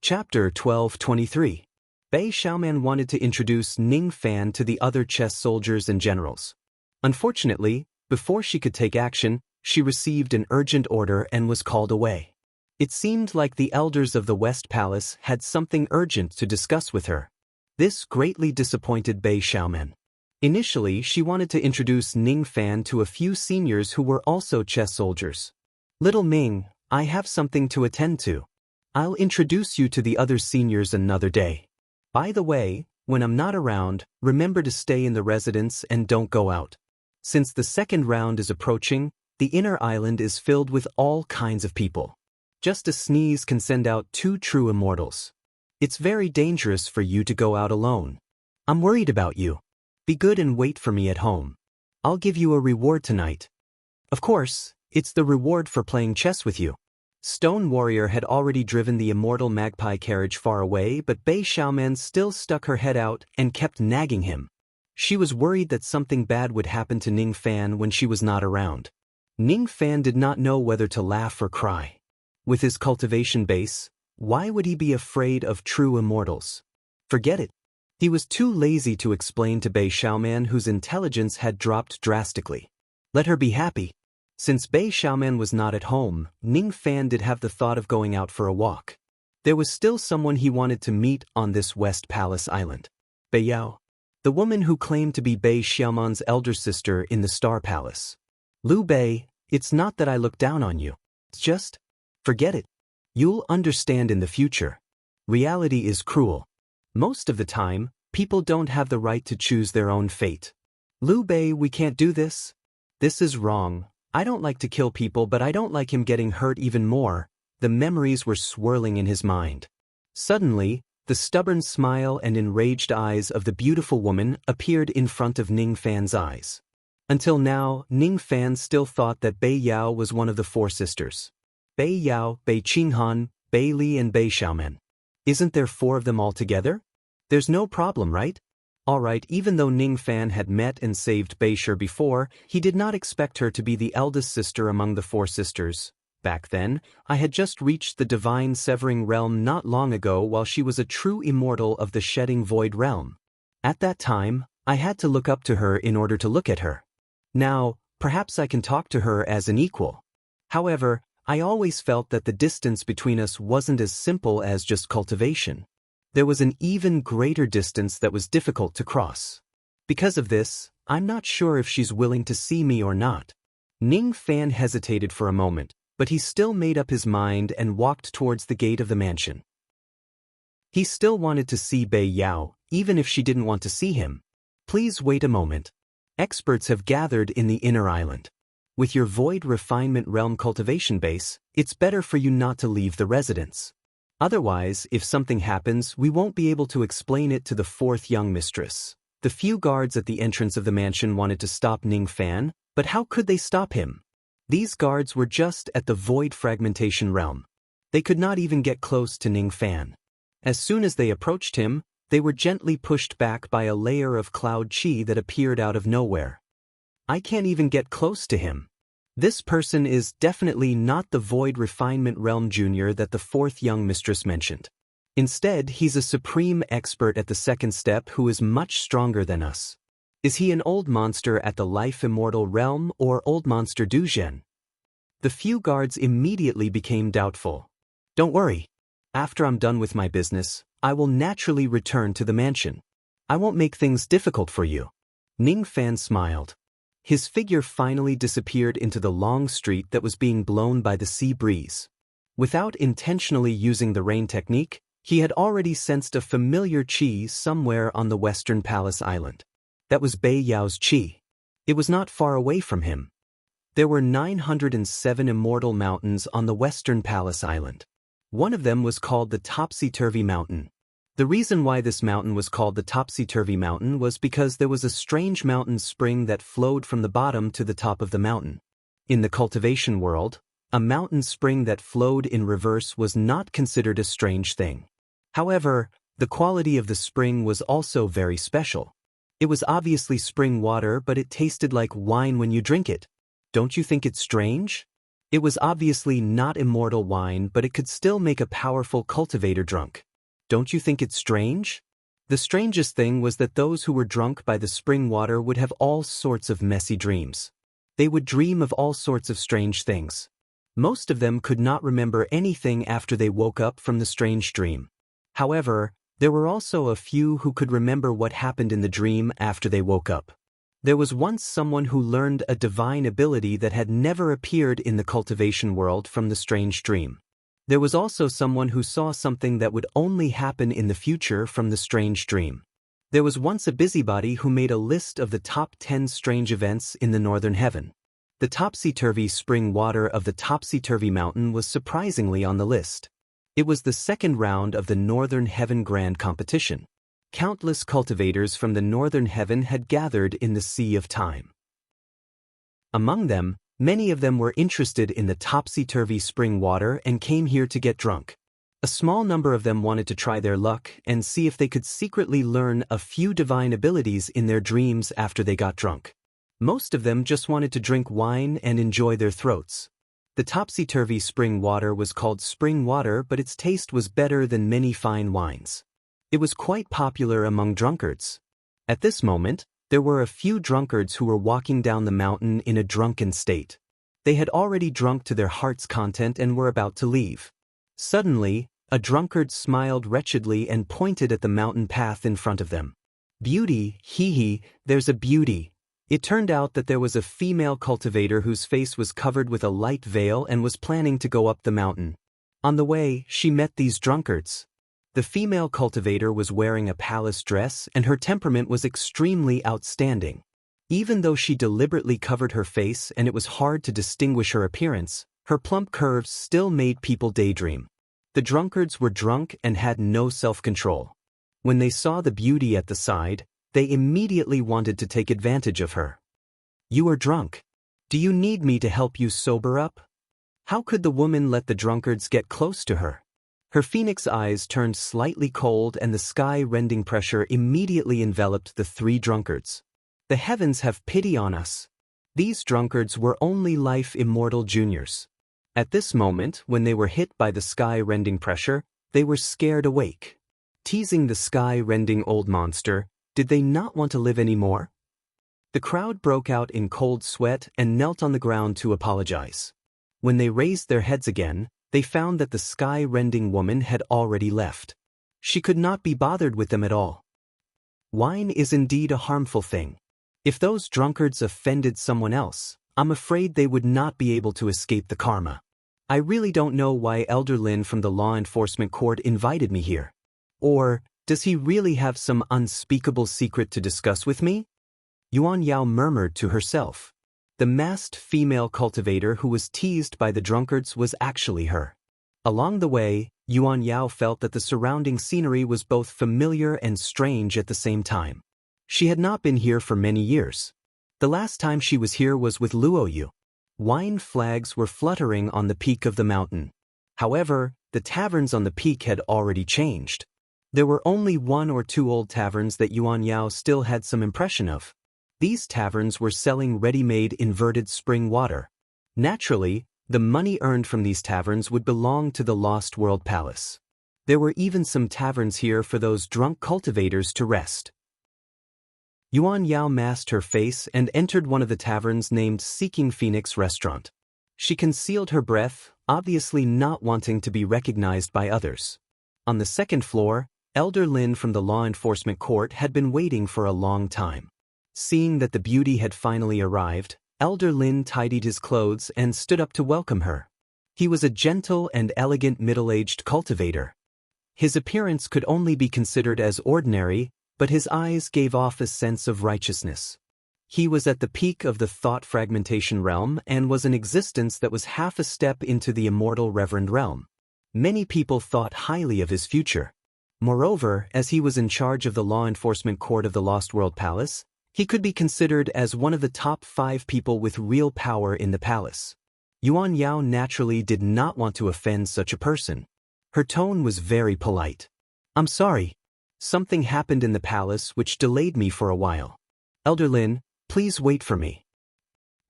Chapter 1223. Bei Xiaoman wanted to introduce Ning Fan to the other chess soldiers and generals. Unfortunately, before she could take action, she received an urgent order and was called away. It seemed like the elders of the West Palace had something urgent to discuss with her. This greatly disappointed Bei Xiaoman. Initially, she wanted to introduce Ning Fan to a few seniors who were also chess soldiers. "Little Ming, I have something to attend to. I'll introduce you to the other seniors another day. By the way, when I'm not around, remember to stay in the residence and don't go out. Since the second round is approaching, the inner island is filled with all kinds of people. Just a sneeze can send out 2 true immortals. It's very dangerous for you to go out alone. I'm worried about you. Be good and wait for me at home. I'll give you a reward tonight. Of course, it's the reward for playing chess with you." Stone Warrior had already driven the immortal magpie carriage far away, but Bei Xiaoman still stuck her head out and kept nagging him. She was worried that something bad would happen to Ning Fan when she was not around. Ning Fan did not know whether to laugh or cry. With his cultivation base, why would he be afraid of true immortals? Forget it. He was too lazy to explain to Bei Xiaoman, whose intelligence had dropped drastically. Let her be happy. Since Bei Xiaoman was not at home, Ning Fan did have the thought of going out for a walk. There was still someone he wanted to meet on this West Palace Island. Bei Yao, the woman who claimed to be Bei Xiaoman's elder sister in the Star Palace. "Liu Bei, it's not that I look down on you. It's just, forget it. You'll understand in the future. Reality is cruel. Most of the time, people don't have the right to choose their own fate. Liu Bei, we can't do this. This is wrong. I don't like to kill people, but I don't like him getting hurt even more." The memories were swirling in his mind. Suddenly, the stubborn smile and enraged eyes of the beautiful woman appeared in front of Ning Fan's eyes. Until now, Ning Fan still thought that Bei Yao was one of the 4 sisters. Bei Yao, Bei Qinghan, Bei Li and Bei Xiaoman. Isn't there 4 of them altogether? There's no problem, right? Alright, even though Ning Fan had met and saved Bei Shi before, he did not expect her to be the eldest sister among the 4 sisters. Back then, I had just reached the divine severing realm not long ago while she was a true immortal of the shedding void realm. At that time, I had to look up to her in order to look at her. Now, perhaps I can talk to her as an equal. However, I always felt that the distance between us wasn't as simple as just cultivation. There was an even greater distance that was difficult to cross. Because of this, I'm not sure if she's willing to see me or not. Ning Fan hesitated for a moment, but he still made up his mind and walked towards the gate of the mansion. He still wanted to see Bei Yao, even if she didn't want to see him. "Please wait a moment. Experts have gathered in the inner island. With your void refinement realm cultivation base, it's better for you not to leave the residence. Otherwise, if something happens, we won't be able to explain it to the 4th young mistress." The few guards at the entrance of the mansion wanted to stop Ning Fan, but how could they stop him? These guards were just at the void fragmentation realm. They could not even get close to Ning Fan. As soon as they approached him, they were gently pushed back by a layer of cloud chi that appeared out of nowhere. I can't even get close to him. This person is definitely not the Void Refinement Realm Junior that the 4th young mistress mentioned. Instead, he's a supreme expert at the 2nd step who is much stronger than us. Is he an old monster at the Life Immortal Realm or Old Monster Duzhen? The few guards immediately became doubtful. "Don't worry. After I'm done with my business, I will naturally return to the mansion. I won't make things difficult for you." Ning Fan smiled. His figure finally disappeared into the long street that was being blown by the sea breeze. Without intentionally using the rain technique, he had already sensed a familiar chi somewhere on the Western Palace Island. That was Bei Yao's chi. It was not far away from him. There were 907 immortal mountains on the Western Palace Island. One of them was called the Topsy-Turvy Mountain. The reason why this mountain was called the Topsy-Turvy Mountain was because there was a strange mountain spring that flowed from the bottom to the top of the mountain. In the cultivation world, a mountain spring that flowed in reverse was not considered a strange thing. However, the quality of the spring was also very special. It was obviously spring water, but it tasted like wine when you drink it. Don't you think it's strange? It was obviously not immortal wine, but it could still make a powerful cultivator drunk. Don't you think it's strange? The strangest thing was that those who were drunk by the spring water would have all sorts of messy dreams. They would dream of all sorts of strange things. Most of them could not remember anything after they woke up from the strange dream. However, there were also a few who could remember what happened in the dream after they woke up. There was once someone who learned a divine ability that had never appeared in the cultivation world from the strange dream. There was also someone who saw something that would only happen in the future from the strange dream. There was once a busybody who made a list of the top 10 strange events in the northern heaven. The topsy-turvy spring water of the topsy-turvy mountain was surprisingly on the list. It was the second round of the Northern Heaven Grand Competition. Countless cultivators from the Northern Heaven had gathered in the Sea of Time. Among them, many of them were interested in the topsy-turvy spring water and came here to get drunk. A small number of them wanted to try their luck and see if they could secretly learn a few divine abilities in their dreams after they got drunk. Most of them just wanted to drink wine and enjoy their throats. The topsy-turvy spring water was called spring water, but its taste was better than many fine wines. It was quite popular among drunkards. At this moment, there were a few drunkards who were walking down the mountain in a drunken state. They had already drunk to their heart's content and were about to leave. Suddenly, a drunkard smiled wretchedly and pointed at the mountain path in front of them. "Beauty, hee, there's a beauty." It turned out that there was a female cultivator whose face was covered with a light veil and was planning to go up the mountain. On the way, she met these drunkards. The female cultivator was wearing a palace dress and her temperament was extremely outstanding. Even though she deliberately covered her face and it was hard to distinguish her appearance, her plump curves still made people daydream. The drunkards were drunk and had no self-control. When they saw the beauty at the side, they immediately wanted to take advantage of her. "You are drunk. Do you need me to help you sober up?" How could the woman let the drunkards get close to her? Her phoenix eyes turned slightly cold and the sky-rending pressure immediately enveloped the three drunkards. The heavens have pity on us. These drunkards were only life-immortal juniors. At this moment, when they were hit by the sky-rending pressure, they were scared awake. Teasing the sky-rending old monster, did they not want to live anymore? The crowd broke out in cold sweat and knelt on the ground to apologize. When they raised their heads again, they found that the sky-rending woman had already left. She could not be bothered with them at all. Wine is indeed a harmful thing. If those drunkards offended someone else, I'm afraid they would not be able to escape the karma. I really don't know why Elder Lin from the law enforcement court invited me here. Or, does he really have some unspeakable secret to discuss with me? Yuan Yao murmured to herself. The masked female cultivator who was teased by the drunkards was actually her. Along the way, Yuan Yao felt that the surrounding scenery was both familiar and strange at the same time. She had not been here for many years. The last time she was here was with Luoyu. Wine flags were fluttering on the peak of the mountain. However, the taverns on the peak had already changed. There were only one or two old taverns that Yuan Yao still had some impression of. These taverns were selling ready-made inverted spring water. Naturally, the money earned from these taverns would belong to the Lost World Palace. There were even some taverns here for those drunk cultivators to rest. Yuan Yao masked her face and entered one of the taverns named Seeking Phoenix Restaurant. She concealed her breath, obviously not wanting to be recognized by others. On the second floor, Elder Lin from the law enforcement court had been waiting for a long time. Seeing that the beauty had finally arrived, Elder Lin tidied his clothes and stood up to welcome her. He was a gentle and elegant middle-aged cultivator. His appearance could only be considered as ordinary, but his eyes gave off a sense of righteousness. He was at the peak of the thought fragmentation realm and was an existence that was half a step into the immortal reverend realm. Many people thought highly of his future. Moreover, as he was in charge of the law enforcement court of the Lost World Palace, he could be considered as one of the top 5 people with real power in the palace. Yuan Yao naturally did not want to offend such a person. Her tone was very polite. "I'm sorry. Something happened in the palace which delayed me for a while. Elder Lin, please wait for me."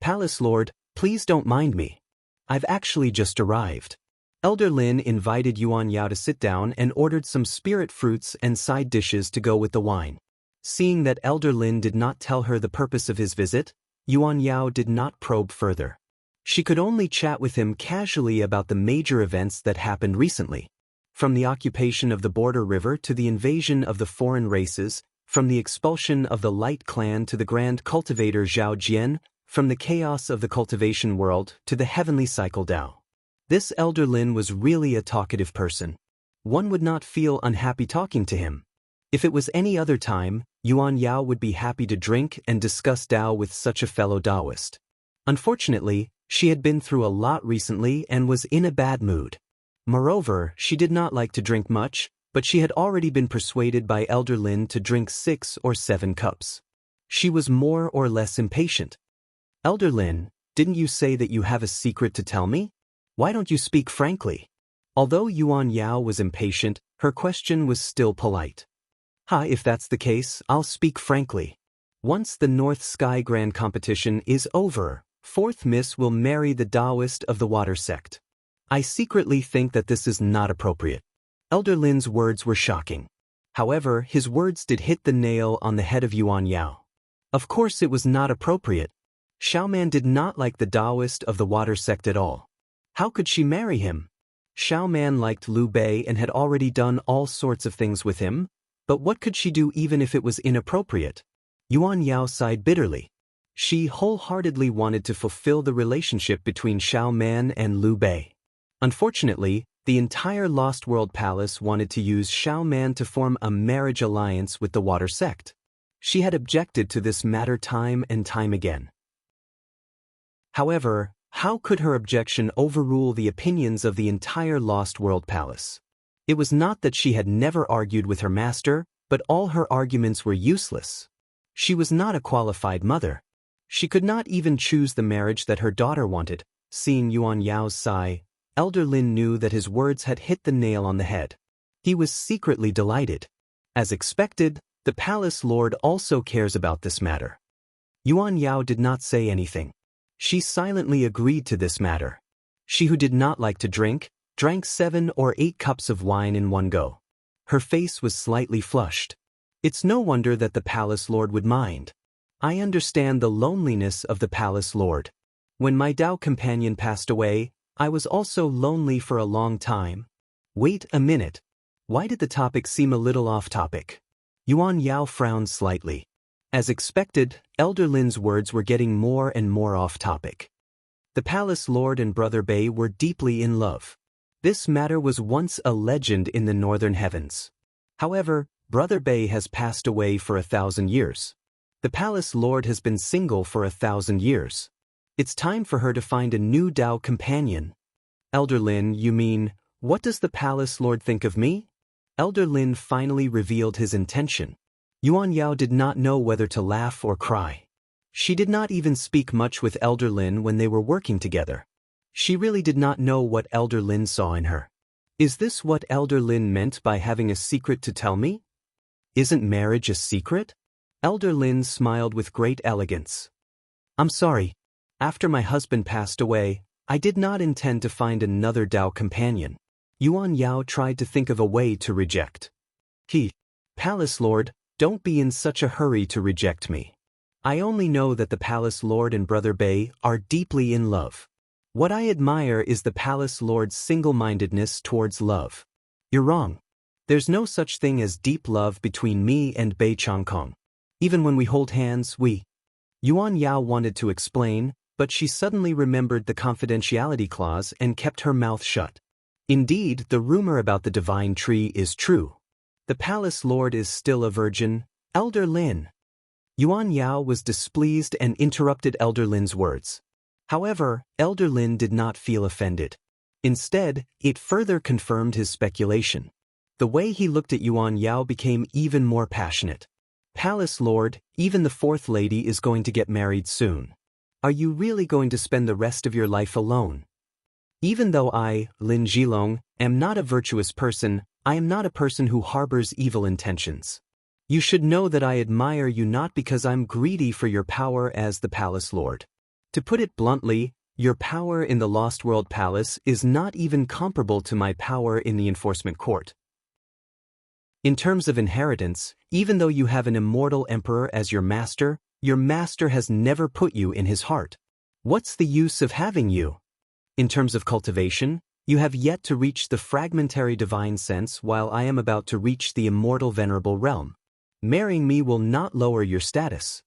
"Palace Lord, please don't mind me." I've actually just arrived. Elder Lin invited Yuan Yao to sit down and ordered some spirit fruits and side dishes to go with the wine. Seeing that Elder Lin did not tell her the purpose of his visit, Yuan Yao did not probe further. She could only chat with him casually about the major events that happened recently. From the occupation of the border river to the invasion of the foreign races, from the expulsion of the Light Clan to the grand cultivator Zhao Jian, from the chaos of the cultivation world to the heavenly cycle Dao. This Elder Lin was really a talkative person. One would not feel unhappy talking to him. If it was any other time, Yuan Yao would be happy to drink and discuss Dao with such a fellow Taoist. Unfortunately, she had been through a lot recently and was in a bad mood. Moreover, she did not like to drink much, but she had already been persuaded by Elder Lin to drink 6 or 7 cups. She was more or less impatient. Elder Lin, didn't you say that you have a secret to tell me? Why don't you speak frankly? Although Yuan Yao was impatient, her question was still polite. If that's the case, I'll speak frankly. Once the North Sky Grand Competition is over, 4th Miss will marry the Taoist of the Water Sect. I secretly think that this is not appropriate. Elder Lin's words were shocking. However, his words did hit the nail on the head of Yuan Yao. Of course it was not appropriate. Xiaoman did not like the Taoist of the Water Sect at all. How could she marry him? Xiaoman liked Liu Bei and had already done all sorts of things with him, but what could she do even if it was inappropriate? Yuan Yao sighed bitterly. She wholeheartedly wanted to fulfill the relationship between Xiaoman and Liu Bei. Unfortunately, the entire Lost World Palace wanted to use Xiaoman to form a marriage alliance with the Water Sect. She had objected to this matter time and time again. However, how could her objection overrule the opinions of the entire Lost World Palace? It was not that she had never argued with her master, but all her arguments were useless. She was not a qualified mother. She could not even choose the marriage that her daughter wanted. Seeing Yuan Yao's sigh, Elder Lin knew that his words had hit the nail on the head. He was secretly delighted. As expected, the palace lord also cares about this matter. Yuan Yao did not say anything. She silently agreed to this matter. She who did not like to drink, drank 7 or 8 cups of wine in one go. Her face was slightly flushed. It's no wonder that the palace lord would mind. I understand the loneliness of the palace lord. When my Tao companion passed away, I was also lonely for a long time. Wait a minute. Why did the topic seem a little off topic? Yuan Yao frowned slightly. As expected, Elder Lin's words were getting more and more off topic. The palace lord and Brother Bei were deeply in love. This matter was once a legend in the northern heavens. However, Brother Bei has passed away for 1,000 years. The palace lord has been single for 1,000 years. It's time for her to find a new Tao companion. Elder Lin, you mean, what does the palace lord think of me? Elder Lin finally revealed his intention. Yuan Yao did not know whether to laugh or cry. She did not even speak much with Elder Lin when they were working together. She really did not know what Elder Lin saw in her. Is this what Elder Lin meant by having a secret to tell me? Isn't marriage a secret? Elder Lin smiled with great elegance. I'm sorry. After my husband passed away, I did not intend to find another Tao companion. Yuan Yao tried to think of a way to reject. Palace Lord, don't be in such a hurry to reject me. I only know that the Palace Lord and Brother Bei are deeply in love. What I admire is the Palace Lord's single-mindedness towards love. You're wrong. There's no such thing as deep love between me and Bei Changkong. Even when we hold hands, Yuan Yao wanted to explain, but she suddenly remembered the confidentiality clause and kept her mouth shut. Indeed, the rumor about the divine tree is true. The palace lord is still a virgin, Elder Lin. Yuan Yao was displeased and interrupted Elder Lin's words. However, Elder Lin did not feel offended. Instead, it further confirmed his speculation. The way he looked at Yuan Yao became even more passionate. Palace Lord, even the 4th lady is going to get married soon. Are you really going to spend the rest of your life alone? Even though I, Lin Zhilong, am not a virtuous person, I am not a person who harbors evil intentions. You should know that I admire you not because I'm greedy for your power as the palace lord. To put it bluntly, Your power in the Lost World Palace is not even comparable to my power in the enforcement court. In terms of inheritance, even though you have an immortal emperor as your master has never put you in his heart. What's the use of having you? In terms of cultivation, you have yet to reach the fragmentary divine sense while I am about to reach the immortal venerable realm. Marrying me will not lower your status.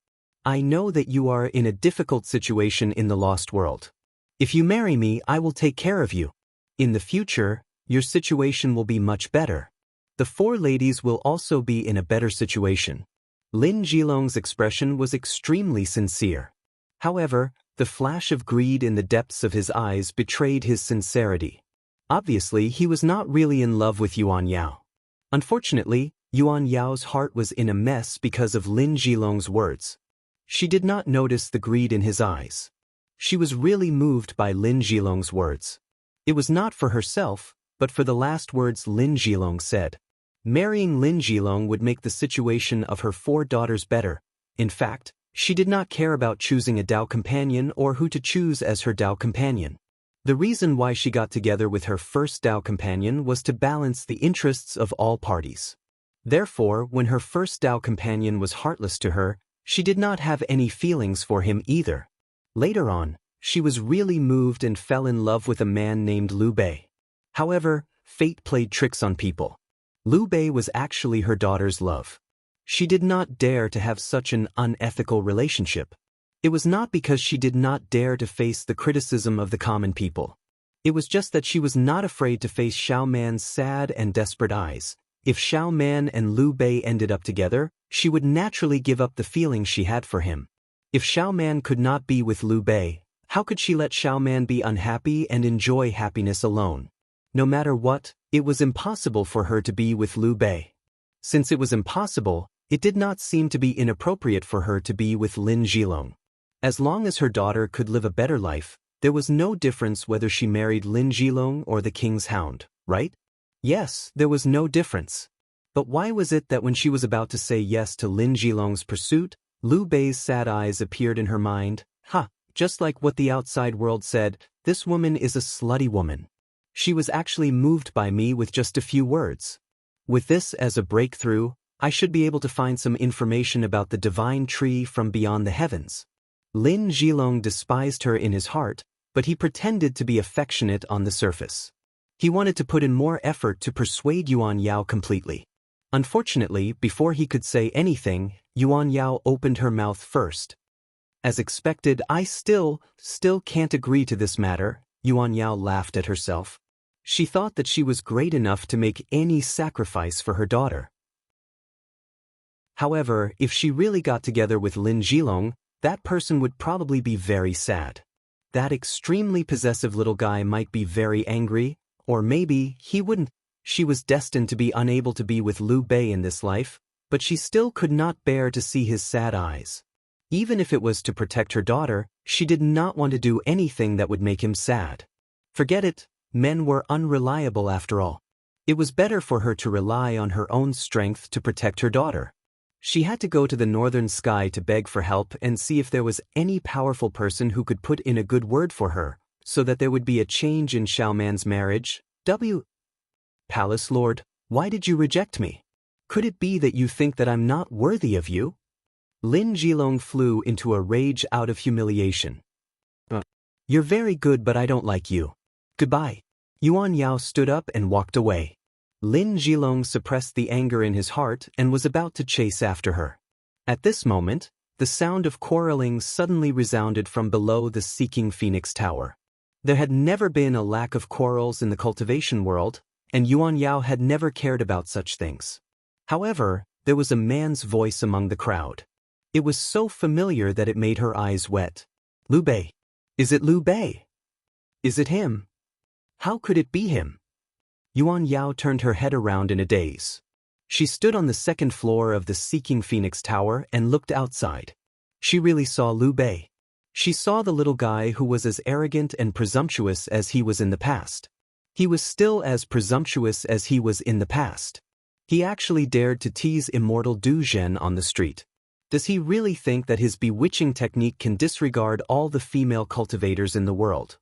I know that you are in a difficult situation in the lost world. If you marry me, I will take care of you. In the future, your situation will be much better. The four ladies will also be in a better situation. Lin Jilong's expression was extremely sincere. However, the flash of greed in the depths of his eyes betrayed his sincerity. Obviously, he was not really in love with Yuan Yao. Unfortunately, Yuan Yao's heart was in a mess because of Lin Jilong's words. She did not notice the greed in his eyes. She was really moved by Lin Jilong's words. It was not for herself, but for the last words Lin Jilong said. Marrying Lin Jilong would make the situation of her four daughters better. In fact, she did not care about choosing a Dao companion or who to choose as her Dao companion. The reason why she got together with her first Dao companion was to balance the interests of all parties. Therefore, when her first Dao companion was heartless to her, she did not have any feelings for him either. Later on, she was really moved and fell in love with a man named Liu Bei. However, fate played tricks on people. Liu Bei was actually her daughter's love. She did not dare to have such an unethical relationship. It was not because she did not dare to face the criticism of the common people. It was just that she was not afraid to face Xiao Man's sad and desperate eyes. If Xiao Man and Liu Bei ended up together, she would naturally give up the feelings she had for him. If Xiao Man could not be with Liu Bei, how could she let Xiao Man be unhappy and enjoy happiness alone? No matter what, it was impossible for her to be with Liu Bei. Since it was impossible, it did not seem to be inappropriate for her to be with Lin Jilong. As long as her daughter could live a better life, there was no difference whether she married Lin Jilong or the king's hound, right? Yes, there was no difference. But why was it that when she was about to say yes to Lin Jilong's pursuit, Liu Bei's sad eyes appeared in her mind? Just like what the outside world said, this woman is a slutty woman. She was actually moved by me with just a few words. With this as a breakthrough, I should be able to find some information about the divine tree from beyond the heavens. Lin Jilong despised her in his heart, but he pretended to be affectionate on the surface. He wanted to put in more effort to persuade Yuan Yao completely. Unfortunately, before he could say anything, Yuan Yao opened her mouth first. As expected, I still can't agree to this matter, Yuan Yao laughed at herself. She thought that she was great enough to make any sacrifice for her daughter. However, if she really got together with Lin Jilong, that person would probably be very sad. That extremely possessive little guy might be very angry, or maybe he wouldn't. She was destined to be unable to be with Liu Bei in this life, but she still could not bear to see his sad eyes. Even if it was to protect her daughter, she did not want to do anything that would make him sad. Forget it, men were unreliable after all. It was better for her to rely on her own strength to protect her daughter. She had to go to the northern sky to beg for help and see if there was any powerful person who could put in a good word for her, so that there would be a change in Xiao Man's marriage. Palace Lord, why did you reject me? Could it be that you think that I'm not worthy of you? Lin Jilong flew into a rage out of humiliation. You're very good, but I don't like you. Goodbye. Yuan Yao stood up and walked away. Lin Jilong suppressed the anger in his heart and was about to chase after her. At this moment, the sound of quarreling suddenly resounded from below the Seeking Phoenix Tower. There had never been a lack of quarrels in the cultivation world, and Yuan Yao had never cared about such things. However, there was a man's voice among the crowd. It was so familiar that it made her eyes wet. Liu Bei. Is it Liu Bei? Is it him? How could it be him? Yuan Yao turned her head around in a daze. She stood on the second floor of the Seeking Phoenix Tower and looked outside. She really saw Liu Bei. She saw the little guy who was as arrogant and presumptuous as he was in the past. He was still as presumptuous as he was in the past. He actually dared to tease immortal Du Zhen on the street. Does he really think that his bewitching technique can disregard all the female cultivators in the world?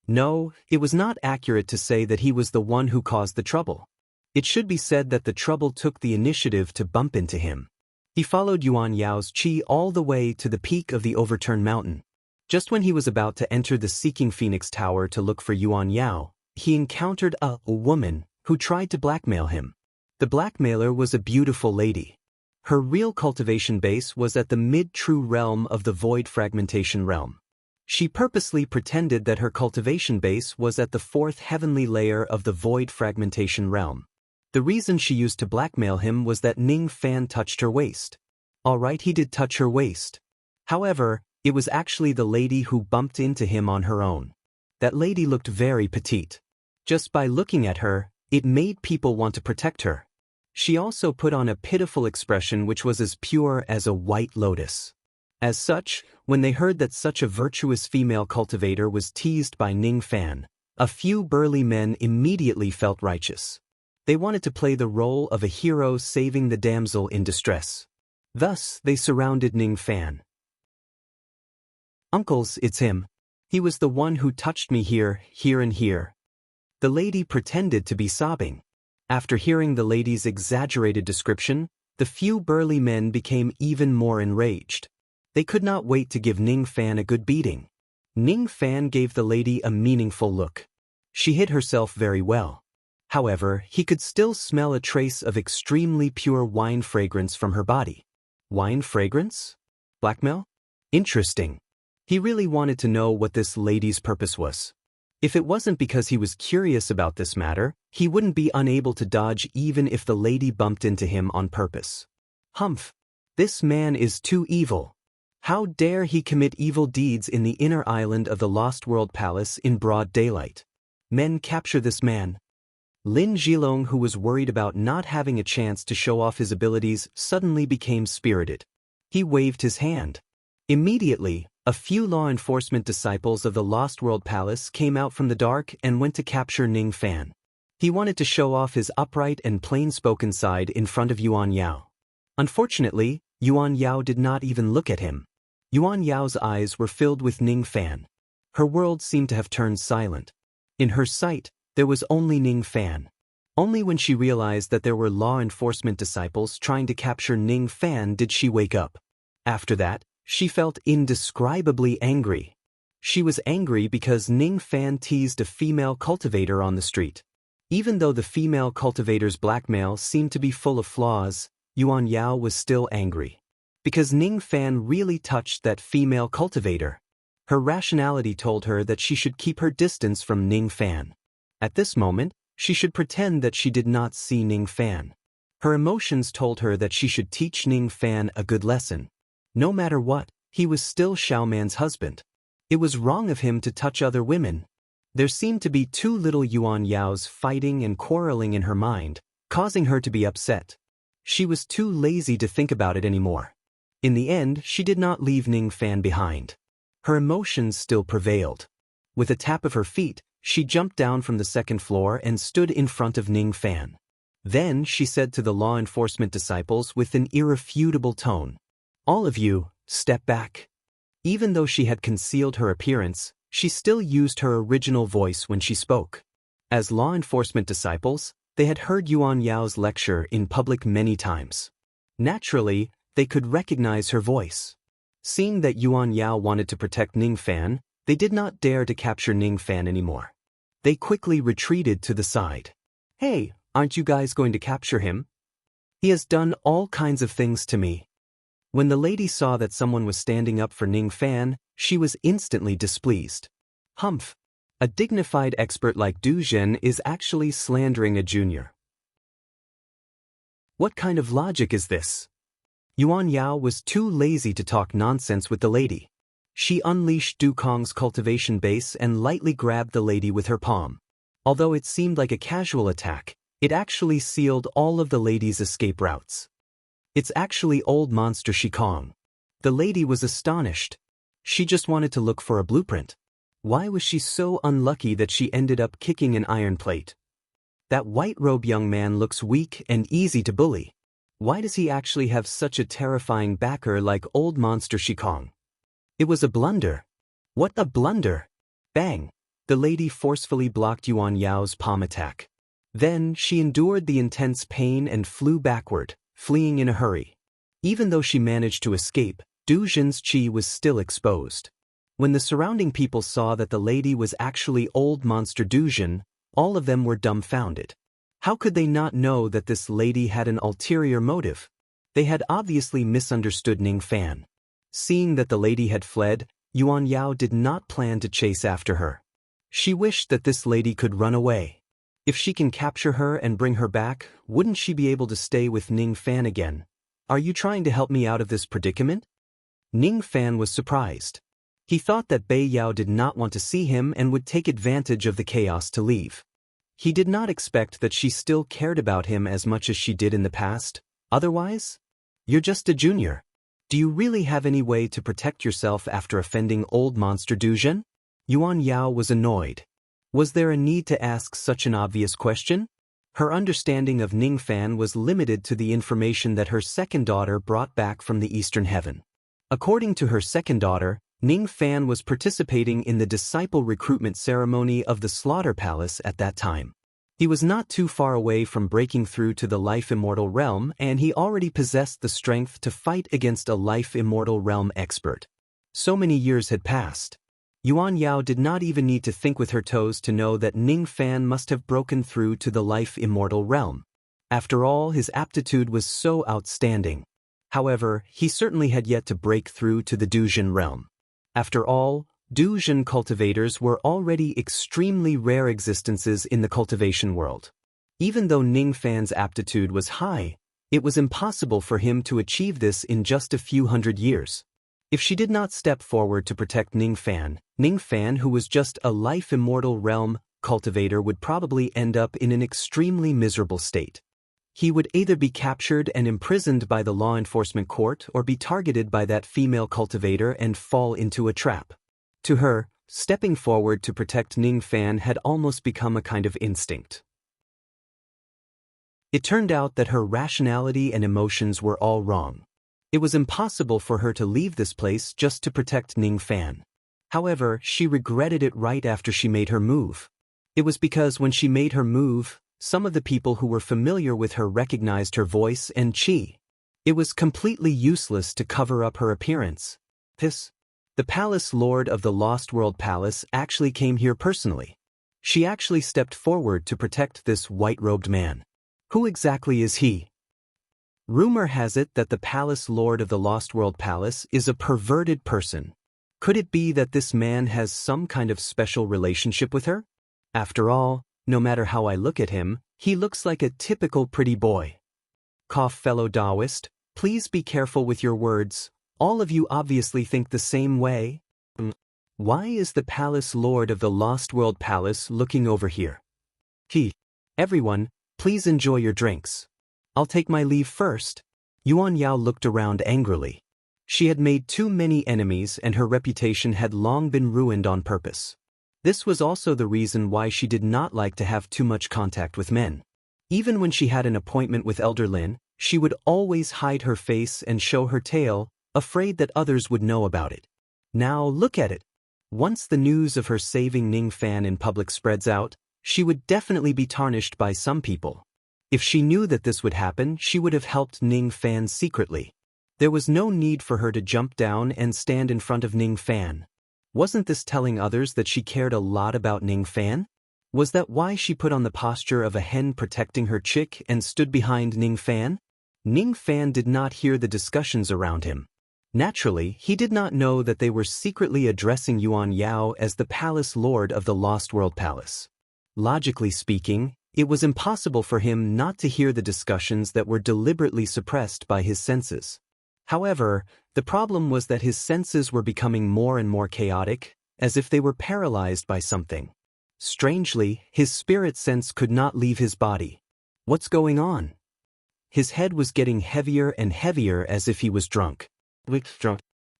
No, it was not accurate to say that he was the one who caused the trouble. It should be said that the trouble took the initiative to bump into him. He followed Yuan Yao's qi all the way to the peak of the overturned mountain. Just when he was about to enter the Seeking Phoenix Tower to look for Yuan Yao, he encountered a woman who tried to blackmail him. The blackmailer was a beautiful lady. Her real cultivation base was at the mid-true realm of the void fragmentation realm. She purposely pretended that her cultivation base was at the fourth heavenly layer of the void fragmentation realm. The reason she used to blackmail him was that Ning Fan touched her waist. Alright, he did touch her waist. However, it was actually the lady who bumped into him on her own. That lady looked very petite. Just by looking at her, it made people want to protect her. She also put on a pitiful expression which was as pure as a white lotus. As such, when they heard that such a virtuous female cultivator was teased by Ning Fan, a few burly men immediately felt righteous. They wanted to play the role of a hero saving the damsel in distress. Thus, they surrounded Ning Fan. "Uncles, it's him. He was the one who touched me here, here and here." The lady pretended to be sobbing. After hearing the lady's exaggerated description, the few burly men became even more enraged. They could not wait to give Ning Fan a good beating. Ning Fan gave the lady a meaningful look. She hid herself very well. However, he could still smell a trace of extremely pure wine fragrance from her body. Wine fragrance? Blackmail? Interesting. He really wanted to know what this lady's purpose was. If it wasn't because he was curious about this matter, he wouldn't be unable to dodge even if the lady bumped into him on purpose. Humph! This man is too evil. How dare he commit evil deeds in the inner island of the Lost World Palace in broad daylight? Men, capture this man. Lin Zhilong, who was worried about not having a chance to show off his abilities, suddenly became spirited. He waved his hand. Immediately, a few law enforcement disciples of the Lost World Palace came out from the dark and went to capture Ning Fan. He wanted to show off his upright and plain-spoken side in front of Yuan Yao. Unfortunately, Yuan Yao did not even look at him. Yuan Yao's eyes were filled with Ning Fan. Her world seemed to have turned silent. In her sight, there was only Ning Fan. Only when she realized that there were law enforcement disciples trying to capture Ning Fan did she wake up. After that, she felt indescribably angry. She was angry because Ning Fan teased a female cultivator on the street. Even though the female cultivator's blackmail seemed to be full of flaws, Yuan Yao was still angry. Because Ning Fan really touched that female cultivator. Her rationality told her that she should keep her distance from Ning Fan. At this moment, she should pretend that she did not see Ning Fan. Her emotions told her that she should teach Ning Fan a good lesson. No matter what, he was still Xiaoman's husband. It was wrong of him to touch other women. There seemed to be too little Yuan Yao's fighting and quarreling in her mind, causing her to be upset. She was too lazy to think about it anymore. In the end, she did not leave Ning Fan behind. Her emotions still prevailed. With a tap of her feet, she jumped down from the second floor and stood in front of Ning Fan. Then she said to the law enforcement disciples with an irrefutable tone, "All of you, step back." Even though she had concealed her appearance, she still used her original voice when she spoke. As law enforcement disciples, they had heard Yuan Yao's lecture in public many times. Naturally, they could recognize her voice. Seeing that Yuan Yao wanted to protect Ning Fan, they did not dare to capture Ning Fan anymore. They quickly retreated to the side. "Hey, aren't you guys going to capture him? He has done all kinds of things to me." When the lady saw that someone was standing up for Ning Fan, she was instantly displeased. Humph! A dignified expert like Du Zhen is actually slandering a junior. What kind of logic is this? Yuan Yao was too lazy to talk nonsense with the lady. She unleashed Du Kong's cultivation base and lightly grabbed the lady with her palm. Although it seemed like a casual attack, it actually sealed all of the lady's escape routes. It's actually old monster Shikong. The lady was astonished. She just wanted to look for a blueprint. Why was she so unlucky that she ended up kicking an iron plate? That white-robe young man looks weak and easy to bully. Why does he actually have such a terrifying backer like old monster Shikong? It was a blunder. What a blunder! Bang! The lady forcefully blocked Yuan Yao's palm attack. Then she endured the intense pain and flew backward, fleeing in a hurry. Even though she managed to escape, Du Jun's chi was still exposed. When the surrounding people saw that the lady was actually old monster Du Jun, all of them were dumbfounded. How could they not know that this lady had an ulterior motive? They had obviously misunderstood Ning Fan. Seeing that the lady had fled, Yuan Yao did not plan to chase after her. She wished that this lady could run away. If she can capture her and bring her back, wouldn't she be able to stay with Ning Fan again? Are you trying to help me out of this predicament? Ning Fan was surprised. He thought that Bei Yao did not want to see him and would take advantage of the chaos to leave. He did not expect that she still cared about him as much as she did in the past. Otherwise? You're just a junior. Do you really have any way to protect yourself after offending old monster Du Jun? Yuan Yao was annoyed. Was there a need to ask such an obvious question? Her understanding of Ning Fan was limited to the information that her second daughter brought back from the Eastern Heaven. According to her second daughter, Ning Fan was participating in the disciple recruitment ceremony of the Slaughter Palace at that time. He was not too far away from breaking through to the Life Immortal Realm, and he already possessed the strength to fight against a Life Immortal Realm expert. So many years had passed. Yuan Yao did not even need to think with her toes to know that Ning Fan must have broken through to the Life Immortal Realm. After all, his aptitude was so outstanding. However, he certainly had yet to break through to the Du Jun realm. After all, Du Jun cultivators were already extremely rare existences in the cultivation world. Even though Ning Fan's aptitude was high, it was impossible for him to achieve this in just a few hundred years. If she did not step forward to protect Ning Fan, who was just a Life Immortal Realm cultivator, would probably end up in an extremely miserable state. He would either be captured and imprisoned by the law enforcement court or be targeted by that female cultivator and fall into a trap. To her, stepping forward to protect Ning Fan had almost become a kind of instinct. It turned out that her rationality and emotions were all wrong. It was impossible for her to leave this place just to protect Ning Fan. However, she regretted it right after she made her move. It was because when she made her move, some of the people who were familiar with her recognized her voice and chi. It was completely useless to cover up her appearance. The Palace Lord of the Lost World Palace actually came here personally. She actually stepped forward to protect this white-robed man. Who exactly is he? Rumor has it that the Palace Lord of the Lost World Palace is a perverted person. Could it be that this man has some kind of special relationship with her? After all, no matter how I look at him, he looks like a typical pretty boy. Cough, fellow Taoist, please be careful with your words. All of you obviously think the same way. Why is the Palace Lord of the Lost World Palace looking over here? Everyone, please enjoy your drinks. I'll take my leave first. Yuan Yao looked around angrily. She had made too many enemies and her reputation had long been ruined on purpose. This was also the reason why she did not like to have too much contact with men. Even when she had an appointment with Elder Lin, she would always hide her face and show her tail, afraid that others would know about it. Now look at it. Once the news of her saving Ning Fan in public spreads out, she would definitely be tarnished by some people. If she knew that this would happen, she would have helped Ning Fan secretly. There was no need for her to jump down and stand in front of Ning Fan. Wasn't this telling others that she cared a lot about Ning Fan? Was that why she put on the posture of a hen protecting her chick and stood behind Ning Fan? Ning Fan did not hear the discussions around him. Naturally, he did not know that they were secretly addressing Yuan Yao as the Palace Lord of the Lost World Palace. Logically speaking, it was impossible for him not to hear the discussions that were deliberately suppressed by his senses. However, the problem was that his senses were becoming more and more chaotic, as if they were paralyzed by something. Strangely, his spirit sense could not leave his body. What's going on? His head was getting heavier and heavier as if he was drunk.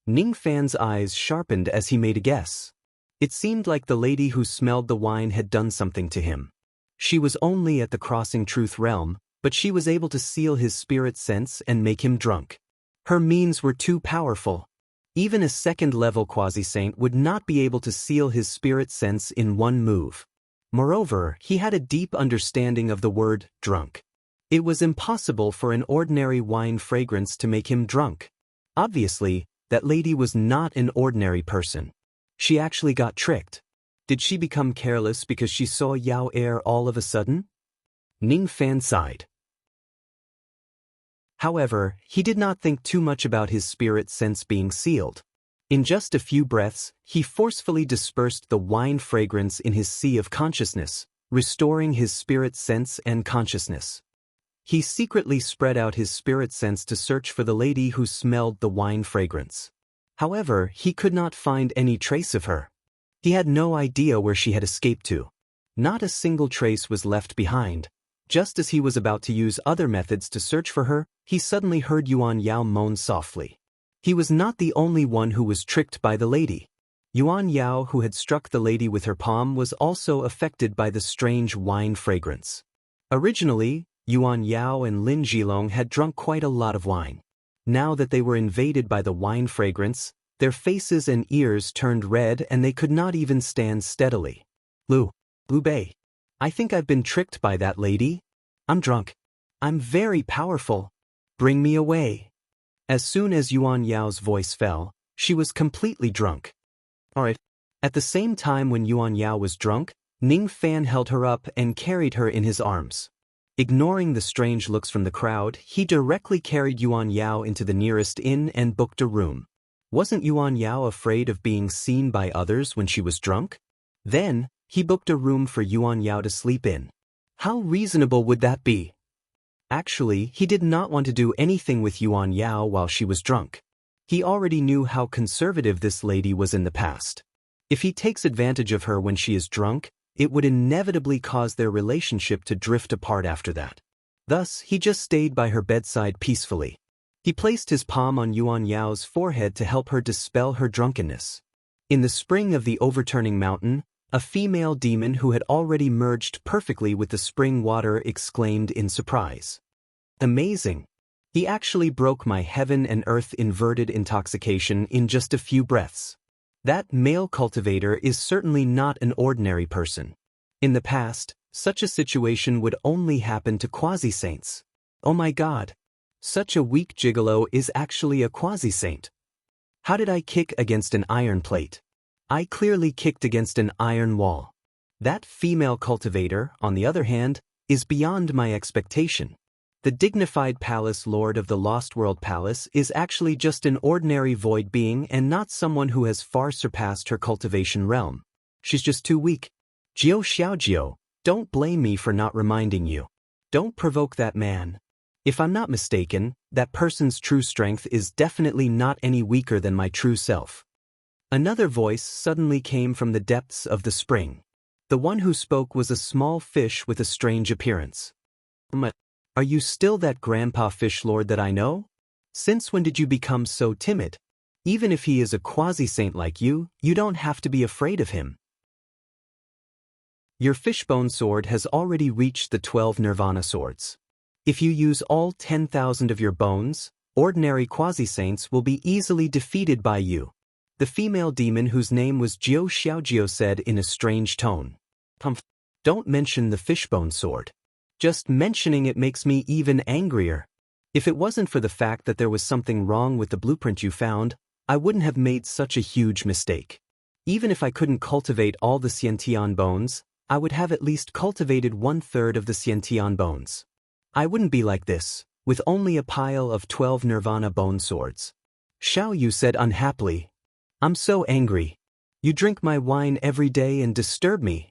Ning Fan's eyes sharpened as he made a guess. It seemed like the lady who smelled the wine had done something to him. She was only at the Crossing Truth realm, but she was able to seal his spirit sense and make him drunk. Her means were too powerful. Even a second-level quasi-saint would not be able to seal his spirit sense in one move. Moreover, he had a deep understanding of the word drunk. It was impossible for an ordinary wine fragrance to make him drunk. Obviously, that lady was not an ordinary person. She actually got tricked. Did she become careless because she saw Yao Er all of a sudden? Ning Fan sighed. However, he did not think too much about his spirit sense being sealed. In just a few breaths, he forcefully dispersed the wine fragrance in his sea of consciousness, restoring his spirit sense and consciousness. He secretly spread out his spirit sense to search for the lady who smelled the wine fragrance. However, he could not find any trace of her. He had no idea where she had escaped to. Not a single trace was left behind. Just as he was about to use other methods to search for her, he suddenly heard Yuan Yao moan softly. He was not the only one who was tricked by the lady. Yuan Yao, who had struck the lady with her palm, was also affected by the strange wine fragrance. Originally, Yuan Yao and Lin Zhilong had drunk quite a lot of wine. Now that they were invaded by the wine fragrance, their faces and ears turned red and they could not even stand steadily. Liu Bei, I think I've been tricked by that lady. I'm drunk. I'm very powerful. Bring me away. As soon as Yuan Yao's voice fell, she was completely drunk. Alright. At the same time when Yuan Yao was drunk, Ning Fan held her up and carried her in his arms. Ignoring the strange looks from the crowd, he directly carried Yuan Yao into the nearest inn and booked a room. Wasn't Yuan Yao afraid of being seen by others when she was drunk? Then, he booked a room for Yuan Yao to sleep in. How reasonable would that be? Actually, he did not want to do anything with Yuan Yao while she was drunk. He already knew how conservative this lady was in the past. If he takes advantage of her when she is drunk, it would inevitably cause their relationship to drift apart after that. Thus, he just stayed by her bedside peacefully. He placed his palm on Yuan Yao's forehead to help her dispel her drunkenness. In the spring of the overturning mountain, a female demon who had already merged perfectly with the spring water exclaimed in surprise. Amazing! He actually broke my heaven and earth inverted intoxication in just a few breaths. That male cultivator is certainly not an ordinary person. In the past, such a situation would only happen to quasi-saints. Oh my God! Such a weak gigolo is actually a quasi-saint. How did I kick against an iron plate? I clearly kicked against an iron wall. That female cultivator, on the other hand, is beyond my expectation. The dignified palace lord of the Lost World Palace is actually just an ordinary void being and not someone who has far surpassed her cultivation realm. She's just too weak. Jiao Xiaojiao, don't blame me for not reminding you. Don't provoke that man. If I'm not mistaken, that person's true strength is definitely not any weaker than my true self. Another voice suddenly came from the depths of the spring. The one who spoke was a small fish with a strange appearance. Are you still that grandpa fish lord that I know? Since when did you become so timid? Even if he is a quasi-saint like you, you don't have to be afraid of him. Your fishbone sword has already reached the 12 nirvana swords. If you use all 10,000 of your bones, ordinary quasi-saints will be easily defeated by you. The female demon whose name was Jiao Xiaojiao said in a strange tone. Don't mention the fishbone sword. Just mentioning it makes me even angrier. If it wasn't for the fact that there was something wrong with the blueprint you found, I wouldn't have made such a huge mistake. Even if I couldn't cultivate all the Xiantian bones, I would have at least cultivated 1/3 of the Xiantian bones. I wouldn't be like this, with only a pile of 12 nirvana bone swords. Xiao Yu said unhappily. I'm so angry. You drink my wine every day and disturb me.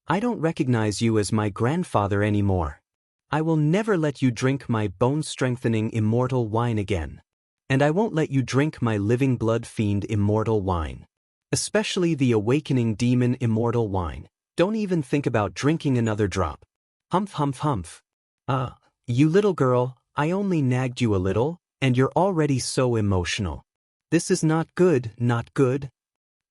I don't recognize you as my grandfather anymore. I will never let you drink my bone-strengthening immortal wine again. And I won't let you drink my living blood fiend immortal wine. Especially the awakening demon immortal wine. Don't even think about drinking another drop. Humph humph humph. You little girl, I only nagged you a little, and you're already so emotional. This is not good, not good.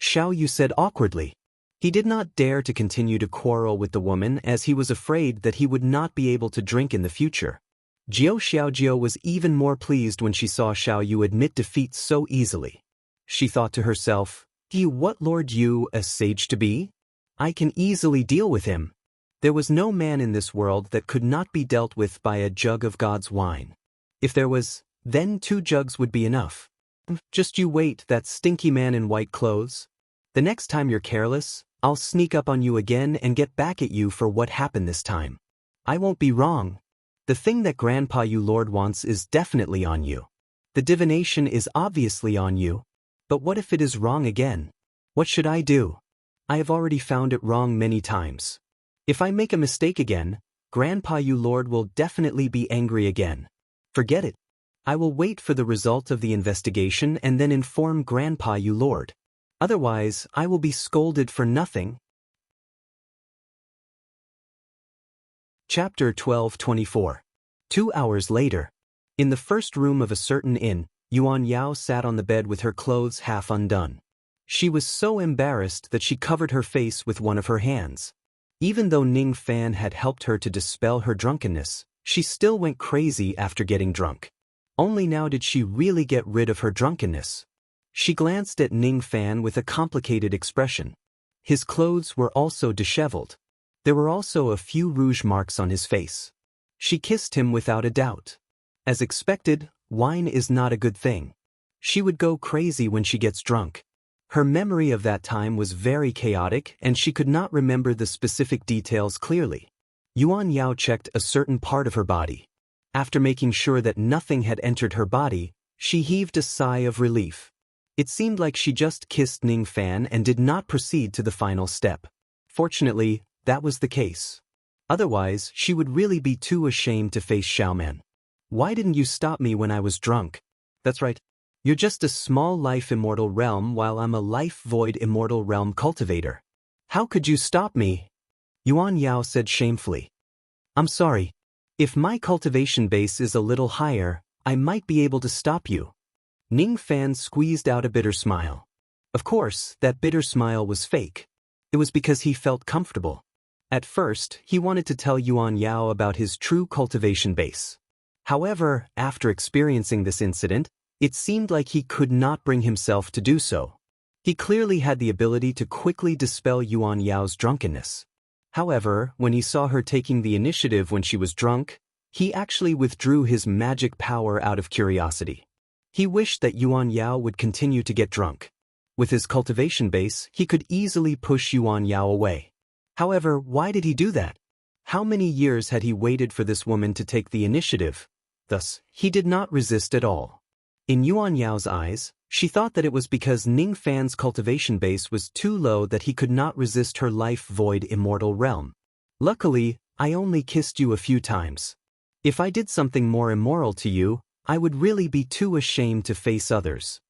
Xiao Yu said awkwardly. He did not dare to continue to quarrel with the woman as he was afraid that he would not be able to drink in the future. Jiao Xiaojiao was even more pleased when she saw Xiao Yu admit defeat so easily. She thought to herself, what Lord Yu a sage to be? I can easily deal with him. There was no man in this world that could not be dealt with by a jug of God's wine. If there was, then 2 jugs would be enough. Just you wait, that stinky man in white clothes. The next time you're careless, I'll sneak up on you again and get back at you for what happened this time. I won't be wrong. The thing that Grandpa Yu Lord wants is definitely on you. The divination is obviously on you. But what if it is wrong again? What should I do? I have already found it wrong many times. If I make a mistake again, Grandpa Yu Lord will definitely be angry again. Forget it. I will wait for the result of the investigation and then inform Grandpa Yu Lord. Otherwise, I will be scolded for nothing. Chapter 12:24. 2 hours later. In the first room of a certain inn, Yuan Yao sat on the bed with her clothes half undone. She was so embarrassed that she covered her face with one of her hands. Even though Ning Fan had helped her to dispel her drunkenness, she still went crazy after getting drunk. Only now did she really get rid of her drunkenness. She glanced at Ning Fan with a complicated expression. His clothes were also disheveled. There were also a few rouge marks on his face. She kissed him without a doubt. As expected, wine is not a good thing. She would go crazy when she gets drunk. Her memory of that time was very chaotic and she could not remember the specific details clearly. Yuan Yao checked a certain part of her body. After making sure that nothing had entered her body, she heaved a sigh of relief. It seemed like she just kissed Ning Fan and did not proceed to the final step. Fortunately, that was the case. Otherwise, she would really be too ashamed to face Xiaoman. Why didn't you stop me when I was drunk? That's right. You're just a small life immortal realm while I'm a life void immortal realm cultivator. How could you stop me? Yuan Yao said shamefully. I'm sorry. If my cultivation base is a little higher, I might be able to stop you. Ning Fan squeezed out a bitter smile. Of course, that bitter smile was fake. It was because he felt comfortable. At first, he wanted to tell Yuan Yao about his true cultivation base. However, after experiencing this incident, it seemed like he could not bring himself to do so. He clearly had the ability to quickly dispel Yuan Yao's drunkenness. However, when he saw her taking the initiative when she was drunk, he actually withdrew his magic power out of curiosity. He wished that Yuan Yao would continue to get drunk. With his cultivation base, he could easily push Yuan Yao away. However, why did he do that? How many years had he waited for this woman to take the initiative? Thus, he did not resist at all. In Yuan Yao's eyes, she thought that it was because Ning Fan's cultivation base was too low that he could not resist her life void immortal realm. Luckily, I only kissed you a few times. If I did something more immoral to you, I would really be too ashamed to face others.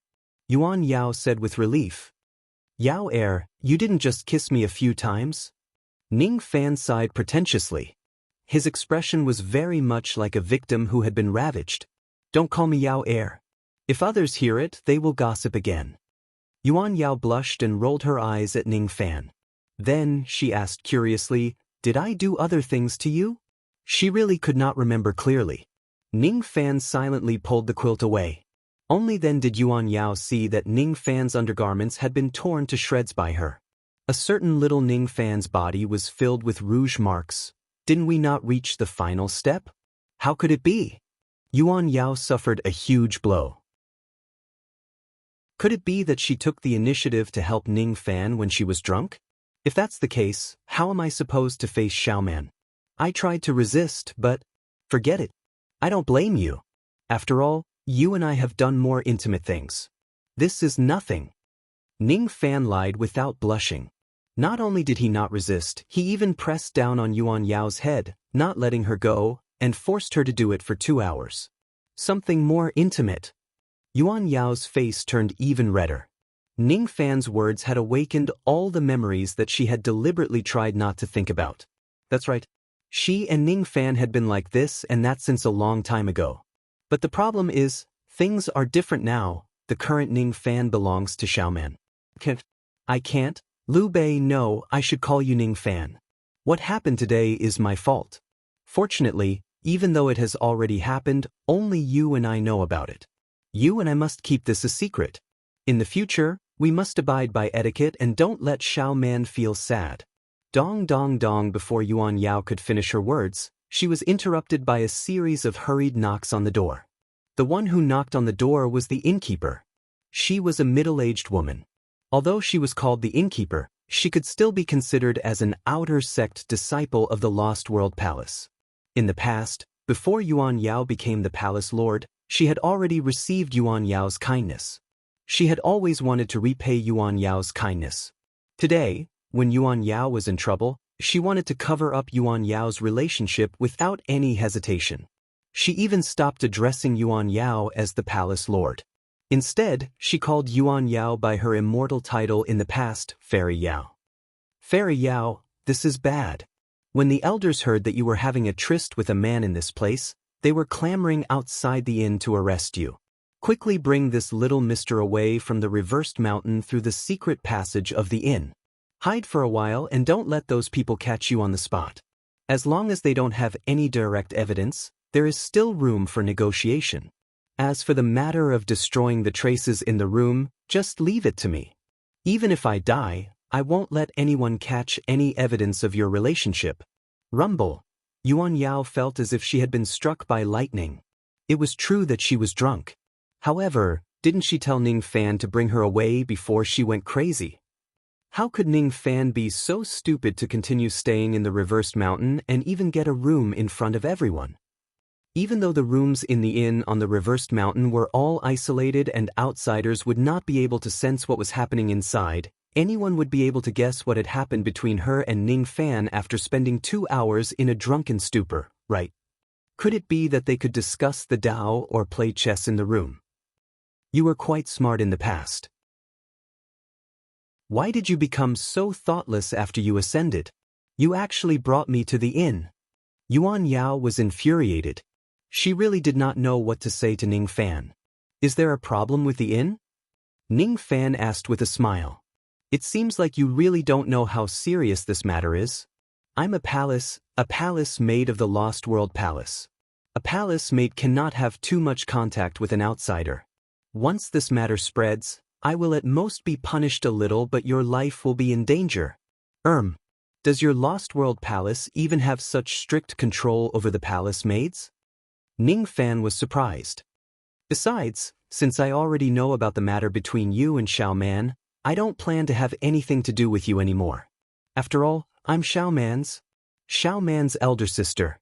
Yuan Yao said with relief. Yao you didn't just kiss me a few times? Ning Fan sighed pretentiously. His expression was very much like a victim who had been ravaged. Don't call me Yao If others hear it, they will gossip again. Yuan Yao blushed and rolled her eyes at Ning Fan. Then, she asked curiously, did I do other things to you? She really could not remember clearly. Ning Fan silently pulled the quilt away. Only then did Yuan Yao see that Ning Fan's undergarments had been torn to shreds by her. A certain little Ning Fan's body was filled with rouge marks. Didn't we not reach the final step? How could it be? Yuan Yao suffered a huge blow. Could it be that she took the initiative to help Ning Fan when she was drunk? If that's the case, how am I supposed to face Xiaoman? I tried to resist, but forget it. I don't blame you. After all, you and I have done more intimate things. This is nothing. Ning Fan lied without blushing. Not only did he not resist, he even pressed down on Yuan Yao's head, not letting her go, and forced her to do it for 2 hours. Something more intimate. Yuan Yao's face turned even redder. Ning Fan's words had awakened all the memories that she had deliberately tried not to think about. That's right. She and Ning Fan had been like this and that since a long time ago. But the problem is, things are different now. The current Ning Fan belongs to Xiaoman. I can't. Liu Bei, no, I should call you Ning Fan. What happened today is my fault. Fortunately, Even though it has already happened, only you and I know about it. You and I must keep this a secret. In the future, we must abide by etiquette and don't let Xiao Man feel sad. Dong dong dong. Before Yuan Yao could finish her words, she was interrupted by a series of hurried knocks on the door. The one who knocked on the door was the innkeeper. She was a middle-aged woman. Although she was called the innkeeper, she could still be considered as an outer sect disciple of the Lost World Palace. In the past, before Yuan Yao became the palace lord, she had already received Yuan Yao's kindness. She had always wanted to repay Yuan Yao's kindness. Today, when Yuan Yao was in trouble, she wanted to cover up Yuan Yao's relationship without any hesitation. She even stopped addressing Yuan Yao as the palace lord. Instead, she called Yuan Yao by her immortal title in the past, Fairy Yao. Fairy Yao, this is bad. When the elders heard that you were having a tryst with a man in this place, they were clamoring outside the inn to arrest you. Quickly bring this little mister away from the reversed mountain through the secret passage of the inn. Hide for a while and don't let those people catch you on the spot. As long as they don't have any direct evidence, there is still room for negotiation. As for the matter of destroying the traces in the room, just leave it to me. Even if I die, I won't let anyone catch any evidence of your relationship. Rumble. Yuan Yao felt as if she had been struck by lightning. It was true that she was drunk. However, didn't she tell Ning Fan to bring her away before she went crazy? How could Ning Fan be so stupid to continue staying in the reversed mountain and even get a room in front of everyone? Even though the rooms in the inn on the reversed mountain were all isolated and outsiders would not be able to sense what was happening inside, anyone would be able to guess what had happened between her and Ning Fan after spending 2 hours in a drunken stupor, right? Could it be that they could discuss the Tao or play chess in the room? You were quite smart in the past. Why did you become so thoughtless after you ascended? You actually brought me to the inn. Yuan Yao was infuriated. She really did not know what to say to Ning Fan. Is there a problem with the inn? Ning Fan asked with a smile. It seems like you really don't know how serious this matter is. I'm a palace made of the Lost World Palace. A palace mate cannot have too much contact with an outsider. Once this matter spreads, I will at most be punished a little, but your life will be in danger. Does your Lost World Palace even have such strict control over the palace maids? Ning Fan was surprised. Besides, since I already know about the matter between you and Xiao Man, I don't plan to have anything to do with you anymore. After all, I'm Xiao Man's elder sister.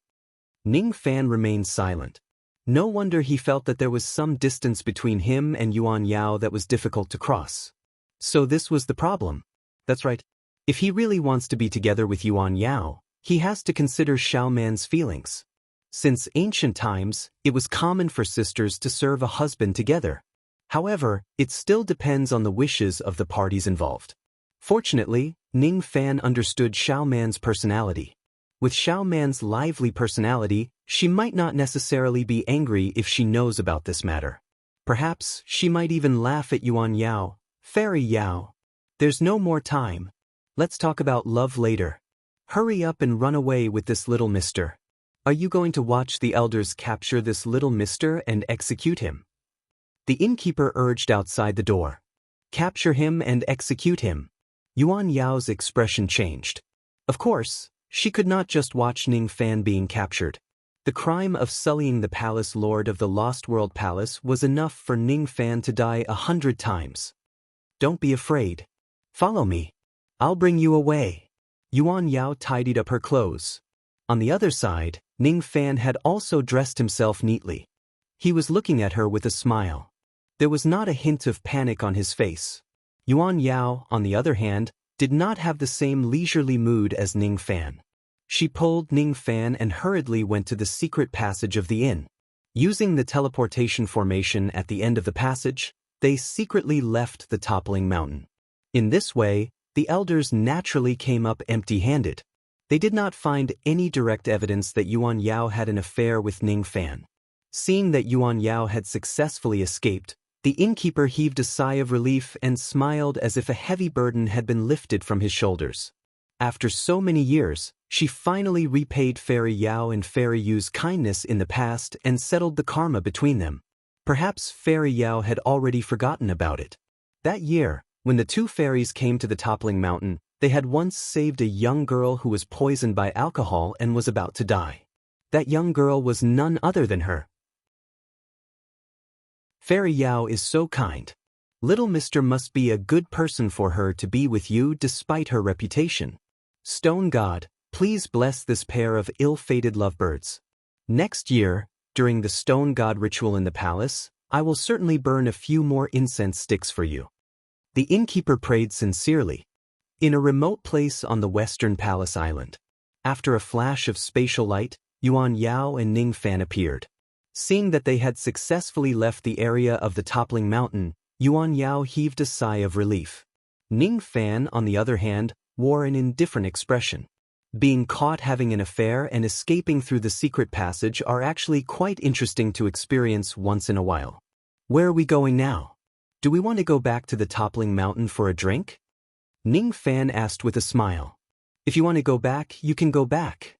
Ning Fan remained silent. No wonder he felt that there was some distance between him and Yuan Yao that was difficult to cross. So this was the problem. That's right. If he really wants to be together with Yuan Yao, he has to consider Xiao Man's feelings. Since ancient times, it was common for sisters to serve a husband together. However, it still depends on the wishes of the parties involved. Fortunately, Ning Fan understood Xiao Man's personality. With Xiao Man's lively personality, she might not necessarily be angry if she knows about this matter. Perhaps she might even laugh at Yuan Yao. Fairy Yao. There's no more time. Let's talk about love later. Hurry up and run away with this little mister. Are you going to watch the elders capture this little mister and execute him? The innkeeper urged outside the door. Capture him and execute him. Yuan Yao's expression changed. Of course, she could not just watch Ning Fan being captured. The crime of sullying the palace lord of the Lost World Palace was enough for Ning Fan to die 100 times. Don't be afraid. Follow me. I'll bring you away. Yuan Yao tidied up her clothes. On the other side, Ning Fan had also dressed himself neatly. He was looking at her with a smile. There was not a hint of panic on his face. Yuan Yao, on the other hand, did not have the same leisurely mood as Ning Fan. She pulled Ning Fan and hurriedly went to the secret passage of the inn. Using the teleportation formation at the end of the passage, they secretly left the toppling mountain. In this way, the elders naturally came up empty-handed. They did not find any direct evidence that Yuan Yao had an affair with Ning Fan. Seeing that Yuan Yao had successfully escaped, the innkeeper heaved a sigh of relief and smiled as if a heavy burden had been lifted from his shoulders. After so many years, she finally repaid Fairy Yao and Fairy Yu's kindness in the past and settled the karma between them. Perhaps Fairy Yao had already forgotten about it. That year, when the two fairies came to the toppling mountain, they had once saved a young girl who was poisoned by alcohol and was about to die. That young girl was none other than her. Fairy Yao is so kind. Little mister must be a good person for her to be with you despite her reputation. Stone God, please bless this pair of ill-fated lovebirds. Next year, during the Stone God ritual in the palace, I will certainly burn a few more incense sticks for you. The innkeeper prayed sincerely. In a remote place on the western palace island, after a flash of spatial light, Yuan Yao and Ning Fan appeared. Seeing that they had successfully left the area of the toppling mountain, Yuan Yao heaved a sigh of relief. Ning Fan, on the other hand, wore an indifferent expression. Being caught having an affair and escaping through the secret passage are actually quite interesting to experience once in a while. Where are we going now? Do we want to go back to the toppling mountain for a drink? Ning Fan asked with a smile. If you want to go back, you can go back.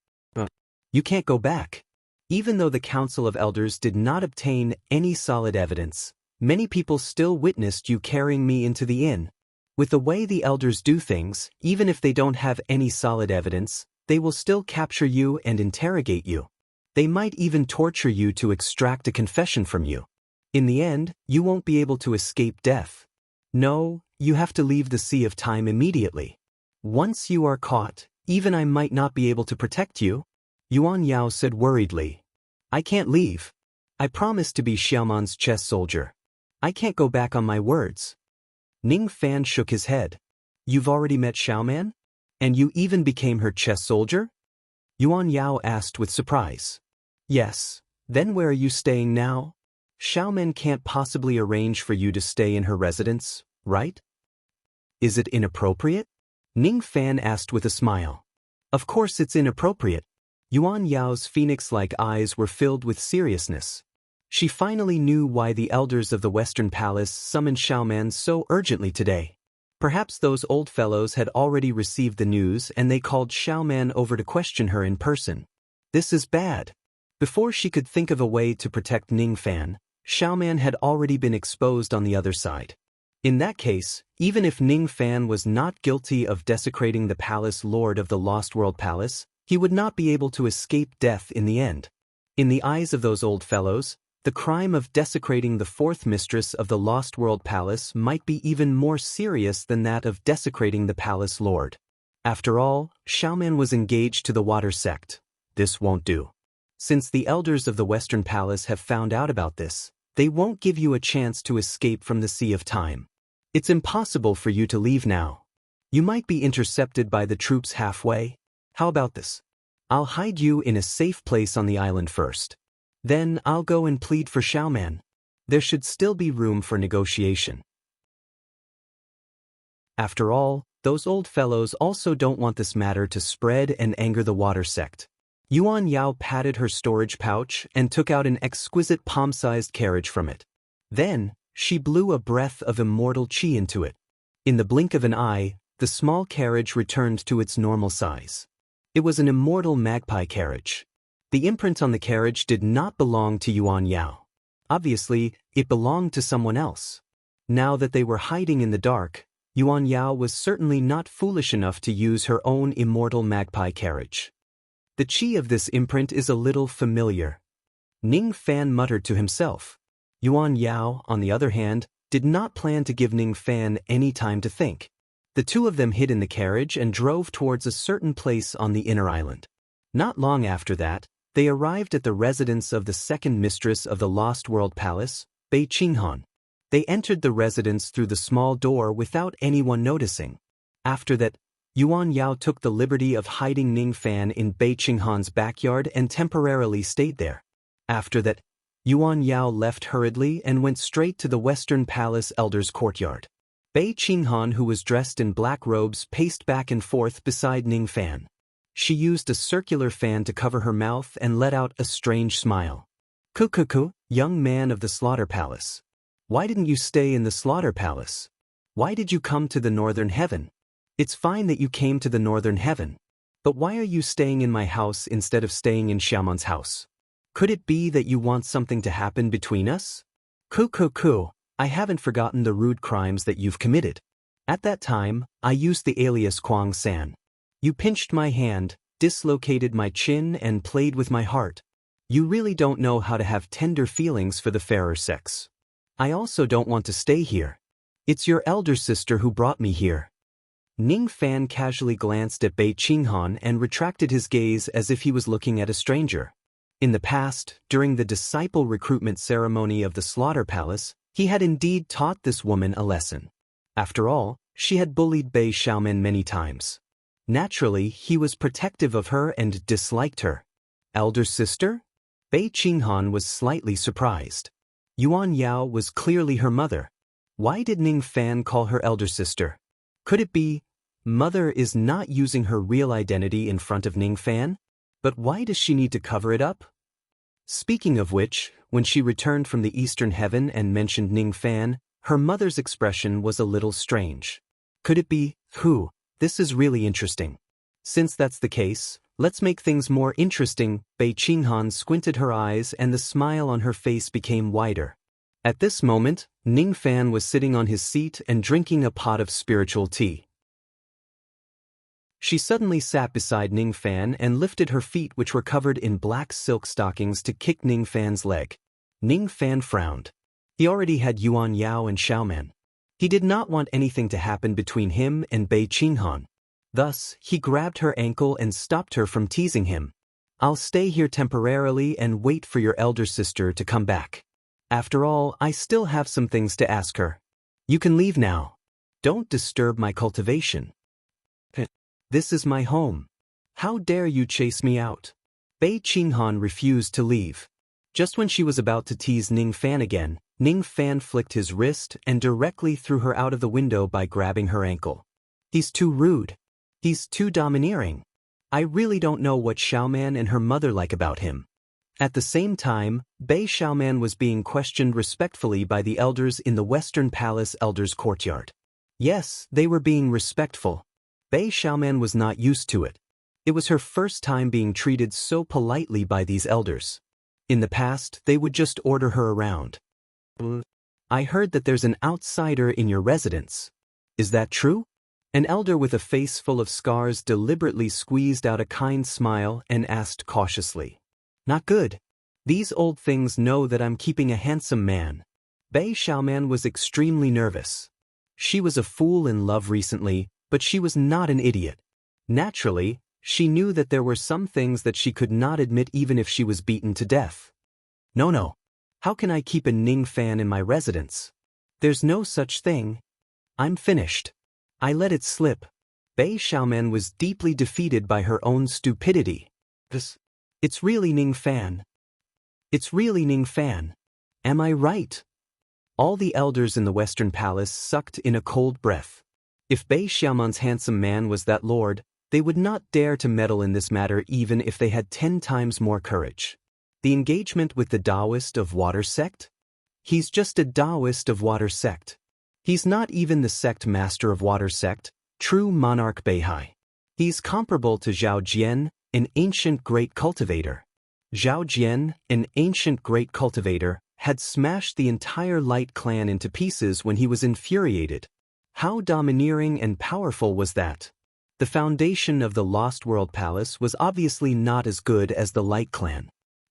You can't go back. Even though the Council of Elders did not obtain any solid evidence, many people still witnessed you carrying me into the inn. With the way the elders do things, even if they don't have any solid evidence, they will still capture you and interrogate you. They might even torture you to extract a confession from you. In the end, you won't be able to escape death. No, you have to leave the Sea of Time immediately. Once you are caught, even I might not be able to protect you. Yuan Yao said worriedly. I can't leave. I promised to be Xiaoman's chess soldier. I can't go back on my words. Ning Fan shook his head. You've already met Xiaoman? And you even became her chess soldier? Yuan Yao asked with surprise. Yes. Then where are you staying now? Xiaoman can't possibly arrange for you to stay in her residence, right? Is it inappropriate? Ning Fan asked with a smile. Of course it's inappropriate. Yuan Yao's phoenix-like eyes were filled with seriousness. She finally knew why the elders of the Western Palace summoned Xiaoman so urgently today. Perhaps those old fellows had already received the news and they called Xiaoman over to question her in person. This is bad. Before she could think of a way to protect Ning Fan, Xiaoman had already been exposed on the other side. In that case, even if Ning Fan was not guilty of desecrating the palace lord of the Lost World Palace, he would not be able to escape death in the end. In the eyes of those old fellows, the crime of desecrating the fourth mistress of the Lost World Palace might be even more serious than that of desecrating the palace lord. After all, Xiaoman was engaged to the water sect. This won't do. Since the elders of the Western Palace have found out about this, they won't give you a chance to escape from the Sea of Time. It's impossible for you to leave now. You might be intercepted by the troops halfway. How about this? I'll hide you in a safe place on the island first. Then I'll go and plead for Xiaoman. There should still be room for negotiation. After all, those old fellows also don't want this matter to spread and anger the water sect. Yuan Yao patted her storage pouch and took out an exquisite palm-sized carriage from it. Then, she blew a breath of immortal qi into it. In the blink of an eye, the small carriage returned to its normal size. It was an immortal magpie carriage. The imprint on the carriage did not belong to Yuan Yao. Obviously, it belonged to someone else. Now that they were hiding in the dark, Yuan Yao was certainly not foolish enough to use her own immortal magpie carriage. The qi of this imprint is a little familiar. Ning Fan muttered to himself. Yuan Yao, on the other hand, did not plan to give Ning Fan any time to think. The two of them hid in the carriage and drove towards a certain place on the inner island. Not long after that, they arrived at the residence of the second mistress of the Lost World Palace, Bei Qinghan. They entered the residence through the small door without anyone noticing. After that, Yuan Yao took the liberty of hiding Ning Fan in Bei Qinghan's backyard and temporarily stayed there. After that, Yuan Yao left hurriedly and went straight to the Western Palace Elder's courtyard. Bei Qinghan, who was dressed in black robes, paced back and forth beside Ning Fan. She used a circular fan to cover her mouth and let out a strange smile. Kukuku, young man of the Slaughter Palace. Why didn't you stay in the Slaughter Palace? Why did you come to the Northern Heaven? It's fine that you came to the northern heaven. But why are you staying in my house instead of staying in Xiaoman's house? Could it be that you want something to happen between us? Ku, I haven't forgotten the rude crimes that you've committed. At that time, I used the alias Kwang San. You pinched my hand, dislocated my chin, and played with my heart. You really don't know how to have tender feelings for the fairer sex. I also don't want to stay here. It's your elder sister who brought me here. Ning Fan casually glanced at Bei Qinghan and retracted his gaze as if he was looking at a stranger. In the past, during the disciple recruitment ceremony of the Slaughter Palace, he had indeed taught this woman a lesson. After all, she had bullied Bei Xiaoman many times. Naturally, he was protective of her and disliked her. Elder sister? Bei Qinghan was slightly surprised. Yuan Yao was clearly her mother. Why did Ning Fan call her elder sister? Could it be, mother is not using her real identity in front of Ning Fan? But why does she need to cover it up? Speaking of which, when she returned from the Eastern Heaven and mentioned Ning Fan, her mother's expression was a little strange. Could it be, this is really interesting. Since that's the case, let's make things more interesting. Bei Qinghan squinted her eyes and the smile on her face became wider. At this moment, Ning Fan was sitting on his seat and drinking a pot of spiritual tea. She suddenly sat beside Ning Fan and lifted her feet, which were covered in black silk stockings, to kick Ning Fan's leg. Ning Fan frowned. He already had Yuan Yao and Xiaoman. He did not want anything to happen between him and Bei Qinghan. Thus, he grabbed her ankle and stopped her from teasing him. I'll stay here temporarily and wait for your elder sister to come back. After all, I still have some things to ask her. You can leave now. Don't disturb my cultivation. This is my home. How dare you chase me out? Bei Qinghan refused to leave. Just when she was about to tease Ning Fan again, Ning Fan flicked his wrist and directly threw her out of the window by grabbing her ankle. He's too rude. He's too domineering. I really don't know what Xiaoman and her mother like about him. At the same time, Bei Xiaoman was being questioned respectfully by the elders in the Western Palace elders' courtyard. Yes, they were being respectful. Bei Xiaoman was not used to it. It was her first time being treated so politely by these elders. In the past, they would just order her around. I heard that there's an outsider in your residence. Is that true? An elder with a face full of scars deliberately squeezed out a kind smile and asked cautiously. Not good. These old things know that I'm keeping a handsome man. Bei Xiaoman was extremely nervous. She was a fool in love recently, but she was not an idiot. Naturally, she knew that there were some things that she could not admit even if she was beaten to death. No. How can I keep a Ning Fan in my residence? There's no such thing. I'm finished. I let it slip. Bei Xiaoman was deeply defeated by her own stupidity. It's really Ning Fan. It's really Ning Fan. Am I right? All the elders in the Western Palace sucked in a cold breath. If Bei Xiaoman's handsome man was that lord, they would not dare to meddle in this matter even if they had 10 times more courage. The engagement with the Taoist of Water Sect? He's just a Taoist of Water Sect. He's not even the sect master of Water Sect, true monarch Beihai. He's comparable to Zhao Jian, an ancient great cultivator. Zhao Jian, an ancient great cultivator, had smashed the entire Light clan into pieces when he was infuriated. How domineering and powerful was that? The foundation of the Lost World Palace was obviously not as good as the Light clan.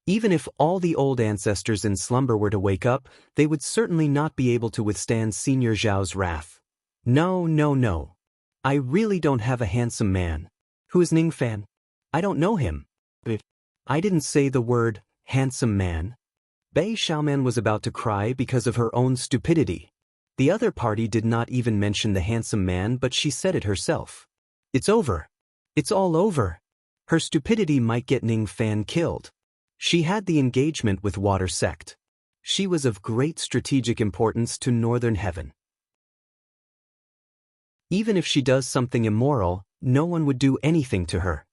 Even if all the old ancestors in slumber were to wake up, they would certainly not be able to withstand Senior Zhao's wrath. No. I really don't have a handsome man. Who is Ning Fan? I don't know him. I didn't say the word, handsome man. Bei Xiaoman was about to cry because of her own stupidity. The other party did not even mention the handsome man, but she said it herself. It's over. It's all over. Her stupidity might get Ning Fan killed. She had the engagement with Water Sect. She was of great strategic importance to Northern Heaven. Even if she does something immoral, no one would do anything to her.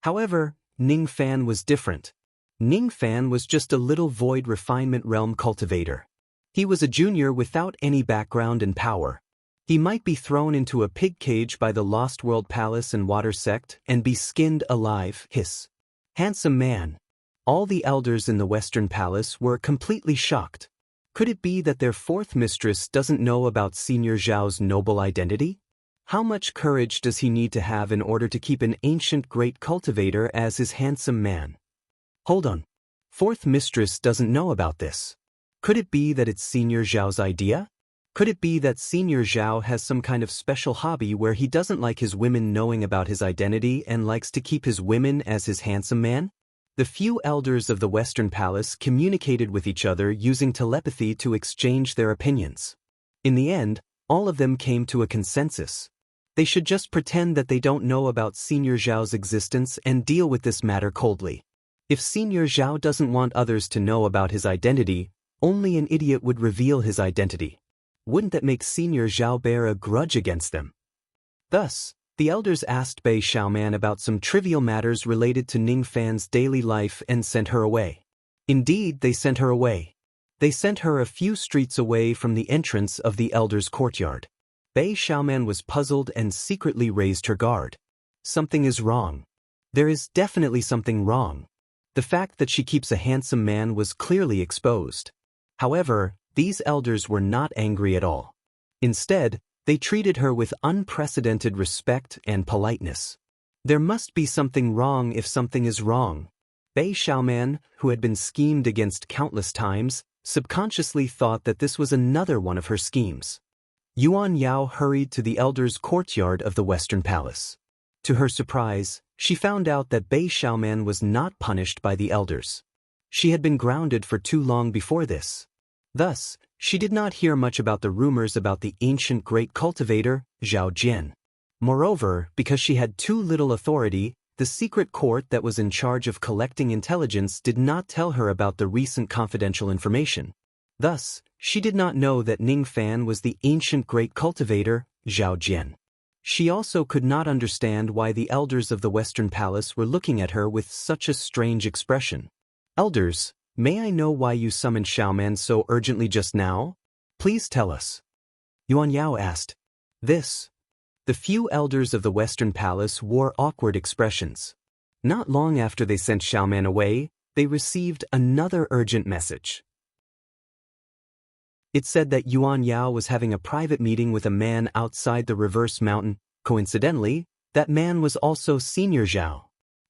However, Ning Fan was different. Ning Fan was just a little void refinement realm cultivator. He was a junior without any background and power. He might be thrown into a pig cage by the Lost World Palace and Water Sect and be skinned alive. Hiss. Handsome man. All the elders in the Western Palace were completely shocked. Could it be that their fourth mistress doesn't know about Senior Zhao's noble identity? How much courage does he need to have in order to keep an ancient great cultivator as his handsome man? Hold on. Fourth mistress doesn't know about this. Could it be that it's Senior Zhao's idea? Could it be that Senior Zhao has some kind of special hobby where he doesn't like his women knowing about his identity and likes to keep his women as his handsome man? The few elders of the Western Palace communicated with each other using telepathy to exchange their opinions. In the end, all of them came to a consensus. They should just pretend that they don't know about Senior Zhao's existence and deal with this matter coldly. If Senior Zhao doesn't want others to know about his identity, only an idiot would reveal his identity. Wouldn't that make Senior Zhao bear a grudge against them? Thus, the elders asked Bei Xiaoman about some trivial matters related to Ning Fan's daily life and sent her away. Indeed, they sent her away. They sent her a few streets away from the entrance of the elders' courtyard. Bei Xiaoman was puzzled and secretly raised her guard. Something is wrong. There is definitely something wrong. The fact that she keeps a handsome man was clearly exposed. However, these elders were not angry at all. Instead, they treated her with unprecedented respect and politeness. There must be something wrong if something is wrong. Bei Xiaoman, who had been schemed against countless times, subconsciously thought that this was another one of her schemes. Yuan Yao hurried to the elders' courtyard of the Western Palace. To her surprise, she found out that Bei Xiaoman was not punished by the elders. She had been grounded for too long before this. Thus, she did not hear much about the rumors about the ancient great cultivator, Zhao Jian. Moreover, because she had too little authority, the secret court that was in charge of collecting intelligence did not tell her about the recent confidential information. Thus, she did not know that Ning Fan was the ancient great cultivator, Zhao Jian. She also could not understand why the elders of the Western Palace were looking at her with such a strange expression. Elders, may I know why you summoned Xiaoman so urgently just now? Please tell us. Yuan Yao asked. The few elders of the Western Palace wore awkward expressions. Not long after they sent Xiaoman away, they received another urgent message. It said that Yuan Yao was having a private meeting with a man outside the reverse mountain. Coincidentally, that man was also Senior Zhao.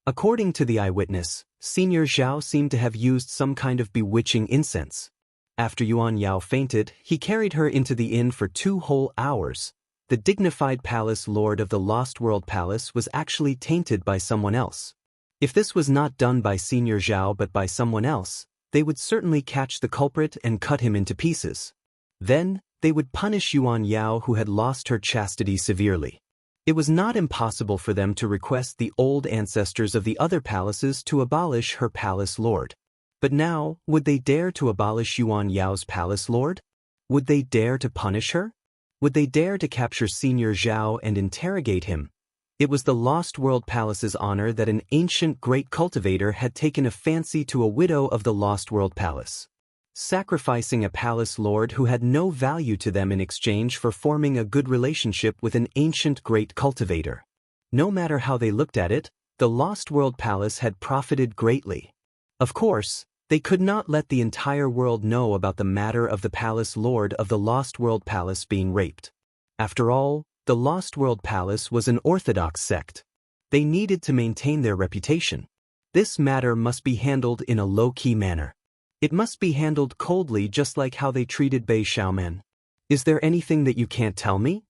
According to the eyewitness, Senior Zhao seemed to have used some kind of bewitching incense. After Yuan Yao fainted, he carried her into the inn for 2 whole hours. The dignified palace lord of the Lost World Palace was actually tainted by someone else. If this was not done by Senior Zhao but by someone else, they would certainly catch the culprit and cut him into pieces. Then, they would punish Yuan Yao, who had lost her chastity severely. It was not impossible for them to request the old ancestors of the other palaces to abolish her palace lord. But now, would they dare to abolish Yuan Yao's palace lord? Would they dare to punish her? Would they dare to capture Senior Zhao and interrogate him? It was the Lost World Palace's honor that an ancient great cultivator had taken a fancy to a widow of the Lost World Palace, sacrificing a palace lord who had no value to them in exchange for forming a good relationship with an ancient great cultivator. No matter how they looked at it, the Lost World Palace had profited greatly. Of course, they could not let the entire world know about the matter of the palace lord of the Lost World Palace being raped. After all, the Lost World Palace was an orthodox sect. They needed to maintain their reputation. This matter must be handled in a low-key manner. It must be handled coldly, just like how they treated Bei Xiaoman. Is there anything that you can't tell me?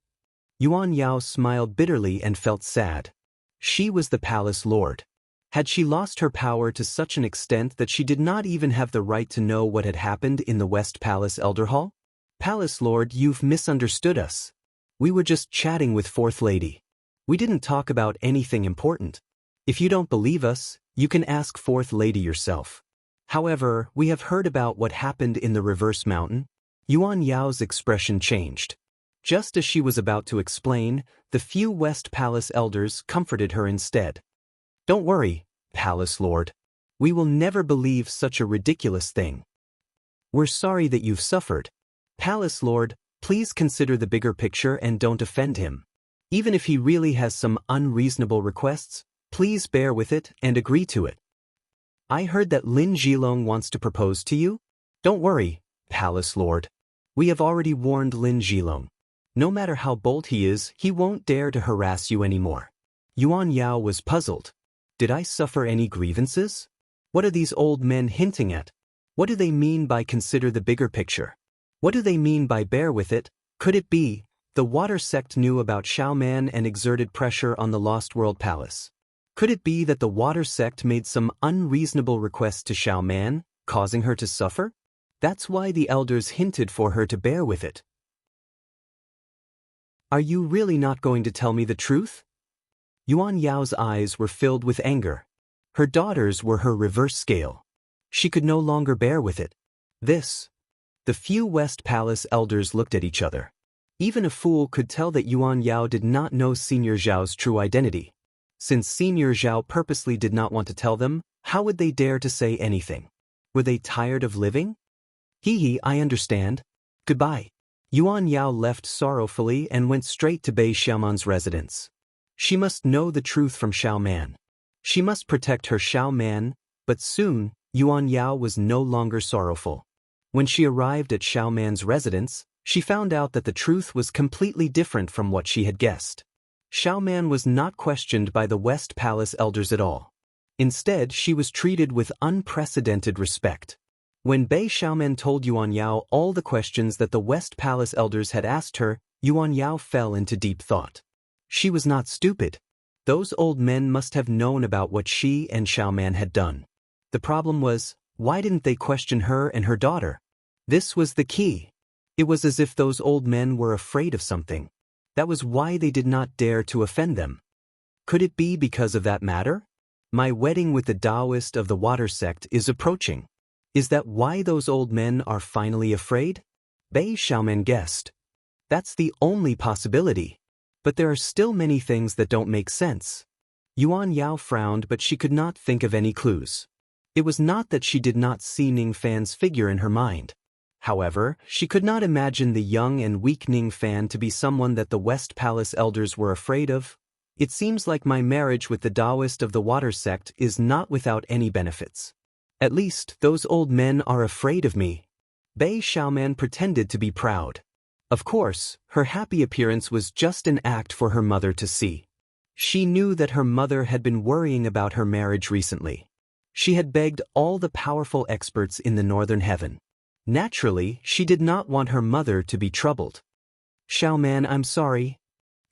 Yuan Yao smiled bitterly and felt sad. She was the palace lord. Had she lost her power to such an extent that she did not even have the right to know what had happened in the West Palace Elder Hall? Palace Lord, you've misunderstood us. We were just chatting with Fourth Lady. We didn't talk about anything important. If you don't believe us, you can ask Fourth Lady yourself. However, we have heard about what happened in the Reverse Mountain. Yuan Yao's expression changed. Just as she was about to explain, the few West Palace elders comforted her instead. Don't worry, Palace Lord. We will never believe such a ridiculous thing. We're sorry that you've suffered. Palace Lord, Please consider the bigger picture and don't offend him. Even if he really has some unreasonable requests, please bear with it and agree to it. I heard that Lin Jilong wants to propose to you? Don't worry, Palace Lord. We have already warned Lin Jilong. No matter how bold he is, he won't dare to harass you anymore. Yuan Yao was puzzled. Did I suffer any grievances? What are these old men hinting at? What do they mean by consider the bigger picture? What do they mean by bear with it? Could it be the water sect knew about Xiaoman and exerted pressure on the Lost World Palace? Could it be that the water sect made some unreasonable request to Xiaoman, causing her to suffer? That's why the elders hinted for her to bear with it. Are you really not going to tell me the truth? Yuan Yao's eyes were filled with anger. Her daughters were her reverse scale. She could no longer bear with it. The few West Palace elders looked at each other. Even a fool could tell that Yuan Yao did not know Senior Zhao's true identity. Since Senior Zhao purposely did not want to tell them, how would they dare to say anything? Were they tired of living? I understand. Goodbye. Yuan Yao left sorrowfully and went straight to Bei Xiaoman's residence. She must know the truth from Xiaoman. She must protect her Xiaoman, but soon, Yuan Yao was no longer sorrowful. When she arrived at Xiaoman's residence, she found out that the truth was completely different from what she had guessed. Xiaoman was not questioned by the West Palace elders at all. Instead, she was treated with unprecedented respect. When Bei Xiaoman told Yuan Yao all the questions that the West Palace elders had asked her, Yuan Yao fell into deep thought. She was not stupid. Those old men must have known about what she and Xiaoman had done. The problem was, why didn't they question her and her daughter? This was the key. It was as if those old men were afraid of something. That was why they did not dare to offend them. Could it be because of that matter? My wedding with the Taoist of the water sect is approaching. Is that why those old men are finally afraid? Bei Xiaoman guessed. That's the only possibility. But there are still many things that don't make sense. Yuan Yao frowned, but she could not think of any clues. It was not that she did not see Ning Fan's figure in her mind. However, she could not imagine the young and weak Ning Fan to be someone that the West Palace elders were afraid of. It seems like my marriage with the Taoist of the water sect is not without any benefits. At least, those old men are afraid of me. Bei Xiaoman pretended to be proud. Of course, her happy appearance was just an act for her mother to see. She knew that her mother had been worrying about her marriage recently. She had begged all the powerful experts in the northern heaven. Naturally, she did not want her mother to be troubled. Xiaoman, I'm sorry.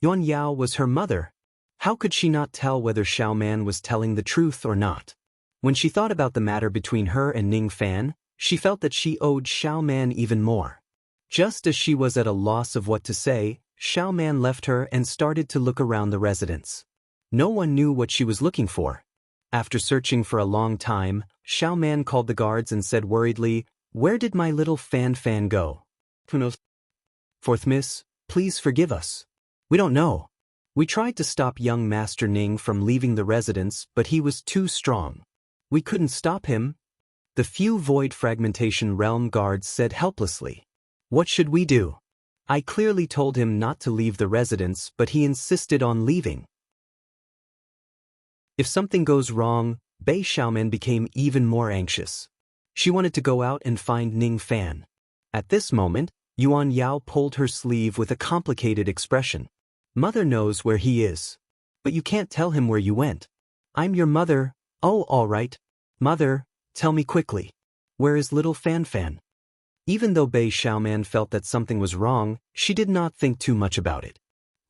Yuan Yao was her mother. How could she not tell whether Xiaoman was telling the truth or not? When she thought about the matter between her and Ning Fan, she felt that she owed Xiaoman even more. Just as she was at a loss of what to say, Xiaoman left her and started to look around the residence. No one knew what she was looking for. After searching for a long time, Xiaoman called the guards and said worriedly, "Where did my little Fan go?" "Who knows? Fourth Miss, please forgive us. We don't know. We tried to stop young Master Ning from leaving the residence, but he was too strong. We couldn't stop him." The few Void Fragmentation Realm guards said helplessly. "What should we do? I clearly told him not to leave the residence, but he insisted on leaving." If something goes wrong, Bei Xiaoman became even more anxious. She wanted to go out and find Ning Fan. At this moment, Yuan Yao pulled her sleeve with a complicated expression. "Mother knows where he is. But you can't tell him where you went. I'm your mother." "Oh, all right. Mother, tell me quickly. Where is little Fan?" Even though Bei Xiaoman felt that something was wrong, she did not think too much about it.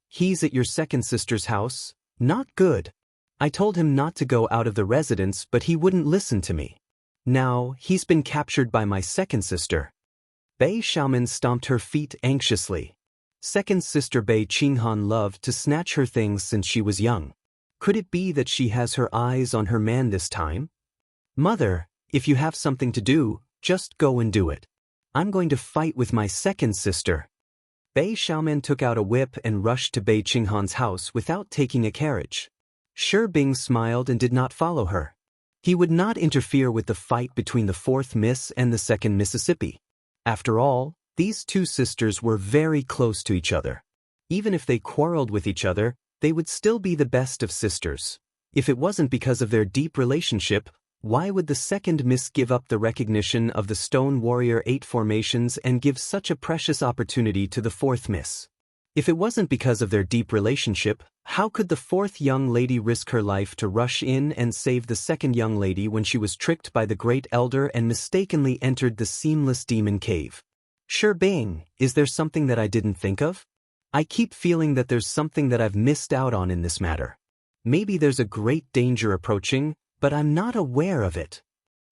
"He's at your second sister's house. Not good. I told him not to go out of the residence, but he wouldn't listen to me. Now, he's been captured by my second sister." Bei Xiaoman stomped her feet anxiously. Second sister Bei Qinghan loved to snatch her things since she was young. Could it be that she has her eyes on her man this time? "Mother, if you have something to do, just go and do it. I'm going to fight with my second sister." Bei Xiaoman took out a whip and rushed to Bei Qinghan's house without taking a carriage. Shi Bing smiled and did not follow her. He would not interfere with the fight between the fourth Miss and the second Mississippi. After all, These two sisters were very close to each other. Even if they quarreled with each other, they would still be the best of sisters. If it wasn't because of their deep relationship, why would the second miss give up the recognition of the Stone Warrior 8 formations and give such a precious opportunity to the fourth miss? If it wasn't because of their deep relationship, how could the fourth young lady risk her life to rush in and save the second young lady when she was tricked by the Great Elder and mistakenly entered the Seamless Demon Cave? Sure bang, is there something that I didn't think of? I keep feeling that there's something that I've missed out on in this matter. Maybe there's a great danger approaching, but I'm not aware of it.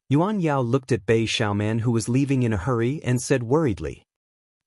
Yuan Yao looked at Bei Xiaoman, who was leaving in a hurry, and said worriedly,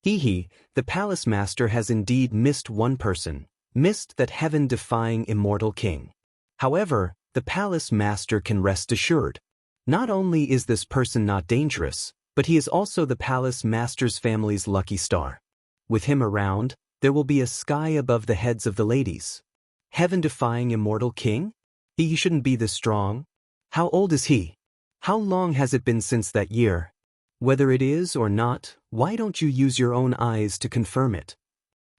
"Hee, the palace master has indeed missed one person, missed that heaven-defying immortal king. However, the palace master can rest assured. Not only is this person not dangerous, but he is also the palace master's family's lucky star. With him around, there will be a sky above the heads of the ladies. Heaven-defying immortal king? He shouldn't be this strong. How old is he? How long has it been since that year? Whether it is or not, why don't you use your own eyes to confirm it?"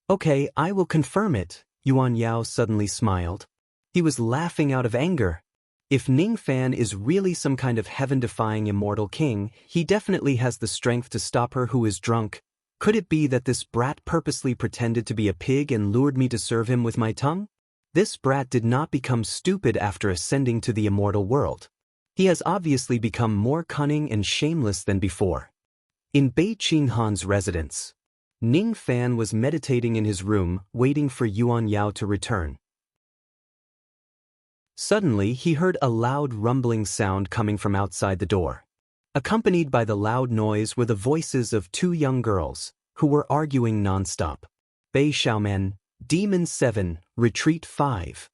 "Okay, I will confirm it," Yuan Yao suddenly smiled. He was laughing out of anger. If Ning Fan is really some kind of heaven-defying immortal king, he definitely has the strength to stop her who is drunk. Could it be that this brat purposely pretended to be a pig and lured me to serve him with my tongue? This brat did not become stupid after ascending to the immortal world. He has obviously become more cunning and shameless than before. In Bei Qinghan's residence, Ning Fan was meditating in his room, waiting for Yuan Yao to return. Suddenly, he heard a loud rumbling sound coming from outside the door. Accompanied by the loud noise were the voices of two young girls, who were arguing non-stop. Bei Xiaoman, Demon 7, Retreat 5.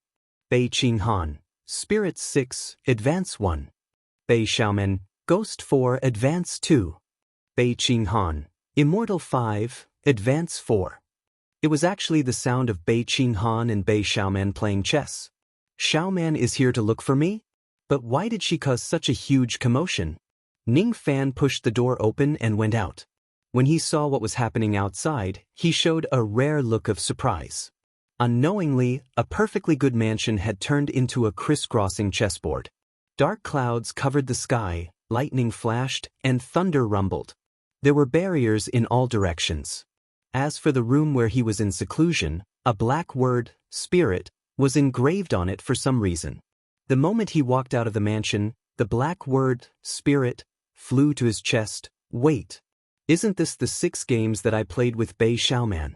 Bei Qinghan, Spirit 6, Advance 1. Bei Xiaoman, Ghost 4, Advance 2. Bei Qinghan, Immortal 5, Advance 4. It was actually the sound of Bei Qinghan and Bei Xiaoman playing chess. "Xiaoman is here to look for me? But why did she cause such a huge commotion?" Ning Fan pushed the door open and went out. When he saw what was happening outside, he showed a rare look of surprise. Unknowingly, a perfectly good mansion had turned into a crisscrossing chessboard. Dark clouds covered the sky, lightning flashed, and thunder rumbled. There were barriers in all directions. As for the room where he was in seclusion, a black word, Spirit, was engraved on it for some reason. The moment he walked out of the mansion, the black word, Spirit, flew to his chest. "Wait. Isn't this the 6 games that I played with Bei Xiaoman?"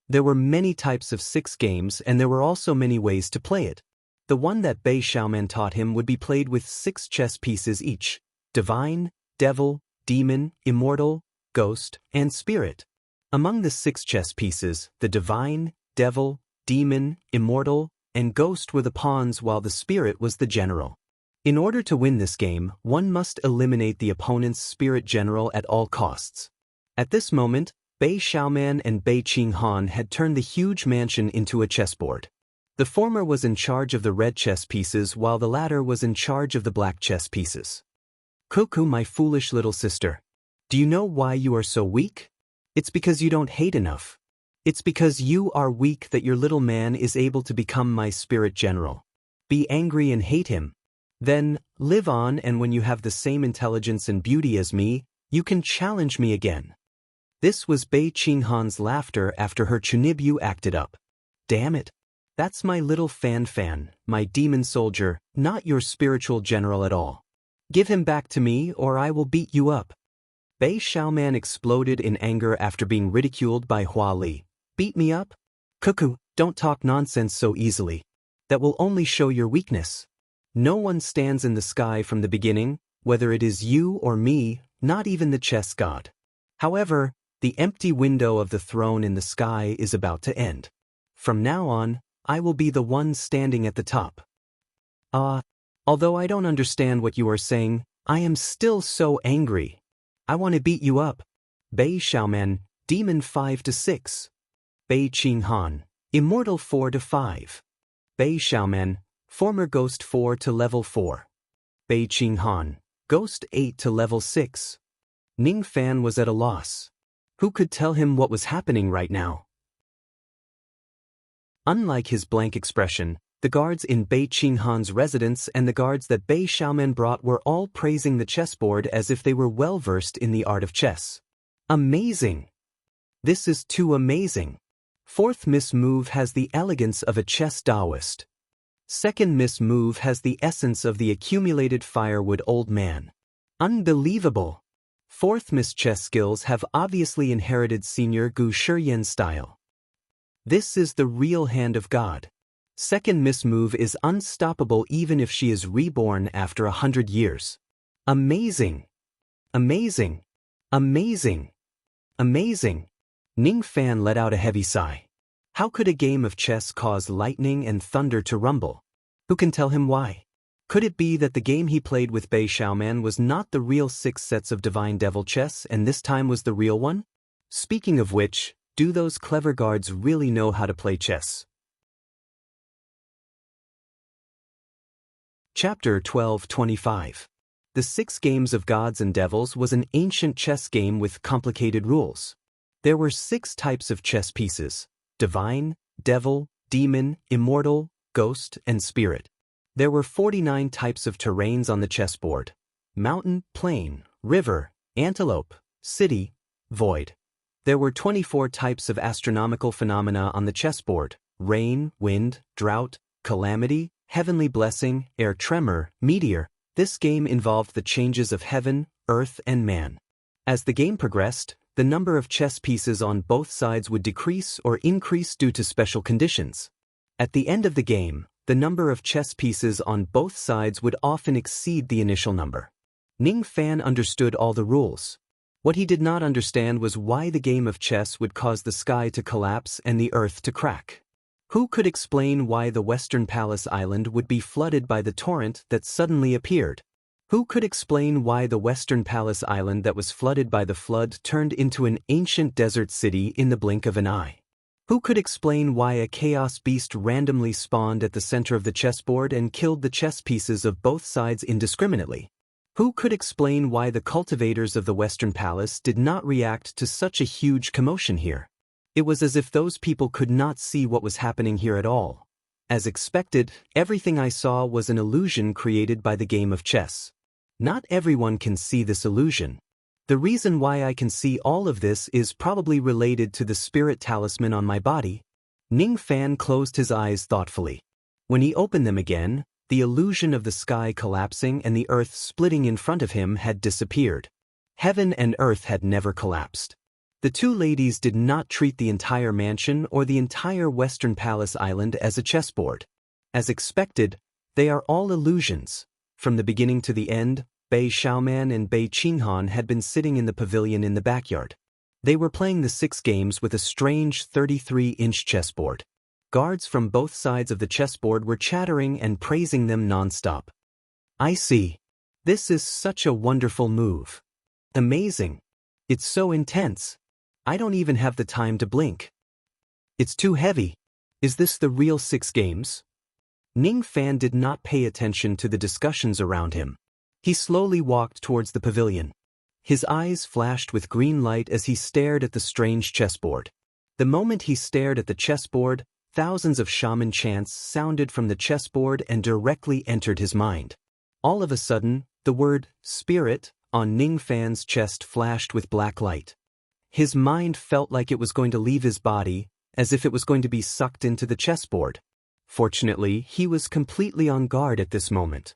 There were many types of 6 games, and there were also many ways to play it. The one that Bei Xiaoman taught him would be played with 6 chess pieces each: Divine, Devil, Demon, Immortal, Ghost, and Spirit. Among the 6 chess pieces, the Divine, Devil, Demon, Immortal, and Ghost were the pawns, while the Spirit was the general. In order to win this game, one must eliminate the opponent's Spirit general at all costs. At this moment, Bei Xiaoman and Bei Qinghan had turned the huge mansion into a chessboard. The former was in charge of the red chess pieces, while the latter was in charge of the black chess pieces. "Cuckoo, my foolish little sister. Do you know why you are so weak? It's because you don't hate enough. It's because you are weak that your little man is able to become my spirit general. Be angry and hate him. Then, live on, and when you have the same intelligence and beauty as me, you can challenge me again." This was Bei Qinghan's laughter after her Chunibyu acted up. "Damn it. That's my little fan, my demon soldier, not your spiritual general at all. Give him back to me or I will beat you up." Bei Xiaoman exploded in anger after being ridiculed by Hua Li. "Beat me up? Cuckoo, don't talk nonsense so easily. That will only show your weakness. No one stands in the sky from the beginning, whether it is you or me, not even the chess god. However, the empty window of the throne in the sky is about to end. From now on, I will be the one standing at the top." Although I don't understand what you are saying, I am still so angry. I want to beat you up. Bei Xiaoman, Demon 5-6. Bei Qinghan, Immortal 4-5. Bei Xiaoman, Former Ghost 4 to Level 4. Bei Qinghan, Ghost 8 to Level 6. Ning Fan was at a loss. Who could tell him what was happening right now? Unlike his blank expression, the guards in Bei Qinghan's residence and the guards that Bei Xiaoman brought were all praising the chessboard as if they were well versed in the art of chess. Amazing! This is too amazing. Fourth Miss Move has the elegance of a chess Taoist. Second Miss Move has the essence of the accumulated firewood old man. Unbelievable! Fourth Miss Chess skills have obviously inherited Senior Gu Shiyan style. This is the real hand of God. Second Miss Move is unstoppable even if she is reborn after 100 years. Amazing! Amazing! Amazing! Amazing! Ning Fan let out a heavy sigh. How could a game of chess cause lightning and thunder to rumble? Who can tell him why? Could it be that the game he played with Bei Xiaoman was not the real 6 sets of Divine Devil chess and this time was the real one? Speaking of which, do those clever guards really know how to play chess? Chapter 12:25. The 6 Games of Gods and Devils was an ancient chess game with complicated rules. There were 6 types of chess pieces: Divine, Devil, Demon, Immortal, Ghost, and Spirit. There were 49 types of terrains on the chessboard: mountain, plain, river, antelope, city, void. There were 24 types of astronomical phenomena on the chessboard: rain, wind, drought, calamity, heavenly blessing, air tremor, meteor. This game involved the changes of heaven, earth, and man. As the game progressed, the number of chess pieces on both sides would decrease or increase due to special conditions. At the end of the game, the number of chess pieces on both sides would often exceed the initial number. Ning Fan understood all the rules. What he did not understand was why the game of chess would cause the sky to collapse and the earth to crack. Who could explain why the Western Palace Island would be flooded by the torrent that suddenly appeared? Who could explain why the Western Palace Island that was flooded by the flood turned into an ancient desert city in the blink of an eye? Who could explain why a chaos beast randomly spawned at the center of the chessboard and killed the chess pieces of both sides indiscriminately? Who could explain why the cultivators of the Western Palace did not react to such a huge commotion here? It was as if those people could not see what was happening here at all. As expected, everything I saw was an illusion created by the game of chess. Not everyone can see this illusion. The reason why I can see all of this is probably related to the spirit talisman on my body. Ning Fan closed his eyes thoughtfully. When he opened them again, the illusion of the sky collapsing and the earth splitting in front of him had disappeared. Heaven and earth had never collapsed. The 2 ladies did not treat the entire mansion or the entire Western Palace Island as a chessboard. As expected, they are all illusions. From the beginning to the end, Bei Xiaoman and Bei Qinghan had been sitting in the pavilion in the backyard. They were playing the 6 games with a strange 33-inch chessboard. Guards from both sides of the chessboard were chattering and praising them non-stop. I see. This is such a wonderful move. Amazing. It's so intense. I don't even have the time to blink. It's too heavy. Is this the real 6 games? Ning Fan did not pay attention to the discussions around him. He slowly walked towards the pavilion. His eyes flashed with green light as he stared at the strange chessboard. The moment he stared at the chessboard, thousands of shaman chants sounded from the chessboard and directly entered his mind. All of a sudden, the word spirit on Ning Fan's chest flashed with black light. His mind felt like it was going to leave his body, as if it was going to be sucked into the chessboard. Fortunately, he was completely on guard at this moment.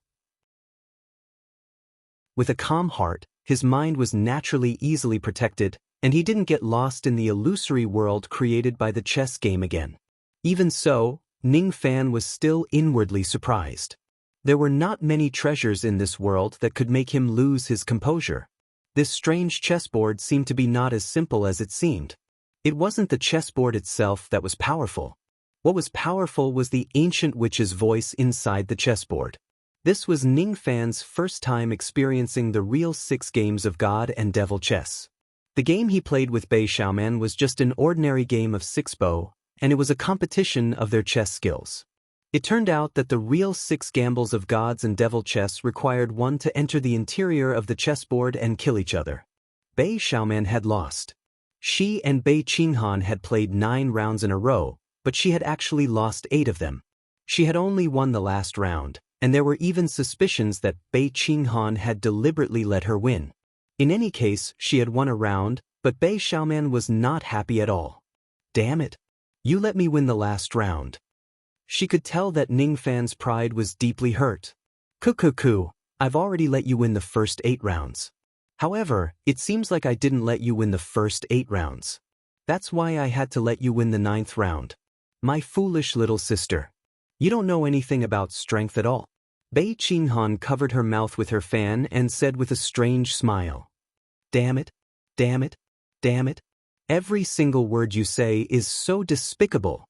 With a calm heart, his mind was naturally easily protected, and he didn't get lost in the illusory world created by the chess game again. Even so, Ning Fan was still inwardly surprised. There were not many treasures in this world that could make him lose his composure. This strange chessboard seemed to be not as simple as it seemed. It wasn't the chessboard itself that was powerful. What was powerful was the ancient witch's voice inside the chessboard. This was Ning Fan's first time experiencing the real 6 games of God and Devil chess. The game he played with Bei Xiaoman was just an ordinary game of 6 bow, and it was a competition of their chess skills. It turned out that the real 6 gambles of gods and devil chess required one to enter the interior of the chessboard and kill each other. Bei Xiaoman had lost. She and Bei Qinghan had played 9 rounds in a row, but she had actually lost 8 of them. She had only won the last round, and there were even suspicions that Bei Qinghan had deliberately let her win. In any case, she had won a round, but Bei Xiaoman was not happy at all. Damn it! You let me win the last round. She could tell that Ning Fan's pride was deeply hurt. Cuckoo, I've already let you win the first 8 rounds. However, it seems like I didn't let you win the first 8 rounds. That's why I had to let you win the 9th round. My foolish little sister. You don't know anything about strength at all. Bei Qinghan covered her mouth with her fan and said with a strange smile. Damn it, damn it, damn it. Every single word you say is so despicable.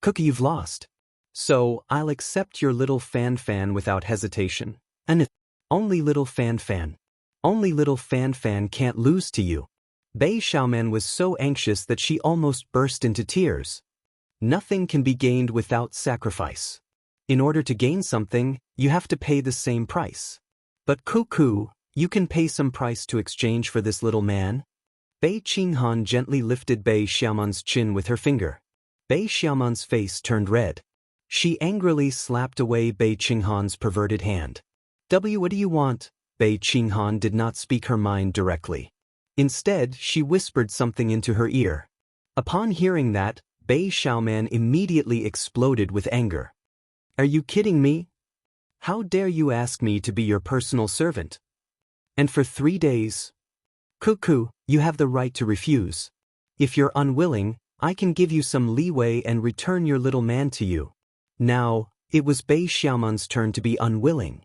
Cookie, you've lost. So, I'll accept your little fan without hesitation. And only little fan. Only little fan can't lose to you. Bei Xiaoman was so anxious that she almost burst into tears. Nothing can be gained without sacrifice. In order to gain something, you have to pay the same price. But Cuckoo, you can pay some price to exchange for this little man? Bei Qinghan gently lifted Bei Xiaoman's chin with her finger. Bei Xiaoman's face turned red. She angrily slapped away Bei Qinghan's perverted hand. What do you want? Bei Qinghan did not speak her mind directly. Instead, she whispered something into her ear. Upon hearing that, Bei Xiaoman immediately exploded with anger. Are you kidding me? How dare you ask me to be your personal servant? And for 3 days? Cuckoo, you have the right to refuse. If you're unwilling, I can give you some leeway and return your little man to you. Now, it was Bei Xiaoman's turn to be unwilling.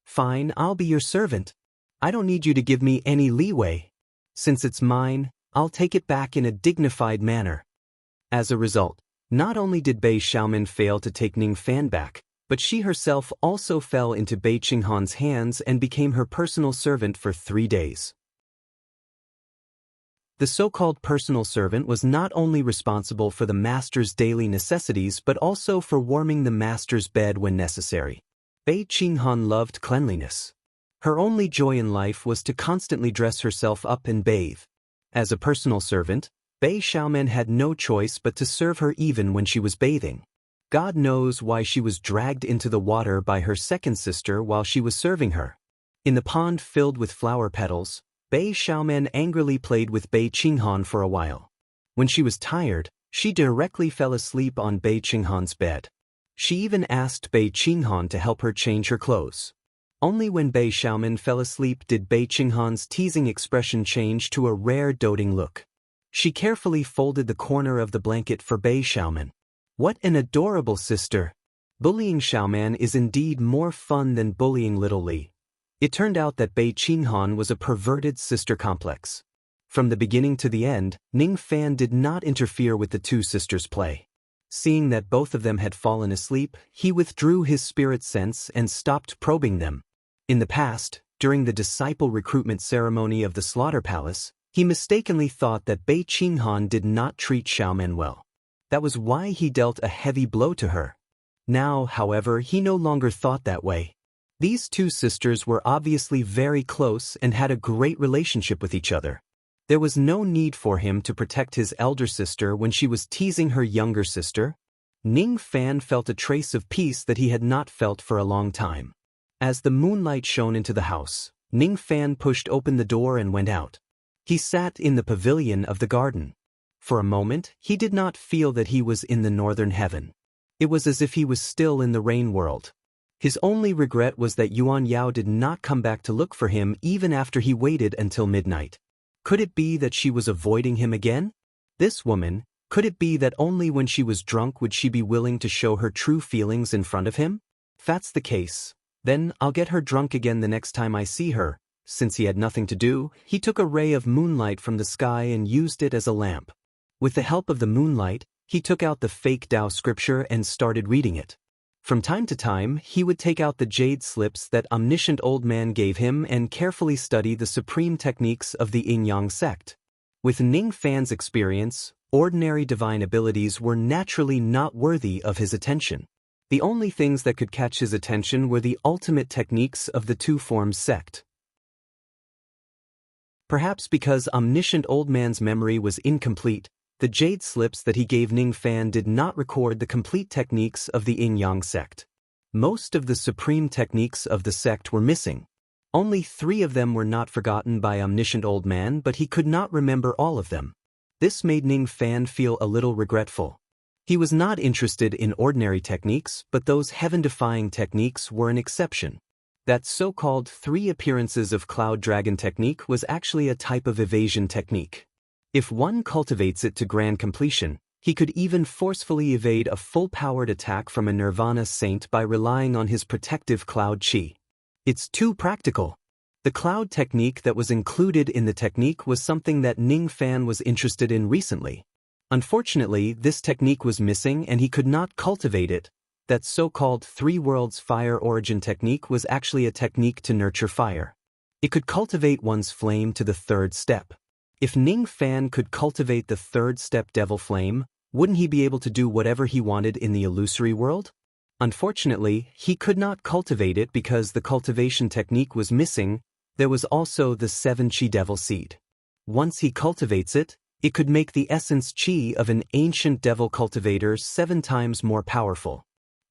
Fine, I'll be your servant. I don't need you to give me any leeway. Since it's mine, I'll take it back in a dignified manner. As a result, not only did Bei Xiaoman fail to take Ning Fan back, but she herself also fell into Bei Qinghan's hands and became her personal servant for 3 days. The so-called personal servant was not only responsible for the master's daily necessities but also for warming the master's bed when necessary. Bei Qinghan loved cleanliness. Her only joy in life was to constantly dress herself up and bathe. As a personal servant, Bei Xiaoman had no choice but to serve her even when she was bathing. God knows why she was dragged into the water by her second sister while she was serving her. In the pond filled with flower petals, Bei Xiaoman angrily played with Bei Qinghan for a while. When she was tired, she directly fell asleep on Bei Qinghan's bed. She even asked Bei Qinghan to help her change her clothes. Only when Bei Xiaoman fell asleep did Bei Qinghan's teasing expression change to a rare doting look. She carefully folded the corner of the blanket for Bei Xiaoman. What an adorable sister! Bullying Xiaoman is indeed more fun than bullying little Li. It turned out that Bei Qinghan was a perverted sister complex. From the beginning to the end, Ning Fan did not interfere with the two sisters' play. Seeing that both of them had fallen asleep, he withdrew his spirit sense and stopped probing them. In the past, during the disciple recruitment ceremony of the Slaughter Palace, he mistakenly thought that Bei Qinghan did not treat Xiaoman well. That was why he dealt a heavy blow to her. Now, however, he no longer thought that way. These two sisters were obviously very close and had a great relationship with each other. There was no need for him to protect his elder sister when she was teasing her younger sister. Ning Fan felt a trace of peace that he had not felt for a long time. As the moonlight shone into the house, Ning Fan pushed open the door and went out. He sat in the pavilion of the garden. For a moment, he did not feel that he was in the northern heaven. It was as if he was still in the rain world. His only regret was that Yuan Yao did not come back to look for him even after he waited until midnight. Could it be that she was avoiding him again? This woman, could it be that only when she was drunk would she be willing to show her true feelings in front of him? If that's the case, then I'll get her drunk again the next time I see her. Since he had nothing to do, he took a ray of moonlight from the sky and used it as a lamp. With the help of the moonlight, he took out the fake Tao scripture and started reading it. From time to time, he would take out the jade slips that omniscient old man gave him and carefully study the supreme techniques of the Yin-Yang sect. With Ning Fan's experience, ordinary divine abilities were naturally not worthy of his attention. The only things that could catch his attention were the ultimate techniques of the Two Forms sect. Perhaps because omniscient old man's memory was incomplete, the jade slips that he gave Ning Fan did not record the complete techniques of the Yin-Yang sect. Most of the supreme techniques of the sect were missing. Only 3 of them were not forgotten by omniscient old man, but he could not remember all of them. This made Ning Fan feel a little regretful. He was not interested in ordinary techniques, but those heaven-defying techniques were an exception. That so-called 3 appearances of Cloud Dragon technique was actually a type of evasion technique. If one cultivates it to grand completion, he could even forcefully evade a full-powered attack from a Nirvana saint by relying on his protective Cloud Chi. It's too practical. The Cloud technique that was included in the technique was something that Ning Fan was interested in recently. Unfortunately, this technique was missing and he could not cultivate it. That so-called 3 worlds fire origin technique was actually a technique to nurture fire. It could cultivate one's flame to the 3rd step. If Ning Fan could cultivate the 3rd step devil flame, wouldn't he be able to do whatever he wanted in the illusory world? Unfortunately, he could not cultivate it because the cultivation technique was missing. There was also the 7 Chi devil seed. Once he cultivates it, it could make the essence Chi of an ancient devil cultivator 7 times more powerful.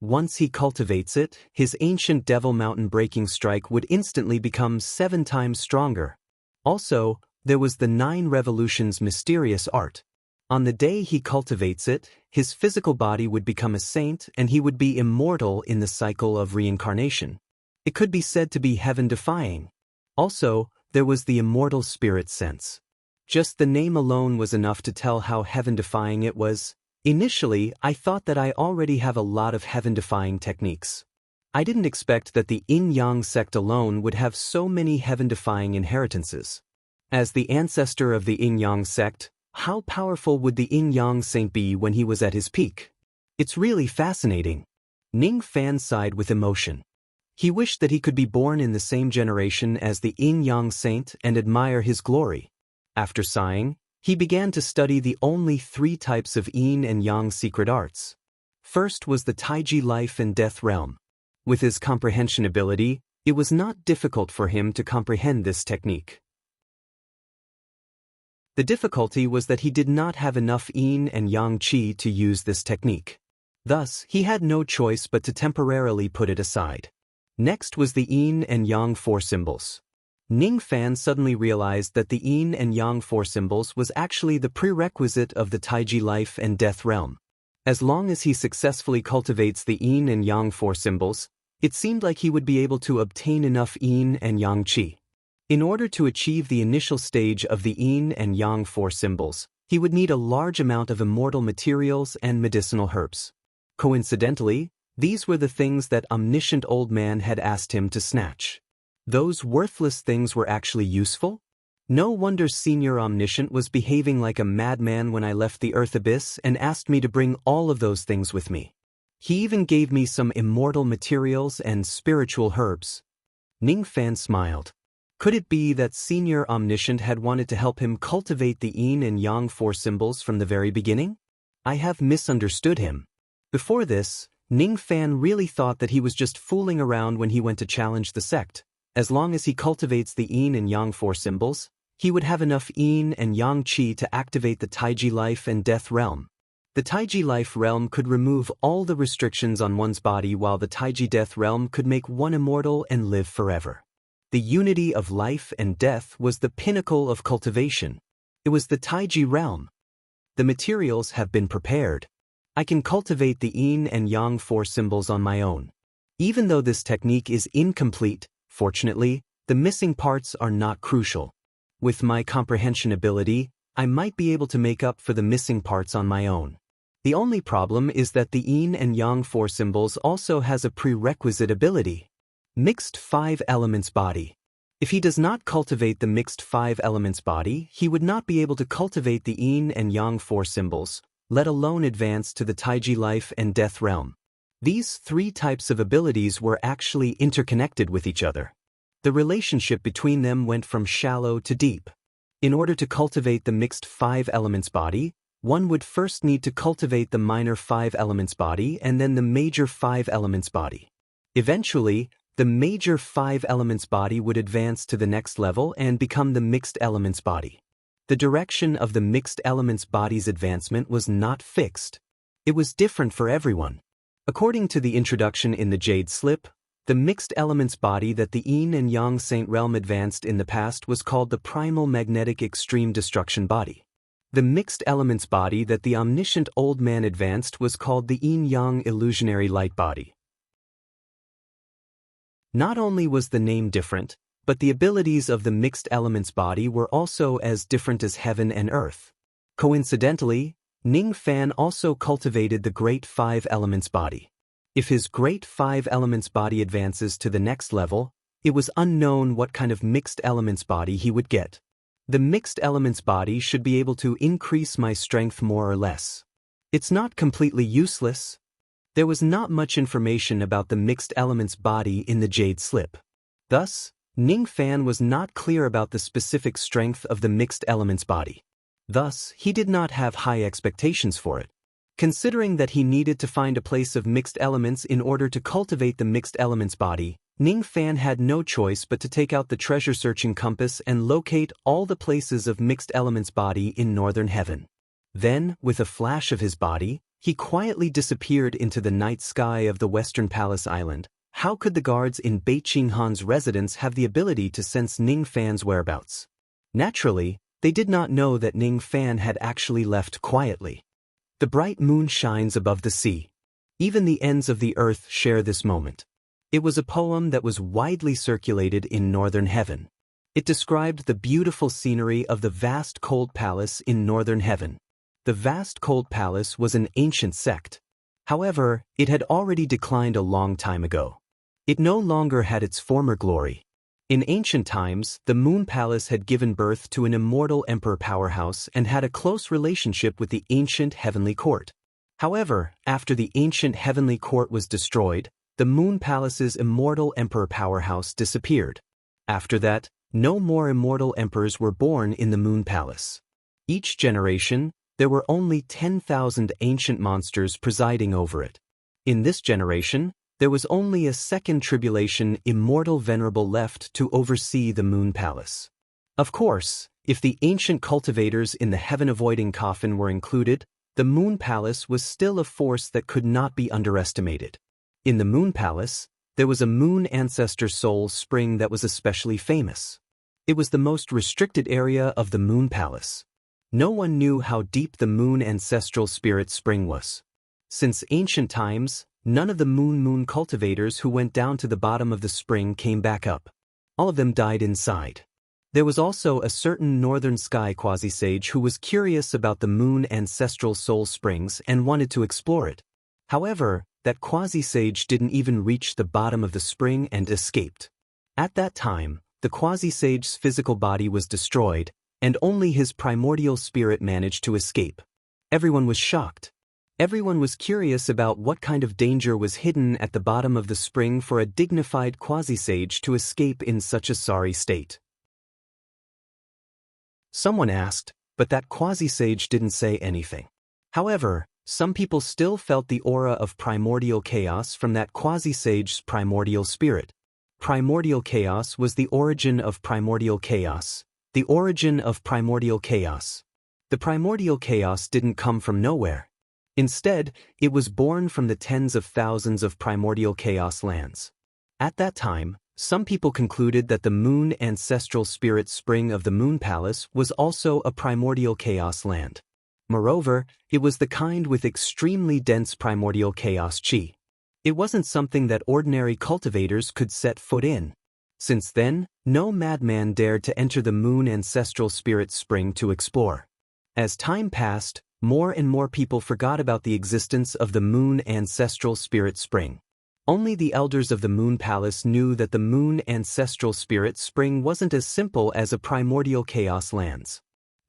Once he cultivates it, his ancient devil mountain breaking strike would instantly become 7 times stronger. Also, there was the 9 revolutions mysterious art. On the day he cultivates it, his physical body would become a saint and he would be immortal in the cycle of reincarnation. It could be said to be heaven-defying. Also, there was the immortal spirit sense. Just the name alone was enough to tell how heaven-defying it was. Initially, I thought that I already have a lot of heaven-defying techniques. I didn't expect that the Yin-Yang sect alone would have so many heaven-defying inheritances. As the ancestor of the Yin-Yang sect, how powerful would the Yin-Yang saint be when he was at his peak? It's really fascinating. Ning Fan sighed with emotion. He wished that he could be born in the same generation as the Yin-Yang saint and admire his glory. After sighing, he began to study the only 3 types of Yin and Yang secret arts. First was the Taiji life and death realm. With his comprehension ability, it was not difficult for him to comprehend this technique. The difficulty was that he did not have enough Yin and Yang Qi to use this technique. Thus, he had no choice but to temporarily put it aside. Next was the Yin and Yang 4 symbols. Ning Fan suddenly realized that the Yin and Yang 4 symbols was actually the prerequisite of the Taiji life and death realm. As long as he successfully cultivates the Yin and Yang 4 symbols, it seemed like he would be able to obtain enough Yin and Yang Qi. In order to achieve the initial stage of the Yin and Yang 4 symbols, he would need a large amount of immortal materials and medicinal herbs. Coincidentally, these were the things that omniscient old man had asked him to snatch. Those worthless things were actually useful? No wonder Senior Omniscient was behaving like a madman when I left the Earth Abyss and asked me to bring all of those things with me. He even gave me some immortal materials and spiritual herbs. Ning Fan smiled. Could it be that Senior Omniscient had wanted to help him cultivate the Yin and Yang 4 symbols from the very beginning? I have misunderstood him. Before this, Ning Fan really thought that he was just fooling around when he went to challenge the sect. As long as he cultivates the Yin and Yang 4 symbols, he would have enough Yin and Yang Qi to activate the Taiji life and death realm. The Taiji life realm could remove all the restrictions on one's body, while the Taiji death realm could make one immortal and live forever. The unity of life and death was the pinnacle of cultivation. It was the Taiji realm. The materials have been prepared. I can cultivate the Yin and Yang 4 symbols on my own. Even though this technique is incomplete, fortunately, the missing parts are not crucial. With my comprehension ability, I might be able to make up for the missing parts on my own. The only problem is that the Yin and Yang 4 symbols also has a prerequisite ability. Mixed 5 elements body. If he does not cultivate the mixed 5 elements body, he would not be able to cultivate the Yin and Yang 4 symbols, let alone advance to the Taiji life and death realm. These 3 types of abilities were actually interconnected with each other. The relationship between them went from shallow to deep. In order to cultivate the mixed 5 elements body, one would first need to cultivate the minor 5 elements body and then the major 5 elements body. Eventually, the major five elements body would advance to the next level and become the mixed elements body. The direction of the mixed elements body's advancement was not fixed. It was different for everyone. According to the introduction in the Jade Slip, the mixed elements body that the Yin and Yang Saint Realm advanced in the past was called the Primal Magnetic Extreme Destruction Body. The mixed elements body that the Omniscient Old Man advanced was called the Yin-Yang Illusionary Light Body. Not only was the name different, but the abilities of the mixed elements body were also as different as heaven and earth. Coincidentally, Ning Fan also cultivated the Great Five Elements body. If his Great Five Elements body advances to the next level, it was unknown what kind of mixed elements body he would get. The mixed elements body should be able to increase my strength more or less. It's not completely useless. There was not much information about the mixed elements body in the Jade Slip. Thus, Ning Fan was not clear about the specific strength of the mixed elements body. Thus, he did not have high expectations for it. Considering that he needed to find a place of mixed elements in order to cultivate the mixed elements body, Ning Fan had no choice but to take out the treasure-searching compass and locate all the places of mixed elements body in northern heaven. Then, with a flash of his body, he quietly disappeared into the night sky of the Western Palace Island. How could the guards in Beiqing Han's residence have the ability to sense Ning Fan's whereabouts? Naturally, they did not know that Ning Fan had actually left quietly. The bright moon shines above the sea. Even the ends of the earth share this moment. It was a poem that was widely circulated in northern heaven. It described the beautiful scenery of the vast cold palace in northern heaven. The vast cold palace was an ancient sect. However, it had already declined a long time ago. It no longer had its former glory. In ancient times, the Moon Palace had given birth to an immortal emperor powerhouse and had a close relationship with the ancient heavenly court. However, after the ancient heavenly court was destroyed, the Moon Palace's immortal emperor powerhouse disappeared. After that, no more immortal emperors were born in the Moon Palace. Each generation, there were only 10,000 ancient monsters presiding over it. In this generation, there was only a second tribulation immortal venerable left to oversee the Moon Palace. Of course, if the ancient cultivators in the heaven-avoiding coffin were included, the Moon Palace was still a force that could not be underestimated. In the Moon Palace, there was a moon ancestor soul spring that was especially famous. It was the most restricted area of the Moon Palace. No one knew how deep the moon ancestral spirit spring was. Since ancient times, none of the moon cultivators who went down to the bottom of the spring came back up. All of them died inside. There was also a certain northern sky quasi-sage who was curious about the moon ancestral soul springs and wanted to explore it. However, that quasi-sage didn't even reach the bottom of the spring and escaped. At that time, the quasi-sage's physical body was destroyed, and only his primordial spirit managed to escape. Everyone was shocked. Everyone was curious about what kind of danger was hidden at the bottom of the spring for a dignified quasi-sage to escape in such a sorry state. Someone asked, but that quasi-sage didn't say anything. However, some people still felt the aura of primordial chaos from that quasi-sage's primordial spirit. Primordial chaos was the origin of primordial chaos. The origin of primordial chaos. The primordial chaos didn't come from nowhere. Instead, it was born from the tens of thousands of primordial chaos lands. At that time, some people concluded that the moon ancestral spirit spring of the Moon Palace was also a primordial chaos land. Moreover, it was the kind with extremely dense primordial chaos chi. It wasn't something that ordinary cultivators could set foot in. Since then, no madman dared to enter the moon ancestral spirit spring to explore. As time passed, more and more people forgot about the existence of the moon ancestral spirit spring. Only the elders of the Moon Palace knew that the moon ancestral spirit spring wasn't as simple as a primordial chaos lands.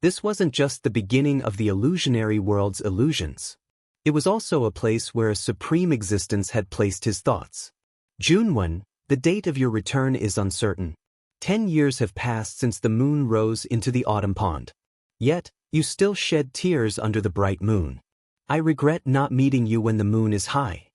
This wasn't just the beginning of the illusionary world's illusions. It was also a place where a supreme existence had placed his thoughts. Junwen, the date of your return is uncertain. 10 years have passed since the moon rose into the autumn pond. Yet, you still shed tears under the bright moon. I regret not meeting you when the moon is high.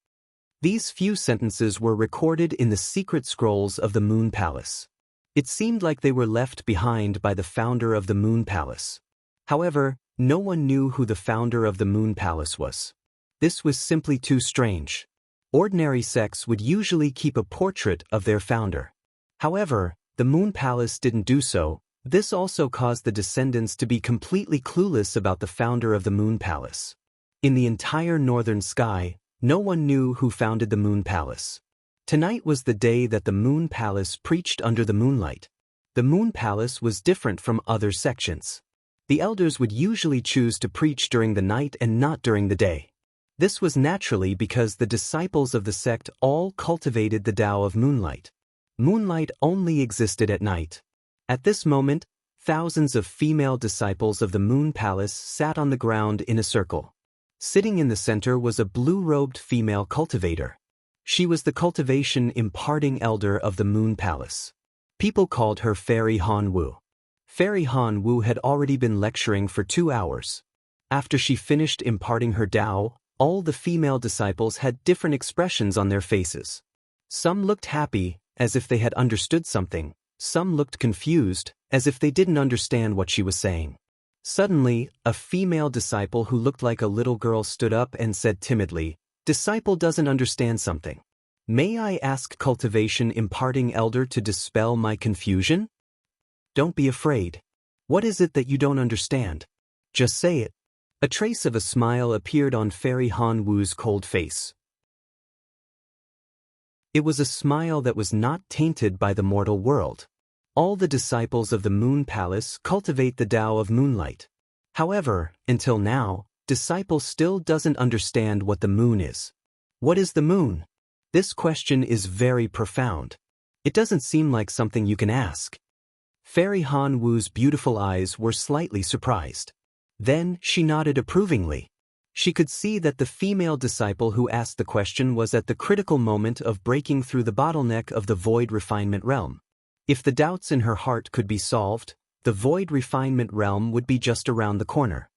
These few sentences were recorded in the secret scrolls of the Moon Palace. It seemed like they were left behind by the founder of the Moon Palace. However, no one knew who the founder of the Moon Palace was. This was simply too strange. Ordinary sects would usually keep a portrait of their founder. However, the Moon Palace didn't do so. This also caused the descendants to be completely clueless about the founder of the Moon Palace. In the entire northern sky, no one knew who founded the Moon Palace. Tonight was the day that the Moon Palace preached under the moonlight. The Moon Palace was different from other sections. The elders would usually choose to preach during the night and not during the day. This was naturally because the disciples of the sect all cultivated the Tao of moonlight. Moonlight only existed at night. At this moment, thousands of female disciples of the Moon Palace sat on the ground in a circle. Sitting in the center was a blue-robed female cultivator. She was the cultivation imparting elder of the Moon Palace. People called her Fairy Han Wu. Fairy Han Wu had already been lecturing for 2 hours. After she finished imparting her Tao, all the female disciples had different expressions on their faces. Some looked happy, as if they had understood something. Some looked confused, as if they didn't understand what she was saying. Suddenly, a female disciple who looked like a little girl stood up and said timidly, "Disciple doesn't understand something. May I ask cultivation imparting elder to dispel my confusion?" "Don't be afraid. What is it that you don't understand? Just say it." A trace of a smile appeared on Fairy Han Wu's cold face. It was a smile that was not tainted by the mortal world. All the disciples of the Moon Palace cultivate the Tao of moonlight. However, until now, disciple still doesn't understand what the moon is. What is the moon? This question is very profound. It doesn't seem like something you can ask. Fairy Han Wu's beautiful eyes were slightly surprised. Then she nodded approvingly. She could see that the female disciple who asked the question was at the critical moment of breaking through the bottleneck of the void refinement realm. If the doubts in her heart could be solved, the void refinement realm would be just around the corner.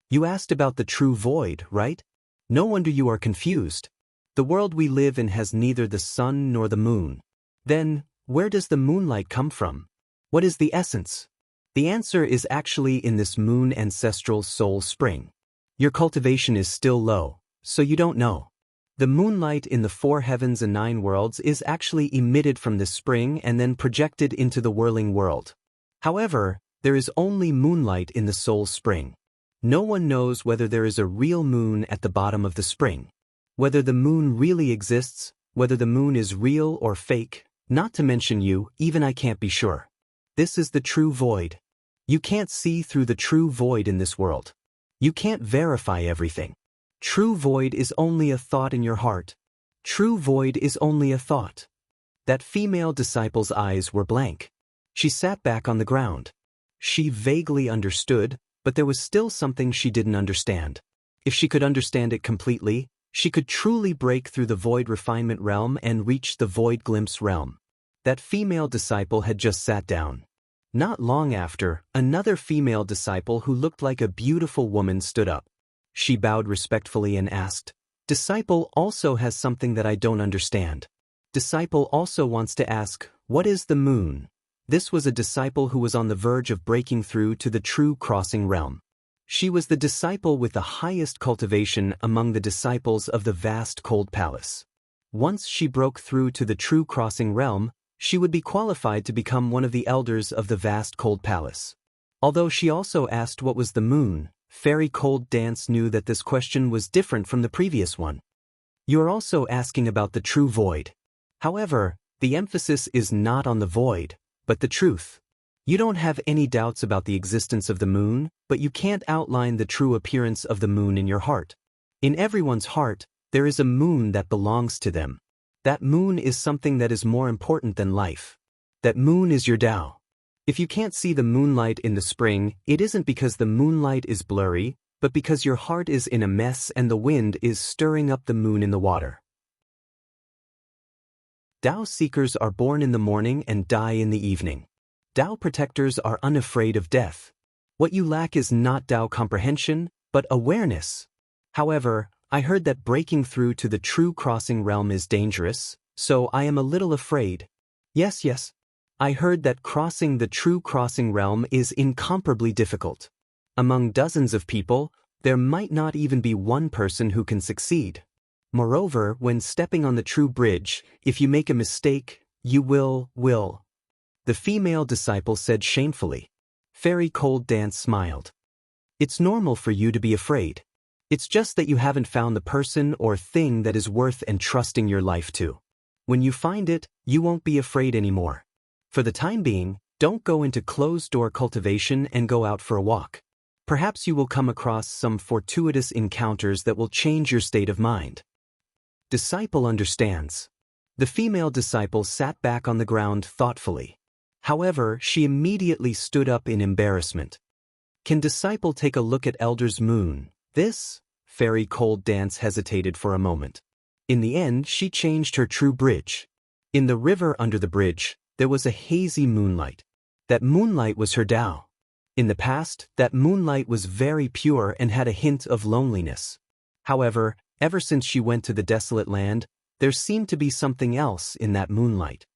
You asked about the true void, right? No wonder you are confused. The world we live in has neither the sun nor the moon. Then, where does the moonlight come from? What is the essence? The answer is actually in this moon ancestral soul spring. Your cultivation is still low, so you don't know. The moonlight in the 4 heavens and 9 worlds is actually emitted from this spring and then projected into the whirling world. However, there is only moonlight in the soul spring. No one knows whether there is a real moon at the bottom of the spring. Whether the moon really exists, whether the moon is real or fake, not to mention you, even I can't be sure. This is the true void. You can't see through the true void in this world. You can't verify everything. True void is only a thought in your heart. True void is only a thought. That female disciple's eyes were blank. She sat back on the ground. She vaguely understood, but there was still something she didn't understand. If she could understand it completely, she could truly break through the void refinement realm and reach the void glimpse realm. That female disciple had just sat down. Not long after, another female disciple who looked like a beautiful woman stood up. She bowed respectfully and asked, "Disciple also has something that I don't understand. Disciple also wants to ask, what is the moon?" This was a disciple who was on the verge of breaking through to the true crossing realm. She was the disciple with the highest cultivation among the disciples of the vast cold palace. Once she broke through to the true crossing realm, she would be qualified to become one of the elders of the vast cold palace. Although she also asked what was the moon, Fairy Cold Dance knew that this question was different from the previous one. You are also asking about the true void. However, the emphasis is not on the void, but the truth. You don't have any doubts about the existence of the moon, but you can't outline the true appearance of the moon in your heart. In everyone's heart, there is a moon that belongs to them. That moon is something that is more important than life. That moon is your Tao. If you can't see the moonlight in the spring, it isn't because the moonlight is blurry, but because your heart is in a mess and the wind is stirring up the moon in the water. Tao seekers are born in the morning and die in the evening. Tao protectors are unafraid of death. What you lack is not Tao comprehension, but awareness. However, I heard that breaking through to the true crossing realm is dangerous, so I am a little afraid. Yes, yes. I heard that crossing the true crossing realm is incomparably difficult. Among dozens of people, there might not even be one person who can succeed. Moreover, when stepping on the true bridge, if you make a mistake, you will. The female disciple said shamefully. Fairy Cold Dance smiled. It's normal for you to be afraid. It's just that you haven't found the person or thing that is worth entrusting your life to. When you find it, you won't be afraid anymore. For the time being, don't go into closed-door cultivation and go out for a walk. Perhaps you will come across some fortuitous encounters that will change your state of mind. Disciple understands. The female disciple sat back on the ground thoughtfully. However, she immediately stood up in embarrassment. Can disciple take a look at Elder's moon? This? Fairy Cold Dance hesitated for a moment. In the end, she changed her true bridge. In the river under the bridge, there was a hazy moonlight. That moonlight was her Tao. In the past, that moonlight was very pure and had a hint of loneliness. However, ever since she went to the desolate land, there seemed to be something else in that moonlight.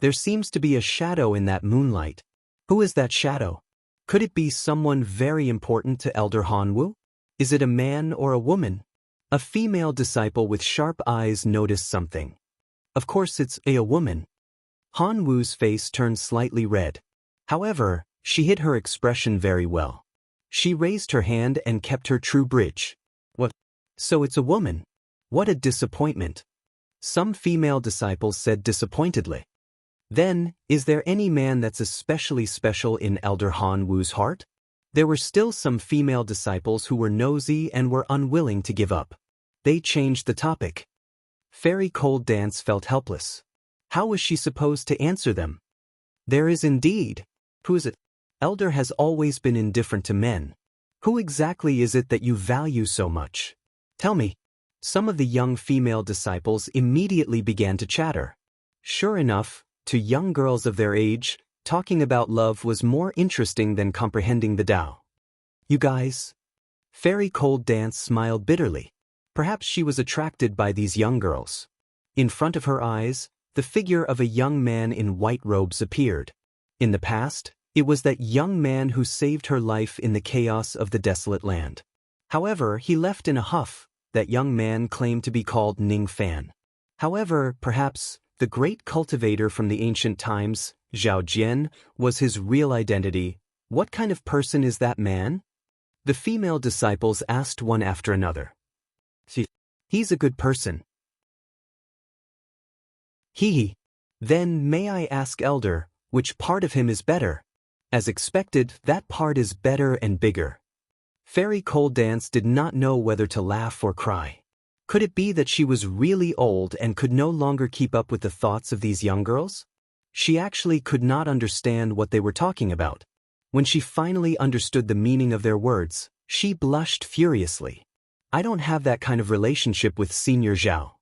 There seems to be a shadow in that moonlight. Who is that shadow? Could it be someone very important to Elder Hanwu? Is it a man or a woman? A female disciple with sharp eyes noticed something. Of course it's a woman. Hanwu's face turned slightly red. However, she hid her expression very well. She raised her hand and kept her true bridge. What? So it's a woman? What a disappointment. Some female disciples said disappointedly. Then, is there any man that's especially special in Elder Hanwu's heart? There were still some female disciples who were nosy and were unwilling to give up. They changed the topic. Fairy Cold Dance felt helpless. How was she supposed to answer them? There is indeed. Who is it? Elder has always been indifferent to men. Who exactly is it that you value so much? Tell me. Some of the young female disciples immediately began to chatter. Sure enough, to young girls of their age, talking about love was more interesting than comprehending the Tao. You guys? Fairy Cold Dance smiled bitterly. Perhaps she was attracted by these young girls. In front of her eyes, the figure of a young man in white robes appeared. In the past, it was that young man who saved her life in the chaos of the desolate land. However, he left in a huff. That young man claimed to be called Ning Fan. However, perhaps, the great cultivator from the ancient times, Zhao Jian, was his real identity. What kind of person is that man? The female disciples asked one after another. He's a good person. He. Then may I ask Elder, which part of him is better? As expected, that part is better and bigger. Fairy Cold Dance did not know whether to laugh or cry. Could it be that she was really old and could no longer keep up with the thoughts of these young girls? She actually could not understand what they were talking about. When she finally understood the meaning of their words, she blushed furiously. I don't have that kind of relationship with Senior Zhao.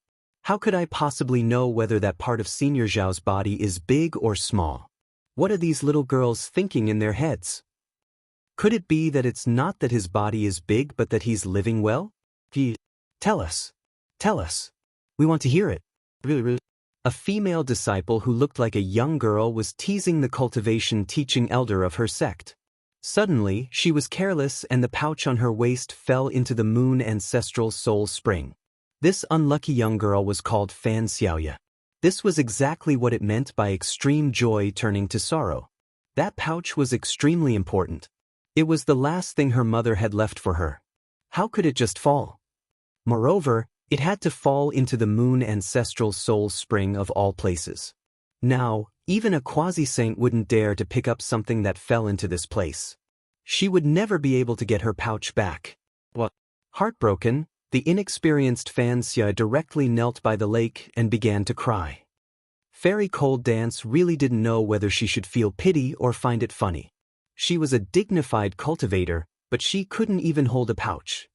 How could I possibly know whether that part of Senior Zhao's body is big or small? What are these little girls thinking in their heads? Could it be that it's not that his body is big but that he's living well? Tell us. Tell us. We want to hear it. Really. A female disciple who looked like a young girl was teasing the cultivation teaching elder of her sect. Suddenly, she was careless and the pouch on her waist fell into the moon ancestral soul spring. This unlucky young girl was called Fan Xiaoya. This was exactly what it meant by extreme joy turning to sorrow. That pouch was extremely important. It was the last thing her mother had left for her. How could it just fall? Moreover, it had to fall into the moon ancestral soul spring of all places. Now, even a quasi-saint wouldn't dare to pick up something that fell into this place. She would never be able to get her pouch back. What? Heartbroken, the inexperienced Fan Xia directly knelt by the lake and began to cry. Fairy Cold Dance really didn't know whether she should feel pity or find it funny. She was a dignified cultivator, but she couldn't even hold a pouch.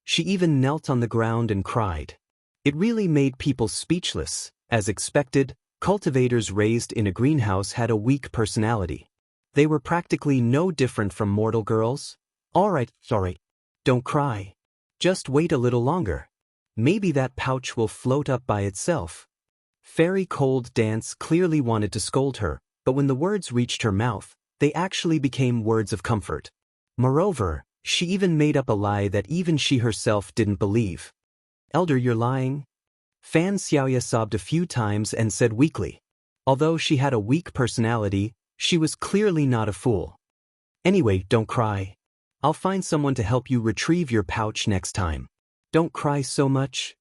She even knelt on the ground and cried. It really made people speechless. As expected, cultivators raised in a greenhouse had a weak personality. They were practically no different from mortal girls. All right, sorry. Don't cry. Just wait a little longer. Maybe that pouch will float up by itself. Fairy Cold Dance clearly wanted to scold her, but when the words reached her mouth, they actually became words of comfort. Moreover, she even made up a lie that even she herself didn't believe. Elder, you're lying? Fan Xiaoya sobbed a few times and said weakly. Although she had a weak personality, she was clearly not a fool. Anyway, don't cry. I'll find someone to help you retrieve your pouch next time. Don't cry so much.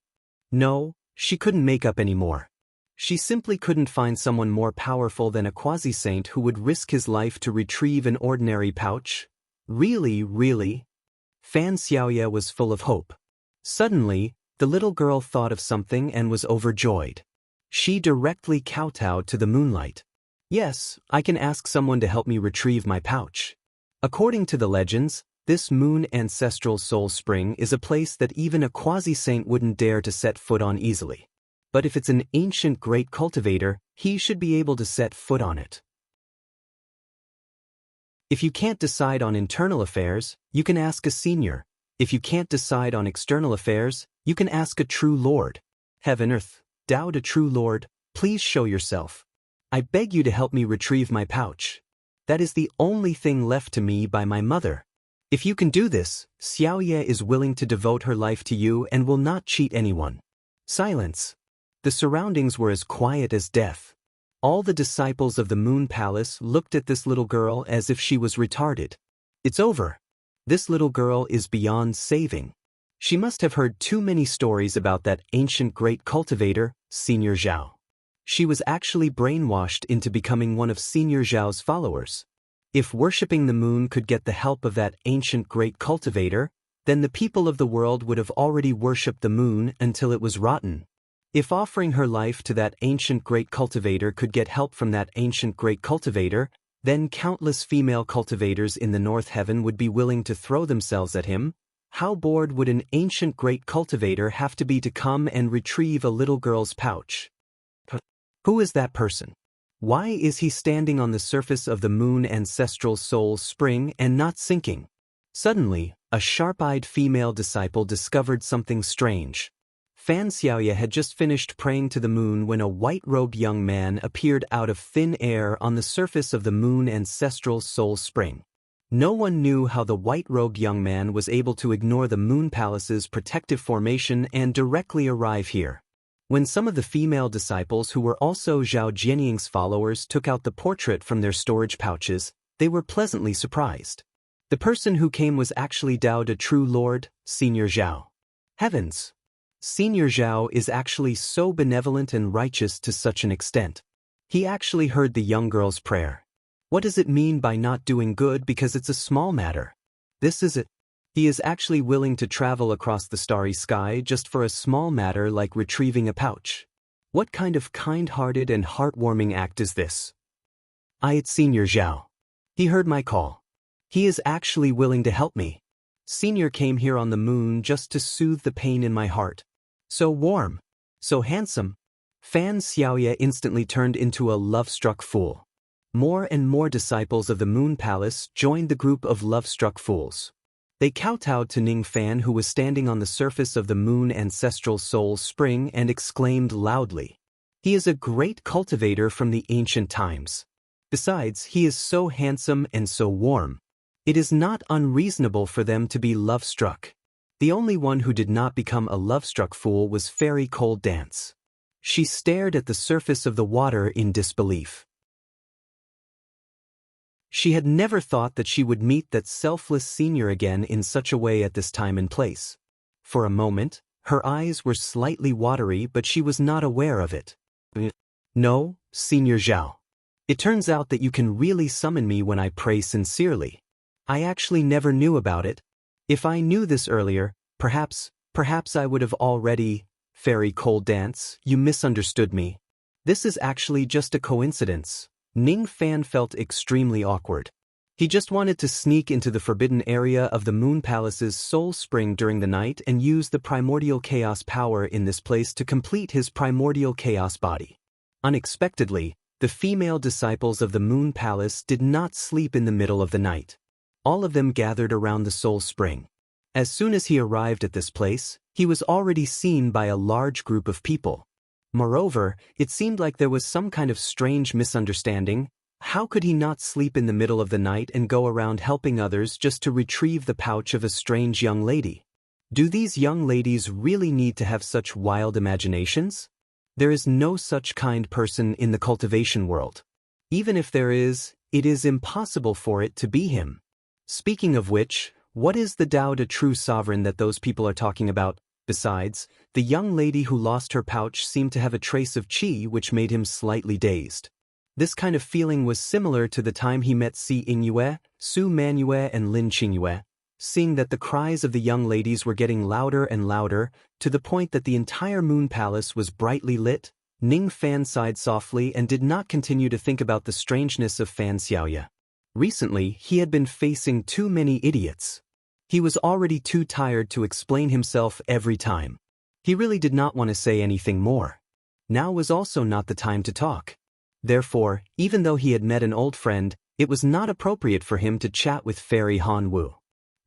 No, she couldn't make up anymore. She simply couldn't find someone more powerful than a quasi-saint who would risk his life to retrieve an ordinary pouch. Really? Fan Xiaoya was full of hope. Suddenly, the little girl thought of something and was overjoyed. She directly kowtowed to the moonlight. Yes, I can ask someone to help me retrieve my pouch. According to the legends, this moon ancestral soul spring is a place that even a quasi-saint wouldn't dare to set foot on easily. But if it's an ancient great cultivator, he should be able to set foot on it. If you can't decide on internal affairs, you can ask a senior. If you can't decide on external affairs, you can ask a true lord. Heaven earth, Tao to true lord, please show yourself. I beg you to help me retrieve my pouch. That is the only thing left to me by my mother. If you can do this, Xiaoye is willing to devote her life to you and will not cheat anyone. Silence. The surroundings were as quiet as death. All the disciples of the Moon Palace looked at this little girl as if she was retarded. It's over. This little girl is beyond saving. She must have heard too many stories about that ancient great cultivator, Senior Zhao. She was actually brainwashed into becoming one of Senior Zhao's followers. If worshipping the moon could get the help of that ancient great cultivator, then the people of the world would have already worshipped the moon until it was rotten. If offering her life to that ancient great cultivator could get help from that ancient great cultivator, then countless female cultivators in the North Heaven would be willing to throw themselves at him. How bored would an ancient great cultivator have to be to come and retrieve a little girl's pouch? Who is that person? Why is he standing on the surface of the moon ancestral soul spring and not sinking? Suddenly, a sharp-eyed female disciple discovered something strange. Fan Xiaoye had just finished praying to the moon when a white-robed young man appeared out of thin air on the surface of the moon ancestral soul spring. No one knew how the white-robed young man was able to ignore the moon palace's protective formation and directly arrive here. When some of the female disciples who were also Zhao Jianying's followers took out the portrait from their storage pouches, they were pleasantly surprised. The person who came was actually Tao de True Lord, Senior Zhao. Heavens! Senior Zhao is actually so benevolent and righteous to such an extent. He actually heard the young girl's prayer. What does it mean by not doing good because it's a small matter? This is it. He is actually willing to travel across the starry sky just for a small matter like retrieving a pouch. What kind of kind-hearted and heartwarming act is this? It's Senior Zhao. He heard my call. He is actually willing to help me. Senior came here on the moon just to soothe the pain in my heart. So warm. So handsome. Fan Xiaoye instantly turned into a love-struck fool. More and more disciples of the Moon Palace joined the group of love-struck fools. They kowtowed to Ning Fan, who was standing on the surface of the moon ancestral soul spring, and exclaimed loudly, "He is a great cultivator from the ancient times. Besides, he is so handsome and so warm. It is not unreasonable for them to be love-struck." The only one who did not become a love-struck fool was Fairy Cold Dance. She stared at the surface of the water in disbelief. She had never thought that she would meet that selfless senior again in such a way at this time and place. For a moment, her eyes were slightly watery, but she was not aware of it. "No, Senior Zhao. It turns out that you can really summon me when I pray sincerely. I actually never knew about it. If I knew this earlier, perhaps I would have already..." Fairy Cold Dance, you misunderstood me. This is actually just a coincidence. Ning Fan felt extremely awkward. He just wanted to sneak into the forbidden area of the Moon Palace's soul spring during the night and use the primordial chaos power in this place to complete his primordial chaos body. Unexpectedly, the female disciples of the Moon Palace did not sleep in the middle of the night. All of them gathered around the soul spring. As soon as he arrived at this place, he was already seen by a large group of people. Moreover, it seemed like there was some kind of strange misunderstanding. How could he not sleep in the middle of the night and go around helping others just to retrieve the pouch of a strange young lady? Do these young ladies really need to have such wild imaginations? There is no such kind person in the cultivation world. Even if there is, it is impossible for it to be him. Speaking of which, what is the Tao de true sovereign that those people are talking about? Besides, the young lady who lost her pouch seemed to have a trace of qi which made him slightly dazed. This kind of feeling was similar to the time he met Si Yingyue, Su Manyue and Lin Qingyue, seeing that the cries of the young ladies were getting louder and louder, to the point that the entire moon palace was brightly lit. Ning Fan sighed softly and did not continue to think about the strangeness of Fan Xiaoya. Recently, he had been facing too many idiots. He was already too tired to explain himself every time. He really did not want to say anything more. Now was also not the time to talk. Therefore, even though he had met an old friend, it was not appropriate for him to chat with Fairy Han Wu.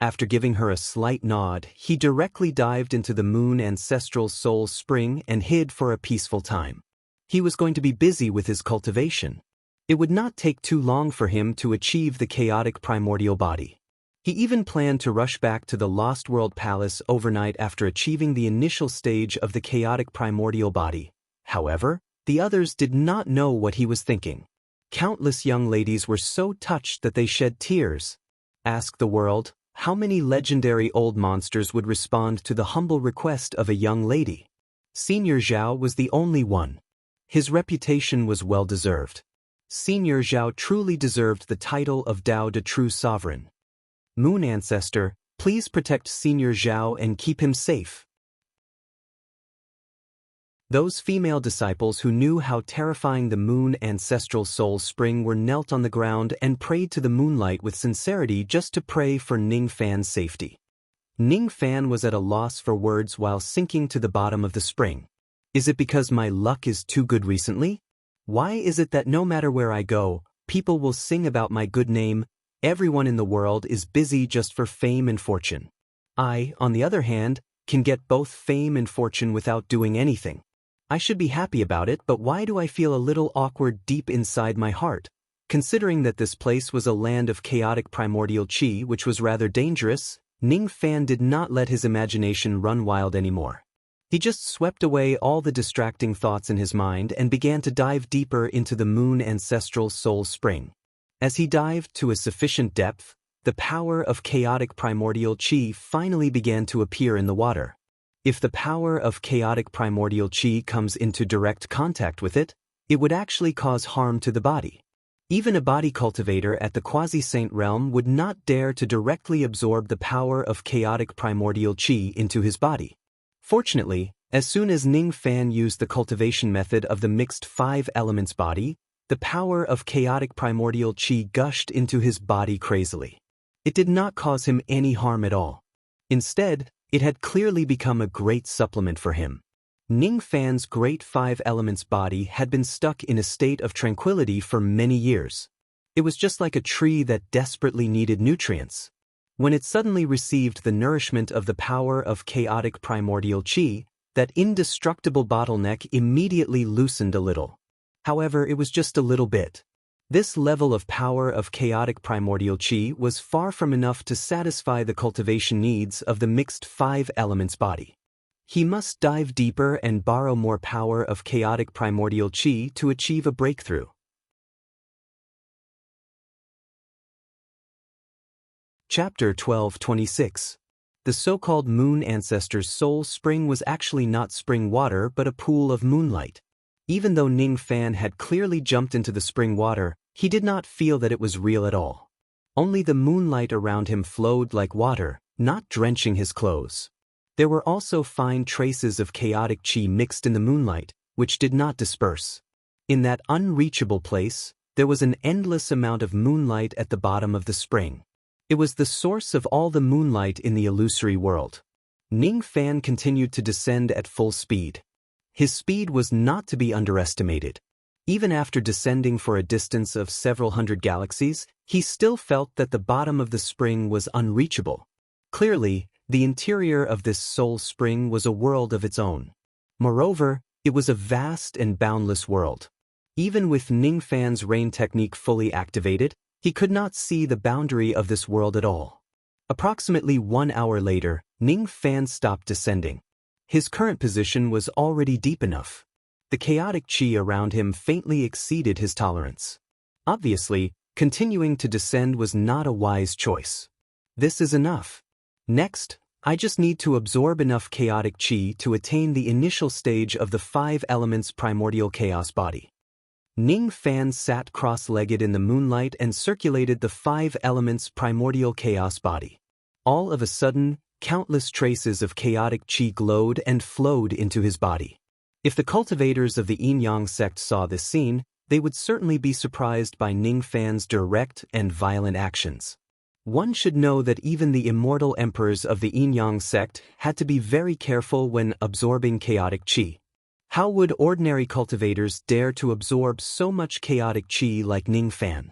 After giving her a slight nod, he directly dived into the Moon Ancestral Soul Spring and hid for a peaceful time. He was going to be busy with his cultivation. It would not take too long for him to achieve the chaotic primordial body. He even planned to rush back to the Lost World Palace overnight after achieving the initial stage of the chaotic primordial body. However, the others did not know what he was thinking. Countless young ladies were so touched that they shed tears. Ask the world, how many legendary old monsters would respond to the humble request of a young lady? Senior Zhao was the only one. His reputation was well-deserved. Senior Zhao truly deserved the title of Tao de True Sovereign. Moon Ancestor, please protect Senior Zhao and keep him safe. Those female disciples who knew how terrifying the Moon Ancestral Soul Spring were knelt on the ground and prayed to the moonlight with sincerity just to pray for Ning Fan's safety. Ning Fan was at a loss for words while sinking to the bottom of the spring. Is it because my luck is too good recently? Why is it that no matter where I go, people will sing about my good name? Everyone in the world is busy just for fame and fortune. I, on the other hand, can get both fame and fortune without doing anything. I should be happy about it, but why do I feel a little awkward deep inside my heart? Considering that this place was a land of chaotic primordial qi which was rather dangerous, Ning Fan did not let his imagination run wild anymore. He just swept away all the distracting thoughts in his mind and began to dive deeper into the Moon Ancestral Soul Spring. As he dived to a sufficient depth, the power of chaotic primordial qi finally began to appear in the water. If the power of chaotic primordial qi comes into direct contact with it, it would actually cause harm to the body. Even a body cultivator at the quasi-saint realm would not dare to directly absorb the power of chaotic primordial qi into his body. Fortunately, as soon as Ning Fan used the cultivation method of the mixed 5 elements body, the power of chaotic primordial qi gushed into his body crazily. It did not cause him any harm at all. Instead, it had clearly become a great supplement for him. Ning Fan's great 5 elements body had been stuck in a state of tranquility for many years. It was just like a tree that desperately needed nutrients. When it suddenly received the nourishment of the power of chaotic primordial qi, that indestructible bottleneck immediately loosened a little. However, it was just a little bit. This level of power of chaotic primordial qi was far from enough to satisfy the cultivation needs of the mixed 5 elements body. He must dive deeper and borrow more power of chaotic primordial qi to achieve a breakthrough. Chapter 12:26. The so-called Moon Ancestor's Soul Spring was actually not spring water but a pool of moonlight. Even though Ning Fan had clearly jumped into the spring water, he did not feel that it was real at all. Only the moonlight around him flowed like water, not drenching his clothes. There were also fine traces of chaotic qi mixed in the moonlight, which did not disperse. In that unreachable place, there was an endless amount of moonlight at the bottom of the spring. It was the source of all the moonlight in the illusory world. Ning Fan continued to descend at full speed. His speed was not to be underestimated. Even after descending for a distance of several hundred galaxies, he still felt that the bottom of the spring was unreachable. Clearly, The interior of this soul spring was a world of its own. Moreover, it was a vast and boundless world. Even with Ningfan's rain technique fully activated, he could not see the boundary of this world at all. Approximately 1 hour later, Ningfan stopped descending. His current position was already deep enough. The chaotic chi around him faintly exceeded his tolerance. Obviously, continuing to descend was not a wise choice. This is enough. Next, I just need to absorb enough chaotic chi to attain the initial stage of the 5 elements primordial chaos body. Ningfan sat cross-legged in the moonlight and circulated the 5 elements primordial chaos body. All of a sudden, countless traces of chaotic chi glowed and flowed into his body. If the cultivators of the Yin-Yang sect saw this scene, they would certainly be surprised by Ningfan's direct and violent actions. One should know that even the immortal emperors of the Yin-Yang sect had to be very careful when absorbing chaotic chi. How would ordinary cultivators dare to absorb so much chaotic chi like Ningfan?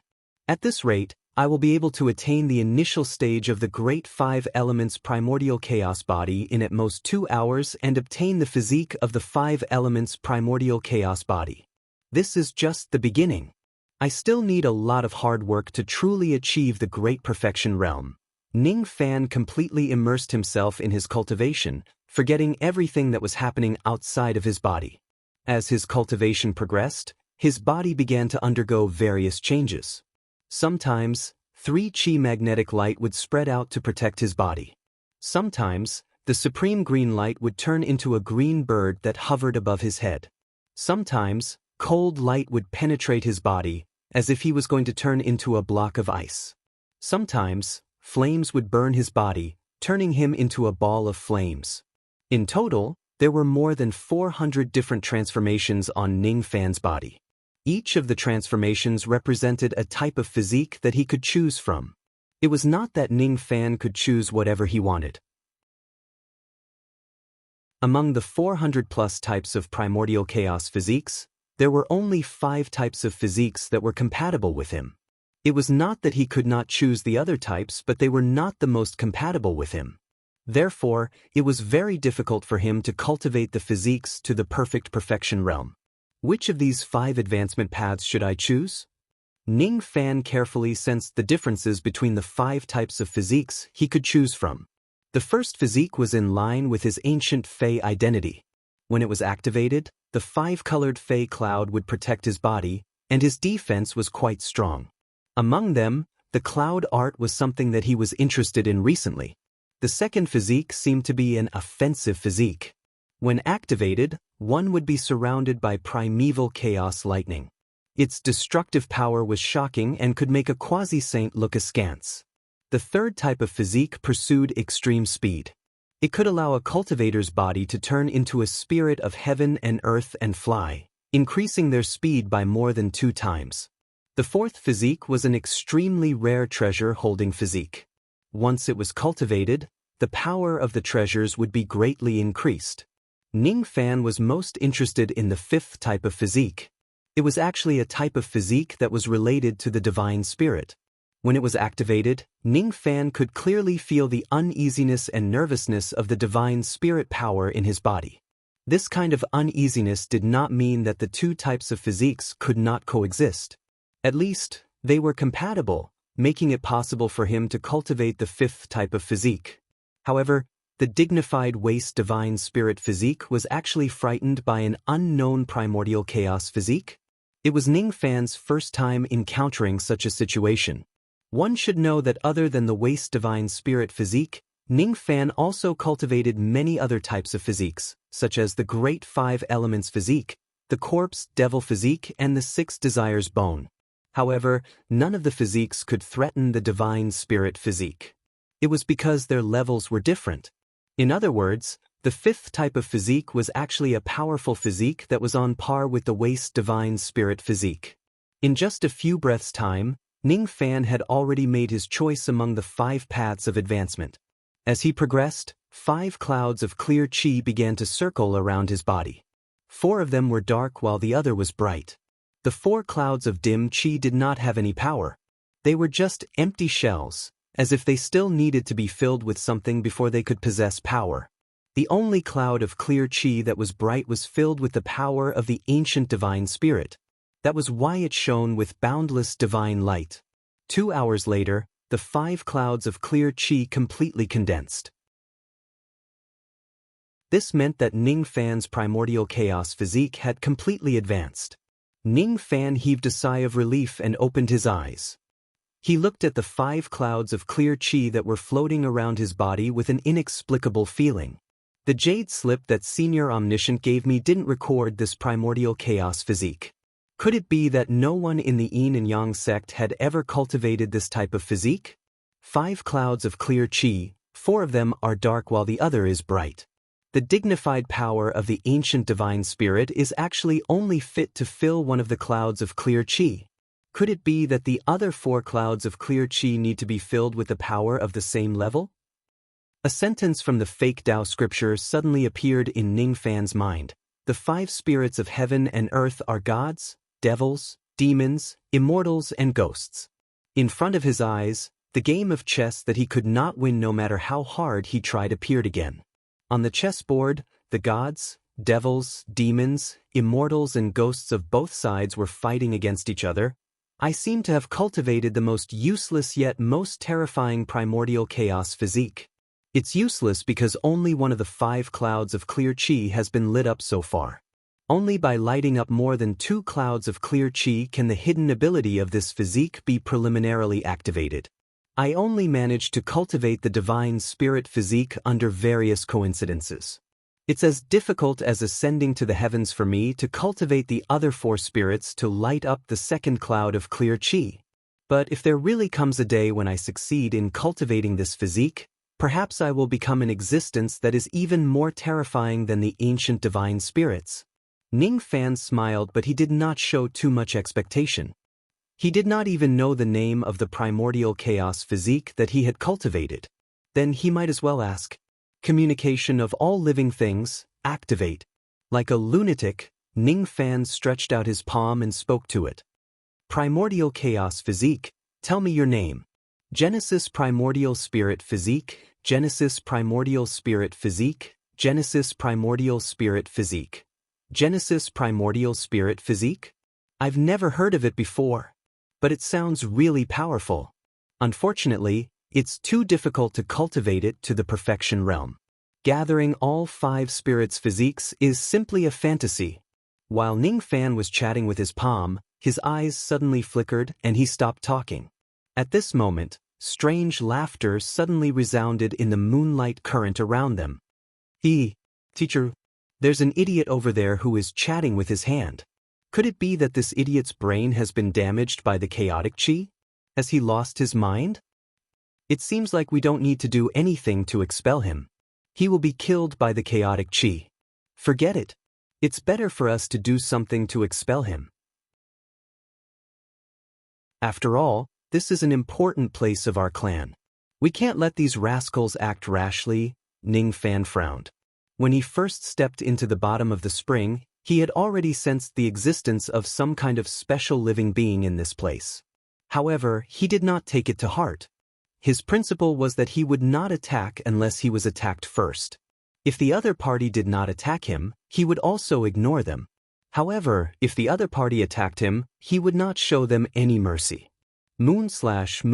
At this rate, I will be able to attain the initial stage of the great 5 elements primordial chaos body in at most 2 hours and obtain the physique of the 5 elements primordial chaos body. This is just the beginning. I still need a lot of hard work to truly achieve the great perfection realm. Ningfan completely immersed himself in his cultivation, forgetting everything that was happening outside of his body. As his cultivation progressed, his body began to undergo various changes. Sometimes, 3 chi magnetic light would spread out to protect his body. Sometimes, the supreme green light would turn into a green bird that hovered above his head. Sometimes, cold light would penetrate his body, as if he was going to turn into a block of ice. Sometimes, flames would burn his body, turning him into a ball of flames. In total, there were more than 400 different transformations on Ningfan's body. Each of the transformations represented a type of physique that he could choose from. It was not that Ningfan could choose whatever he wanted. Among the 400+ types of primordial chaos physiques, there were only 5 types of physiques that were compatible with him. It was not that he could not choose the other types, but they were not the most compatible with him. Therefore, it was very difficult for him to cultivate the physiques to the perfect perfection realm. Which of these 5 advancement paths should I choose? Ningfan carefully sensed the differences between the 5 types of physiques he could choose from. The first physique was in line with his ancient Fey identity. When it was activated, the 5-colored Fey cloud would protect his body, and his defense was quite strong. Among them, the cloud art was something that he was interested in recently. The second physique seemed to be an offensive physique. When activated, one would be surrounded by primeval chaos lightning. Its destructive power was shocking and could make a quasi-saint look askance. The third type of physique pursued extreme speed. It could allow a cultivator's body to turn into a spirit of heaven and earth and fly, increasing their speed by more than 2 times. The fourth physique was an extremely rare treasure-holding physique. Once it was cultivated, the power of the treasures would be greatly increased. Ningfan was most interested in the 5th type of physique. It was actually a type of physique that was related to the divine spirit. When it was activated, Ningfan could clearly feel the uneasiness and nervousness of the divine spirit power in his body. This kind of uneasiness did not mean that the 2 types of physiques could not coexist. At least, they were compatible, making it possible for him to cultivate the 5th type of physique. However, the dignified waste divine spirit physique was actually frightened by an unknown primordial chaos physique. It was Ningfan's first time encountering such a situation. One should know that other than the waste divine spirit physique, Ningfan also cultivated many other types of physiques, such as the Great 5 Elements physique, the Corpse Devil physique, and the 6 Desires bone. However, none of the physiques could threaten the divine spirit physique. It was because their levels were different. In other words, the 5th type of physique was actually a powerful physique that was on par with the waste divine spirit physique. In just a few breaths' time, Ningfan had already made his choice among the 5 paths of advancement. As he progressed, 5 clouds of clear chi began to circle around his body. 4 of them were dark while the other was bright. The 4 clouds of dim chi did not have any power. They were just empty shells, as if they still needed to be filled with something before they could possess power. The only cloud of clear chi that was bright was filled with the power of the ancient divine spirit. That was why it shone with boundless divine light. 2 hours later, the 5 clouds of clear chi completely condensed. This meant that Ning Fan's primordial chaos physique had completely advanced. Ning Fan heaved a sigh of relief and opened his eyes. He looked at the 5 clouds of clear chi that were floating around his body with an inexplicable feeling. The jade slip that Senior Omniscient gave me didn't record this primordial chaos physique. Could it be that no one in the Yin and Yang sect had ever cultivated this type of physique? 5 clouds of clear chi, 4 of them are dark while the other is bright. The dignified power of the ancient divine spirit is actually only fit to fill one of the clouds of clear chi. Could it be that the other 4 clouds of clear chi need to be filled with the power of the same level? A sentence from the fake Tao scripture suddenly appeared in Ning Fan's mind. The 5 spirits of heaven and earth are gods, devils, demons, immortals, and ghosts. In front of his eyes, the game of chess that he could not win no matter how hard he tried appeared again. On the chessboard, the gods, devils, demons, immortals, and ghosts of both sides were fighting against each other. I seem to have cultivated the most useless yet most terrifying primordial chaos physique. It's useless because only one of the 5 clouds of clear chi has been lit up so far. Only by lighting up more than 2 clouds of clear chi can the hidden ability of this physique be preliminarily activated. I only managed to cultivate the divine spirit physique under various coincidences. It's as difficult as ascending to the heavens for me to cultivate the other 4 spirits to light up the second cloud of clear chi. But if there really comes a day when I succeed in cultivating this physique, perhaps I will become an existence that is even more terrifying than the ancient divine spirits. Ning Fan smiled, but he did not show too much expectation. He did not even know the name of the primordial chaos physique that he had cultivated. Then he might as well ask. Communication of all living things, activate. Like a lunatic, Ning Fan stretched out his palm and spoke to it. Primordial chaos physique, tell me your name. Genesis primordial spirit physique, Genesis primordial spirit physique, Genesis primordial spirit physique. Genesis primordial spirit physique? I've never heard of it before. But it sounds really powerful. Unfortunately, it's too difficult to cultivate it to the perfection realm. Gathering all 5 spirits' physiques is simply a fantasy. While Ning Fan was chatting with his palm, his eyes suddenly flickered and he stopped talking. At this moment, strange laughter suddenly resounded in the moonlight current around them. Teacher, there's an idiot over there who is chatting with his hand. Could it be that this idiot's brain has been damaged by the chaotic chi? Has he lost his mind? It seems like we don't need to do anything to expel him. He will be killed by the chaotic chi. Forget it. It's better for us to do something to expel him. After all, this is an important place of our clan. We can't let these rascals act rashly. Ning Fan frowned. When he first stepped into the bottom of the spring, he had already sensed the existence of some kind of special living being in this place. However, he did not take it to heart. His principle was that he would not attack unless he was attacked first. If the other party did not attack him, he would also ignore them. However, if the other party attacked him, he would not show them any mercy. Moon slash.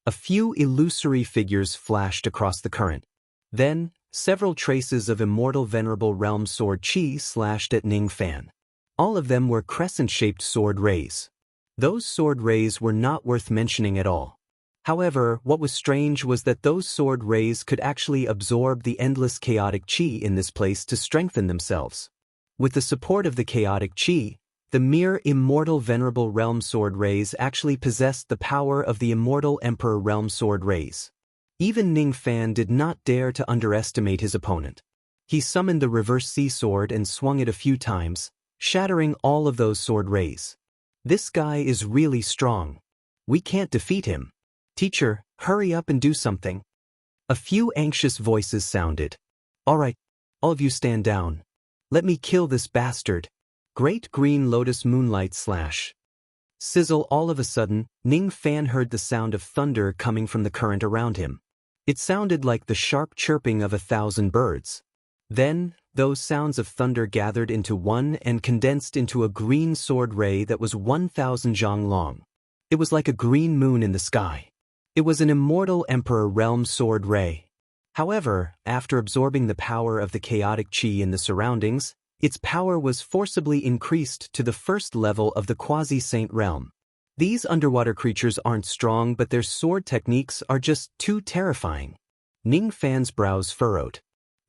A few illusory figures flashed across the current. Then, several traces of immortal venerable realm sword chi slashed at Ning Fan. All of them were crescent-shaped sword rays. Those sword rays were not worth mentioning at all. However, what was strange was that those sword rays could actually absorb the endless chaotic chi in this place to strengthen themselves. With the support of the chaotic chi, the mere immortal venerable realm sword rays actually possessed the power of the immortal emperor realm sword rays. Even Ning Fan did not dare to underestimate his opponent. He summoned the reverse sea sword and swung it a few times, shattering all of those sword rays. This guy is really strong. We can't defeat him. Teacher, hurry up and do something. A few anxious voices sounded. All right, all of you stand down. Let me kill this bastard. Great green lotus moonlight slash. Sizzle! All of a sudden, Ning Fan heard the sound of thunder coming from the current around him. It sounded like the sharp chirping of 1,000 birds. Then, those sounds of thunder gathered into one and condensed into a green sword ray that was 1,000 zhang long. It was like a green moon in the sky. It was an immortal Emperor Realm sword ray. However, after absorbing the power of the chaotic qi in the surroundings, its power was forcibly increased to the first level of the quasi-saint realm. These underwater creatures aren't strong, but their sword techniques are just too terrifying. Ning Fan's brows furrowed.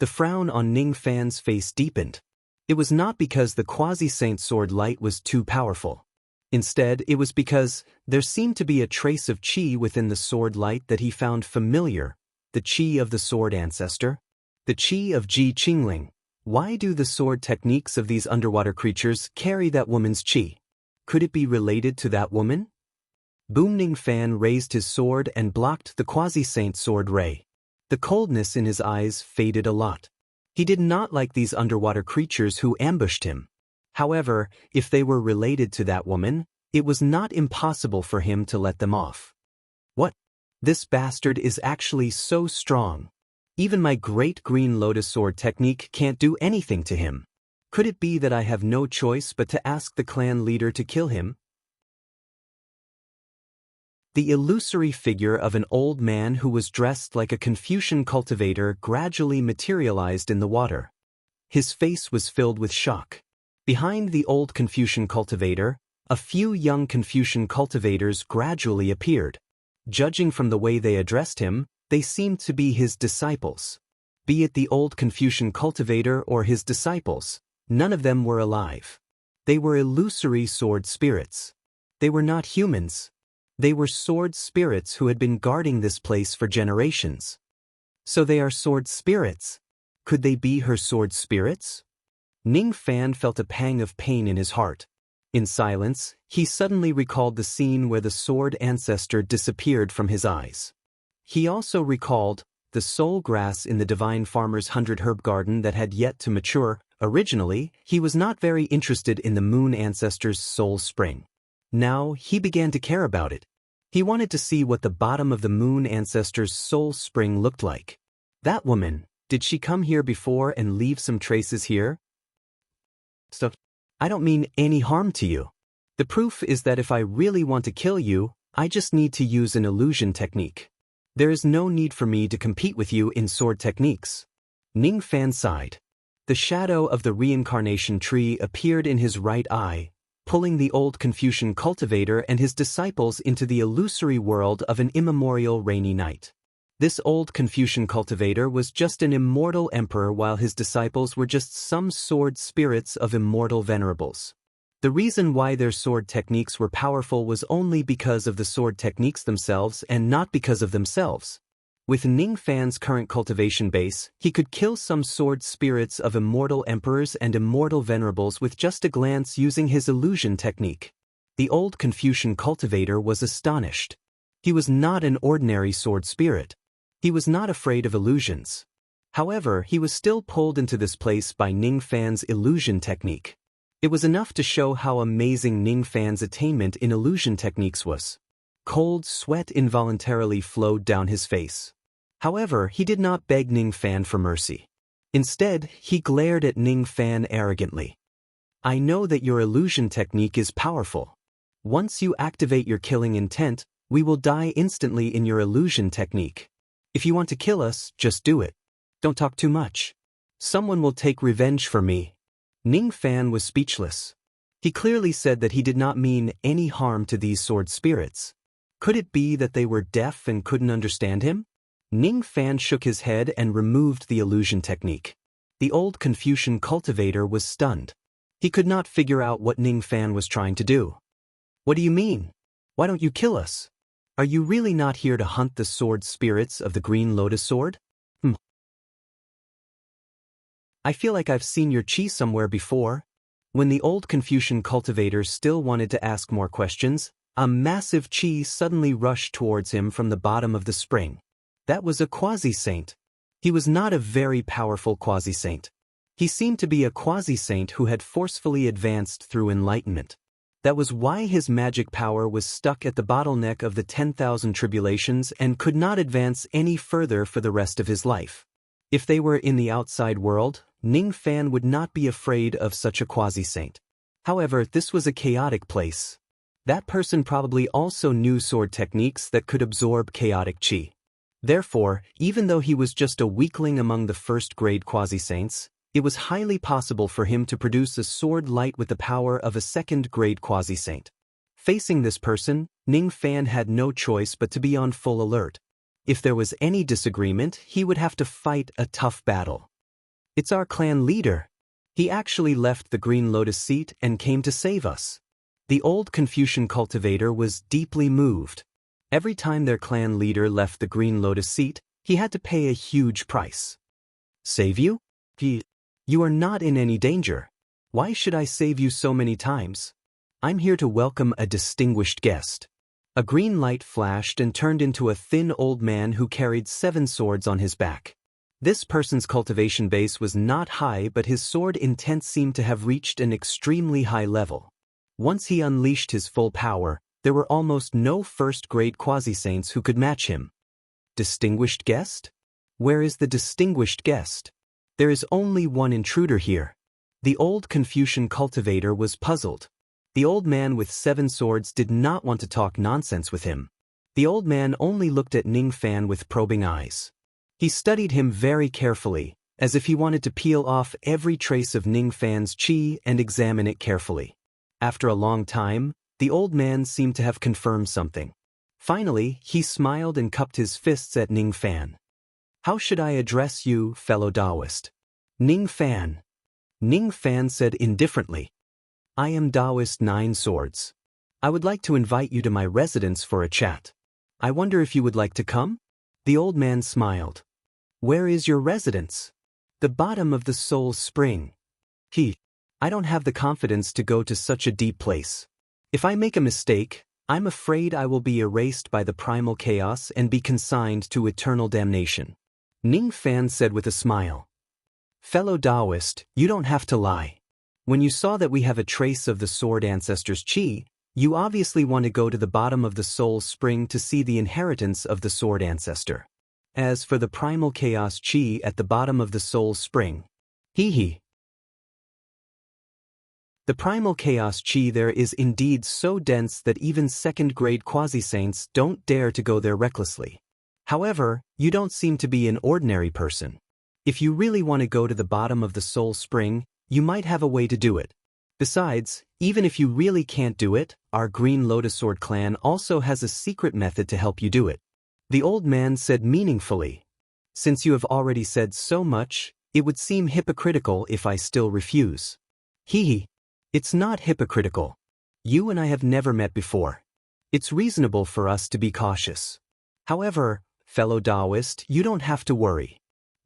The frown on Ning Fan's face deepened. It was not because the quasi-saint sword light was too powerful. Instead, it was because there seemed to be a trace of qi within the sword light that he found familiar, the qi of the sword ancestor, the qi of Ji Qingling. Why do the sword techniques of these underwater creatures carry that woman's qi? Could it be related to that woman? Boom! Ning Fan raised his sword and blocked the quasi-saint sword ray. The coldness in his eyes faded a lot. He did not like these underwater creatures who ambushed him. However, if they were related to that woman, it was not impossible for him to let them off. What? This bastard is actually so strong. Even my great green lotus sword technique can't do anything to him. Could it be that I have no choice but to ask the clan leader to kill him? The illusory figure of an old man who was dressed like a Confucian cultivator gradually materialized in the water. His face was filled with shock. Behind the old Confucian cultivator, a few young Confucian cultivators gradually appeared. Judging from the way they addressed him, they seemed to be his disciples. Be it the old Confucian cultivator or his disciples, none of them were alive. They were illusory sword spirits. They were not humans. They were sword spirits who had been guarding this place for generations. So they are sword spirits. Could they be her sword spirits? Ning Fan felt a pang of pain in his heart. In silence, he suddenly recalled the scene where the sword ancestor disappeared from his eyes. He also recalled the soul grass in the divine farmer's 100-herb garden that had yet to mature. Originally, he was not very interested in the moon ancestor's soul spring. Now, he began to care about it. He wanted to see what the bottom of the moon ancestor's soul spring looked like. That woman, did she come here before and leave some traces here? So, I don't mean any harm to you. The proof is that if I really want to kill you, I just need to use an illusion technique. There is no need for me to compete with you in sword techniques. Ning Fan sighed. The shadow of the reincarnation tree appeared in his right eye, pulling the old Confucian cultivator and his disciples into the illusory world of an immemorial rainy night. This old Confucian cultivator was just an immortal emperor while his disciples were just some sword spirits of immortal venerables. The reason why their sword techniques were powerful was only because of the sword techniques themselves and not because of themselves. With Ning Fan's current cultivation base, he could kill some sword spirits of immortal emperors and immortal venerables with just a glance using his illusion technique. The old Confucian cultivator was astonished. He was not an ordinary sword spirit. He was not afraid of illusions. However, he was still pulled into this place by Ning Fan's illusion technique. It was enough to show how amazing Ning Fan's attainment in illusion techniques was. Cold sweat involuntarily flowed down his face. However, he did not beg Ning Fan for mercy. Instead, he glared at Ning Fan arrogantly. I know that your illusion technique is powerful. Once you activate your killing intent, we will die instantly in your illusion technique. If you want to kill us, just do it. Don't talk too much. Someone will take revenge for me. Ning Fan was speechless. He clearly said that he did not mean any harm to these sword spirits. Could it be that they were deaf and couldn't understand him? Ning Fan shook his head and removed the illusion technique. The old Confucian cultivator was stunned. He could not figure out what Ning Fan was trying to do. What do you mean? Why don't you kill us? Are you really not here to hunt the sword spirits of the green lotus sword? I feel like I've seen your qi somewhere before. When the old Confucian cultivator still wanted to ask more questions, a massive qi suddenly rushed towards him from the bottom of the spring. That was a quasi-saint. He was not a very powerful quasi-saint. He seemed to be a quasi-saint who had forcefully advanced through enlightenment. That was why his magic power was stuck at the bottleneck of the 10,000 tribulations and could not advance any further for the rest of his life. If they were in the outside world, Ning Fan would not be afraid of such a quasi-saint. However, this was a chaotic place. That person probably also knew sword techniques that could absorb chaotic chi. Therefore, even though he was just a weakling among the first-grade quasi-saints, it was highly possible for him to produce a sword light with the power of a second-grade quasi-saint. Facing this person, Ning Fan had no choice but to be on full alert. If there was any disagreement, he would have to fight a tough battle. It's our clan leader. He actually left the Green Lotus seat and came to save us. The old Confucian cultivator was deeply moved. Every time their clan leader left the Green Lotus seat, he had to pay a huge price. Save you? You are not in any danger. Why should I save you so many times? I'm here to welcome a distinguished guest. A green light flashed and turned into a thin old man who carried 7 swords on his back. This person's cultivation base was not high, but his sword intent seemed to have reached an extremely high level. Once he unleashed his full power, there were almost no first-grade quasi-saints who could match him. Distinguished guest? Where is the distinguished guest? There is only one intruder here. The old Confucian cultivator was puzzled. The old man with 7 swords did not want to talk nonsense with him. The old man only looked at Ning Fan with probing eyes. He studied him very carefully, as if he wanted to peel off every trace of Ning Fan's chi and examine it carefully. After a long time, the old man seemed to have confirmed something. Finally, he smiled and cupped his fists at Ning Fan. How should I address you, fellow Taoist? Ning Fan. Ning Fan said indifferently. I am Taoist 9 Swords. I would like to invite you to my residence for a chat. I wonder if you would like to come? The old man smiled. Where is your residence? The bottom of the soul spring. I don't have the confidence to go to such a deep place. If I make a mistake, I'm afraid I will be erased by the primal chaos and be consigned to eternal damnation. Ning Fan said with a smile. Fellow Taoist, you don't have to lie. When you saw that we have a trace of the sword ancestor's chi, you obviously want to go to the bottom of the soul spring to see the inheritance of the sword ancestor. As for the primal chaos chi at the bottom of the soul spring, The primal chaos chi there is indeed so dense that even second-grade quasi-saints don't dare to go there recklessly. However, you don't seem to be an ordinary person. If you really want to go to the bottom of the soul spring, you might have a way to do it. Besides, even if you really can't do it, our Green Lotus Sword clan also has a secret method to help you do it. The old man said meaningfully. Since you have already said so much, it would seem hypocritical if I still refuse. It's not hypocritical. You and I have never met before. It's reasonable for us to be cautious. However, fellow Taoist, you don't have to worry.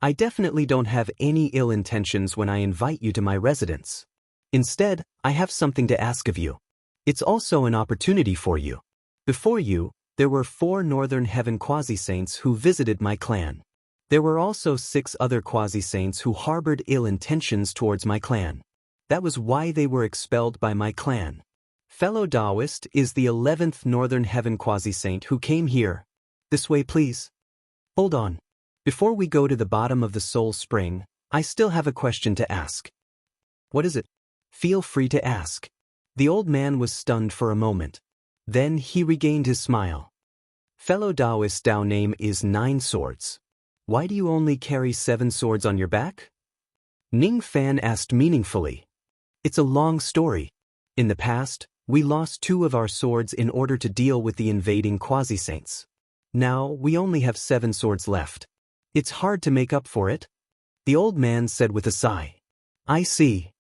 I definitely don't have any ill intentions when I invite you to my residence. Instead, I have something to ask of you. It's also an opportunity for you. Before you, there were 4 Northern Heaven quasi-saints who visited my clan. There were also 6 other quasi-saints who harbored ill intentions towards my clan. That was why they were expelled by my clan. Fellow Taoist is the 11th Northern Heaven quasi-saint who came here. This way, please. Hold on. Before we go to the bottom of the soul spring, I still have a question to ask. What is it? Feel free to ask. The old man was stunned for a moment. Then he regained his smile. Fellow Taoist, Tao name is 9 Swords. Why do you only carry 7 swords on your back? Ning Fan asked meaningfully. It's a long story. In the past, we lost 2 of our swords in order to deal with the invading quasi-saints. Now, we only have 7 swords left. It's hard to make up for it. The old man said with a sigh. I see.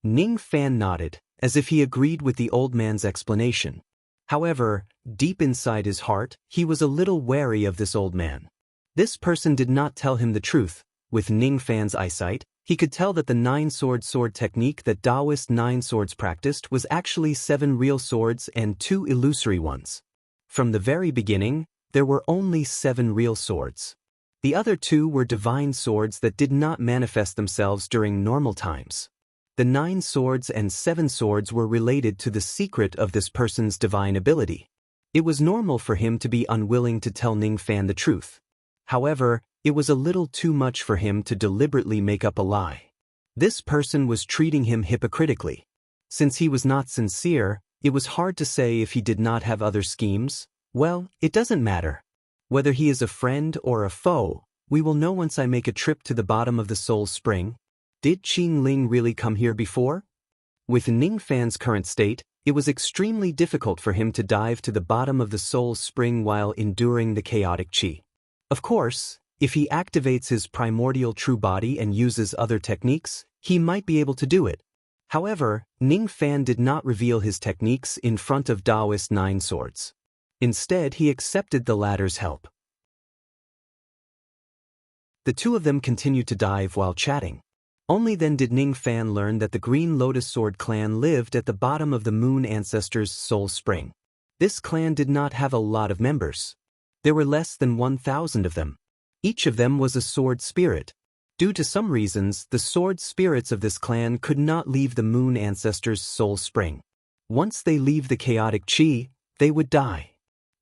Ning Fan nodded, as if he agreed with the old man's explanation. However, deep inside his heart, he was a little wary of this old man. This person did not tell him the truth. With Ning Fan's eyesight, he could tell that the 9-sword sword technique that Taoist 9 Swords practiced was actually 7 real swords and 2 illusory ones. From the very beginning, there were only 7 real swords. The other 2 were divine swords that did not manifest themselves during normal times. The 9 swords and 7 swords were related to the secret of this person's divine ability. It was normal for him to be unwilling to tell Ning Fan the truth. However, it was a little too much for him to deliberately make up a lie. This person was treating him hypocritically. Since he was not sincere, it was hard to say if he did not have other schemes. Well, it doesn't matter. Whether he is a friend or a foe, we will know once I make a trip to the bottom of the Soul Spring. Did Qing Ling really come here before? With Ning Fan's current state, it was extremely difficult for him to dive to the bottom of the Soul Spring while enduring the chaotic qi. Of course, if he activates his primordial true body and uses other techniques, he might be able to do it. However, Ning Fan did not reveal his techniques in front of Taoist 9 swords. Instead, he accepted the latter's help. The two of them continued to dive while chatting. Only then did Ning Fan learn that the Green Lotus Sword clan lived at the bottom of the Moon Ancestors' Soul Spring. This clan did not have a lot of members. There were less than 1,000 of them. Each of them was a sword spirit. Due to some reasons, the sword spirits of this clan could not leave the Moon Ancestors' Soul Spring. Once they leave the chaotic qi, they would die.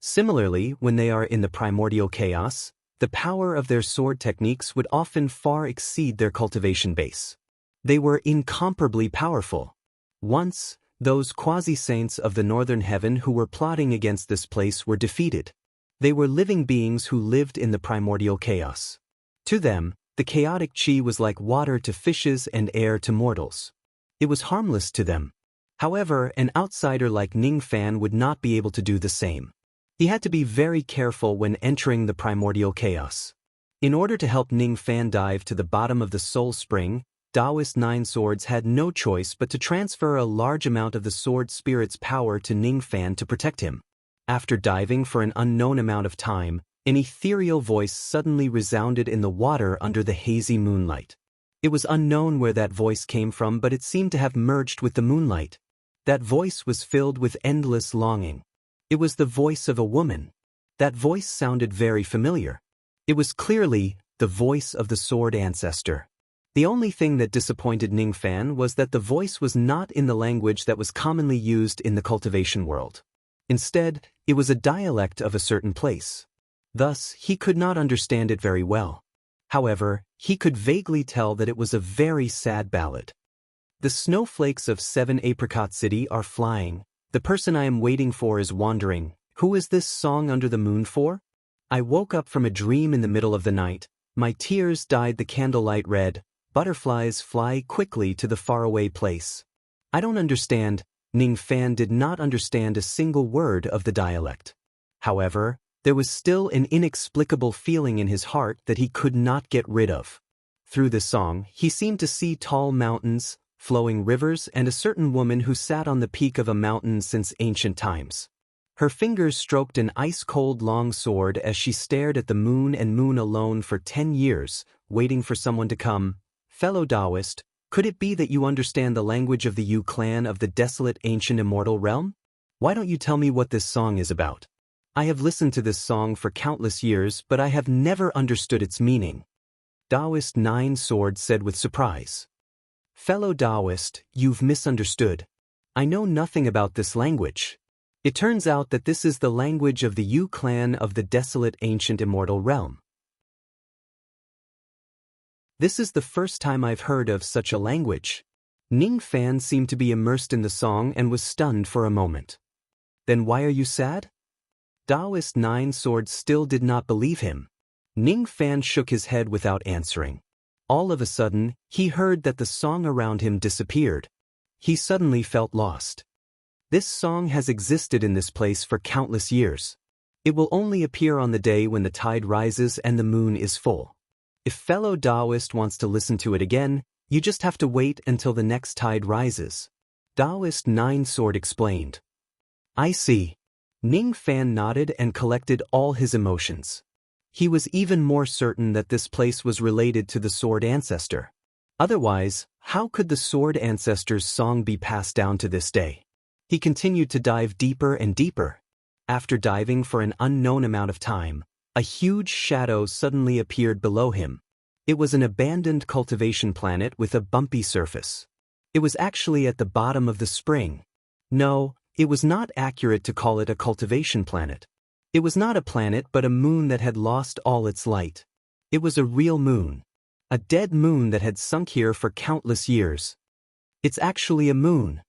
Similarly, when they are in the primordial chaos, the power of their sword techniques would often far exceed their cultivation base. They were incomparably powerful. Once, those quasi-saints of the northern heaven who were plotting against this place were defeated. They were living beings who lived in the primordial chaos. To them, the chaotic qi was like water to fishes and air to mortals. It was harmless to them. However, an outsider like Ning Fan would not be able to do the same. He had to be very careful when entering the primordial chaos. In order to help Ning Fan dive to the bottom of the Soul Spring, Taoist 9 swords had no choice but to transfer a large amount of the sword spirit's power to Ning Fan to protect him. After diving for an unknown amount of time, an ethereal voice suddenly resounded in the water under the hazy moonlight. It was unknown where that voice came from, but it seemed to have merged with the moonlight. That voice was filled with endless longing. It was the voice of a woman. That voice sounded very familiar. It was clearly the voice of the sword ancestor. The only thing that disappointed Ning Fan was that the voice was not in the language that was commonly used in the cultivation world. Instead, it was a dialect of a certain place. Thus, he could not understand it very well. However, he could vaguely tell that it was a very sad ballad. The snowflakes of 7 Apricot City are flying. The person I am waiting for is wandering. Who is this song under the moon for? I woke up from a dream in the middle of the night. My tears dyed the candlelight red. Butterflies fly quickly to the faraway place. I don't understand. Ning Fan did not understand a single word of the dialect. However, there was still an inexplicable feeling in his heart that he could not get rid of. Through the song, he seemed to see tall mountains, flowing rivers, and a certain woman who sat on the peak of a mountain since ancient times. Her fingers stroked an ice-cold long sword as she stared at the moon and moon alone for 10 years, waiting for someone to come. Fellow Taoist, could it be that you understand the language of the Yu clan of the desolate ancient immortal realm? Why don't you tell me what this song is about? I have listened to this song for countless years, but I have never understood its meaning. Taoist 9 swords said with surprise. Fellow Taoist, you've misunderstood. I know nothing about this language. It turns out that this is the language of the Yu clan of the desolate ancient immortal realm. This is the first time I've heard of such a language. Ning Fan seemed to be immersed in the song and was stunned for a moment. Then why are you sad? Taoist 9 swords still did not believe him. Ning Fan shook his head without answering. All of a sudden, he heard that the song around him disappeared. He suddenly felt lost. This song has existed in this place for countless years. It will only appear on the day when the tide rises and the moon is full. If fellow Taoist wants to listen to it again, you just have to wait until the next tide rises. Taoist 9 sword explained. I see. Ning Fan nodded and collected all his emotions. He was even more certain that this place was related to the sword ancestor. Otherwise, how could the sword ancestor's song be passed down to this day? He continued to dive deeper and deeper. After diving for an unknown amount of time, a huge shadow suddenly appeared below him. It was an abandoned cultivation planet with a bumpy surface. It was actually at the bottom of the spring. No, it was not accurate to call it a cultivation planet. It was not a planet but a moon that had lost all its light. It was a real moon. A dead moon that had sunk here for countless years. It's actually a moon.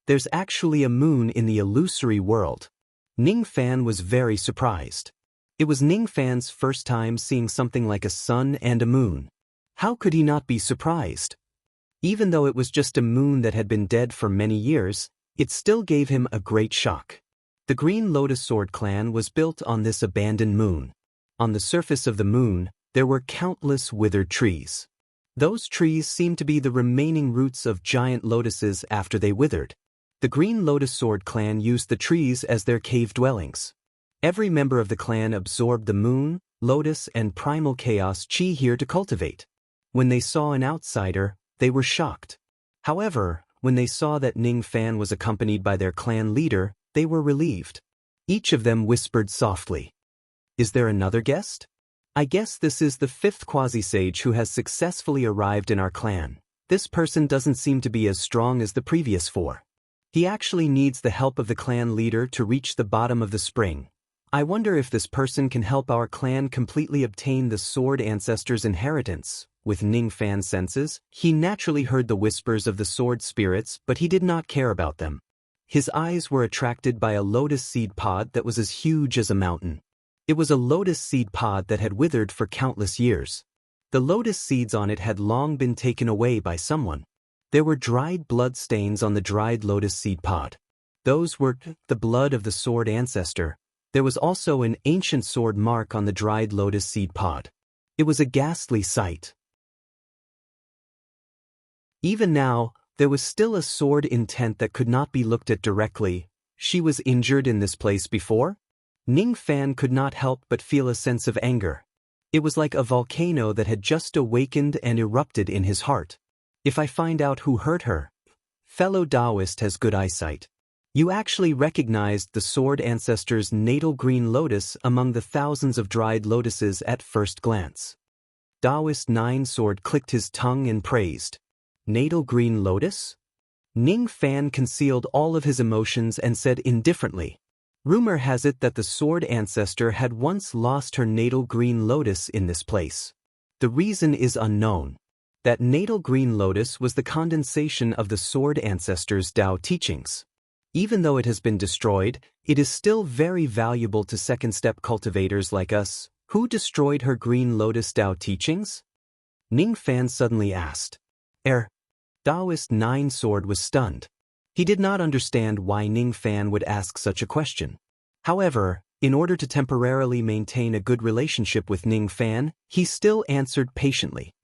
There's actually a moon in the illusory world. Ning Fan was very surprised. It was Ning Fan's first time seeing something like a sun and a moon. How could he not be surprised? Even though it was just a moon that had been dead for many years, it still gave him a great shock. The Green Lotus Sword clan was built on this abandoned moon. On the surface of the moon, there were countless withered trees. Those trees seemed to be the remaining roots of giant lotuses after they withered. The Green Lotus Sword clan used the trees as their cave dwellings. Every member of the clan absorbed the moon, lotus, and primal chaos chi here to cultivate. When they saw an outsider, they were shocked. However, when they saw that Ning Fan was accompanied by their clan leader, they were relieved. Each of them whispered softly, "Is there another guest? I guess this is the fifth quasi-sage who has successfully arrived in our clan. This person doesn't seem to be as strong as the previous four. He actually needs the help of the clan leader to reach the bottom of the spring. I wonder if this person can help our clan completely obtain the Sword Ancestors' inheritance." With Ning Fan's senses, he naturally heard the whispers of the sword spirits, but he did not care about them. His eyes were attracted by a lotus seed pod that was as huge as a mountain. It was a lotus seed pod that had withered for countless years. The lotus seeds on it had long been taken away by someone. There were dried blood stains on the dried lotus seed pod. Those were the blood of the sword ancestor. There was also an ancient sword mark on the dried lotus seed pod. It was a ghastly sight. Even now, there was still a sword intent that could not be looked at directly. She was injured in this place before? Ning Fan could not help but feel a sense of anger. It was like a volcano that had just awakened and erupted in his heart. If I find out who hurt her, fellow Taoist has good eyesight. You actually recognized the sword ancestor's natal green lotus among the thousands of dried lotuses at first glance. Taoist Nine Sword clicked his tongue and praised. Natal green lotus? Ning Fan concealed all of his emotions and said indifferently, "Rumor has it that the sword ancestor had once lost her natal green lotus in this place. The reason is unknown. That natal green lotus was the condensation of the sword ancestor's Tao teachings. Even though it has been destroyed, it is still very valuable to second-step cultivators like us." Who destroyed her green lotus Tao teachings? Ning Fan suddenly asked. Taoist Nine Sword was stunned. He did not understand why Ning Fan would ask such a question. However, in order to temporarily maintain a good relationship with Ning Fan, he still answered patiently.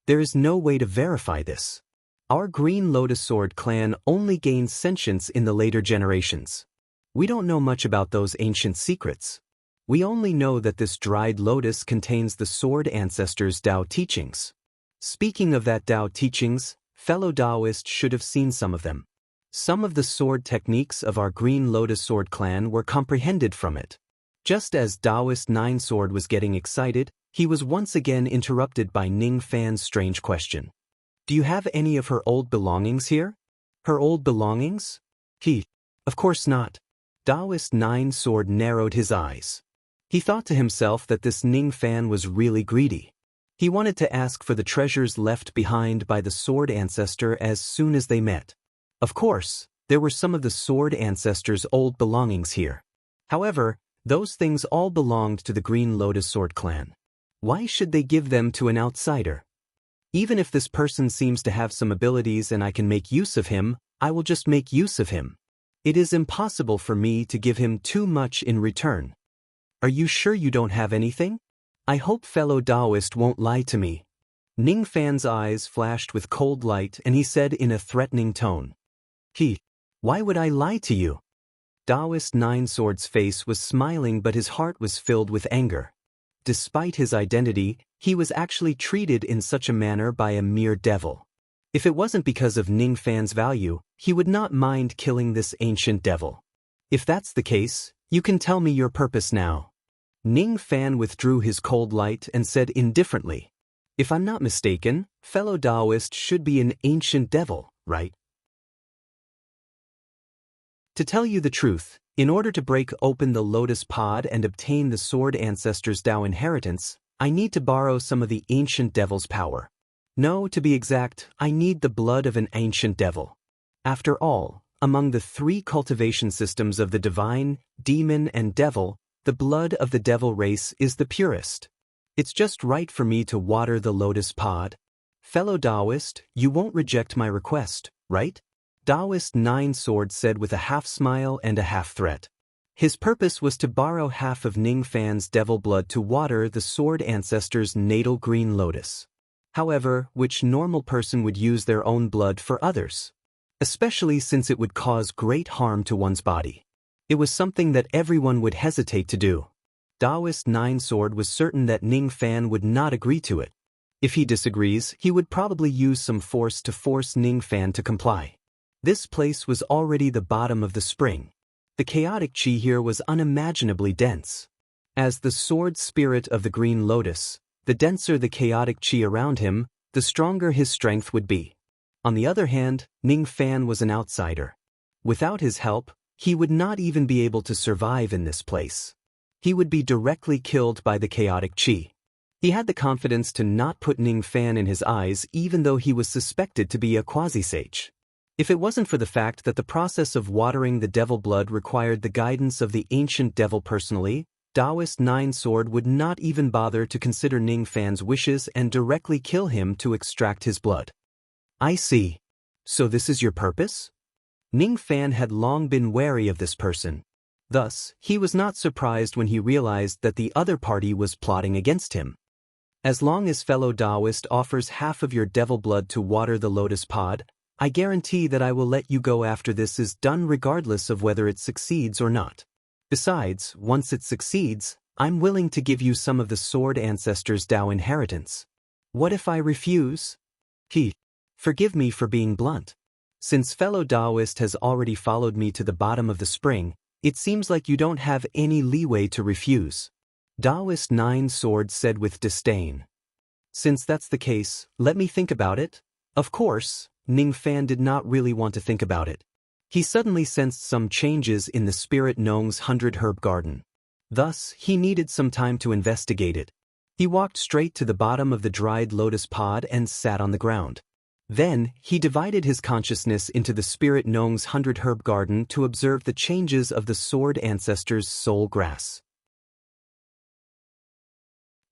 There is no way to verify this. Our Green Lotus Sword clan only gained sentience in the later generations. We don't know much about those ancient secrets. We only know that this dried lotus contains the sword ancestors' Tao teachings. Speaking of that Tao teachings, fellow Taoists should have seen some of them. Some of the sword techniques of our Green Lotus Sword clan were comprehended from it. Just as Taoist Nine Sword was getting excited, he was once again interrupted by Ning Fan's strange question. "Do you have any of her old belongings here?" "Her old belongings?" Of course not." Taoist Nine Sword narrowed his eyes. He thought to himself that this Ning Fan was really greedy. He wanted to ask for the treasures left behind by the sword ancestor as soon as they met. Of course, there were some of the sword ancestor's old belongings here. However, those things all belonged to the Green Lotus Sword clan. Why should they give them to an outsider? Even if this person seems to have some abilities and I can make use of him, I will just make use of him. It is impossible for me to give him too much in return. Are you sure you don't have anything? I hope fellow Taoist won't lie to me. Ning Fan's eyes flashed with cold light and he said in a threatening tone. Why would I lie to you? Taoist Nine Sword's face was smiling but his heart was filled with anger. Despite his identity, he was actually treated in such a manner by a mere devil. If it wasn't because of Ning Fan's value, he would not mind killing this ancient devil. If that's the case, you can tell me your purpose now. Ning Fan withdrew his cold light and said indifferently, "If I'm not mistaken, fellow Taoist should be an ancient devil, right?" To tell you the truth, in order to break open the lotus pod and obtain the sword ancestors' Tao inheritance, I need to borrow some of the ancient devil's power. No, to be exact, I need the blood of an ancient devil. After all, among the three cultivation systems of the divine, demon, and devil, the blood of the devil race is the purest. It's just right for me to water the lotus pod. Fellow Taoist, you won't reject my request, right? Taoist Nine Sword said with a half smile and a half threat. His purpose was to borrow half of Ning Fan's devil blood to water the sword ancestor's natal green lotus. However, which normal person would use their own blood for others? Especially since it would cause great harm to one's body. It was something that everyone would hesitate to do. Taoist Nine Sword was certain that Ning Fan would not agree to it. If he disagrees, he would probably use some force to force Ning Fan to comply. This place was already the bottom of the spring. The chaotic chi here was unimaginably dense. As the sword spirit of the green lotus, the denser the chaotic chi around him, the stronger his strength would be. On the other hand, Ning Fan was an outsider. Without his help, he would not even be able to survive in this place. He would be directly killed by the chaotic chi. He had the confidence to not put Ning Fan in his eyes even though he was suspected to be a quasi-sage. If it wasn't for the fact that the process of watering the devil blood required the guidance of the ancient devil personally, Taoist Nine Sword would not even bother to consider Ning Fan's wishes and directly kill him to extract his blood. I see. So this is your purpose? Ning Fan had long been wary of this person. Thus, he was not surprised when he realized that the other party was plotting against him. As long as fellow Taoist offers half of your devil blood to water the lotus pod, I guarantee that I will let you go after this is done regardless of whether it succeeds or not. Besides, once it succeeds, I'm willing to give you some of the sword ancestors' Tao inheritance. What if I refuse? Forgive me for being blunt. Since fellow Taoist has already followed me to the bottom of the spring, it seems like you don't have any leeway to refuse. Taoist Nine Sword said with disdain. Since that's the case, let me think about it. Of course, Ning Fan did not really want to think about it. He suddenly sensed some changes in the Spirit Nong's 100-herb garden. Thus, he needed some time to investigate it. He walked straight to the bottom of the dried lotus pod and sat on the ground. Then, he divided his consciousness into the Spirit Nong's 100-herb garden to observe the changes of the sword ancestor's soul grass.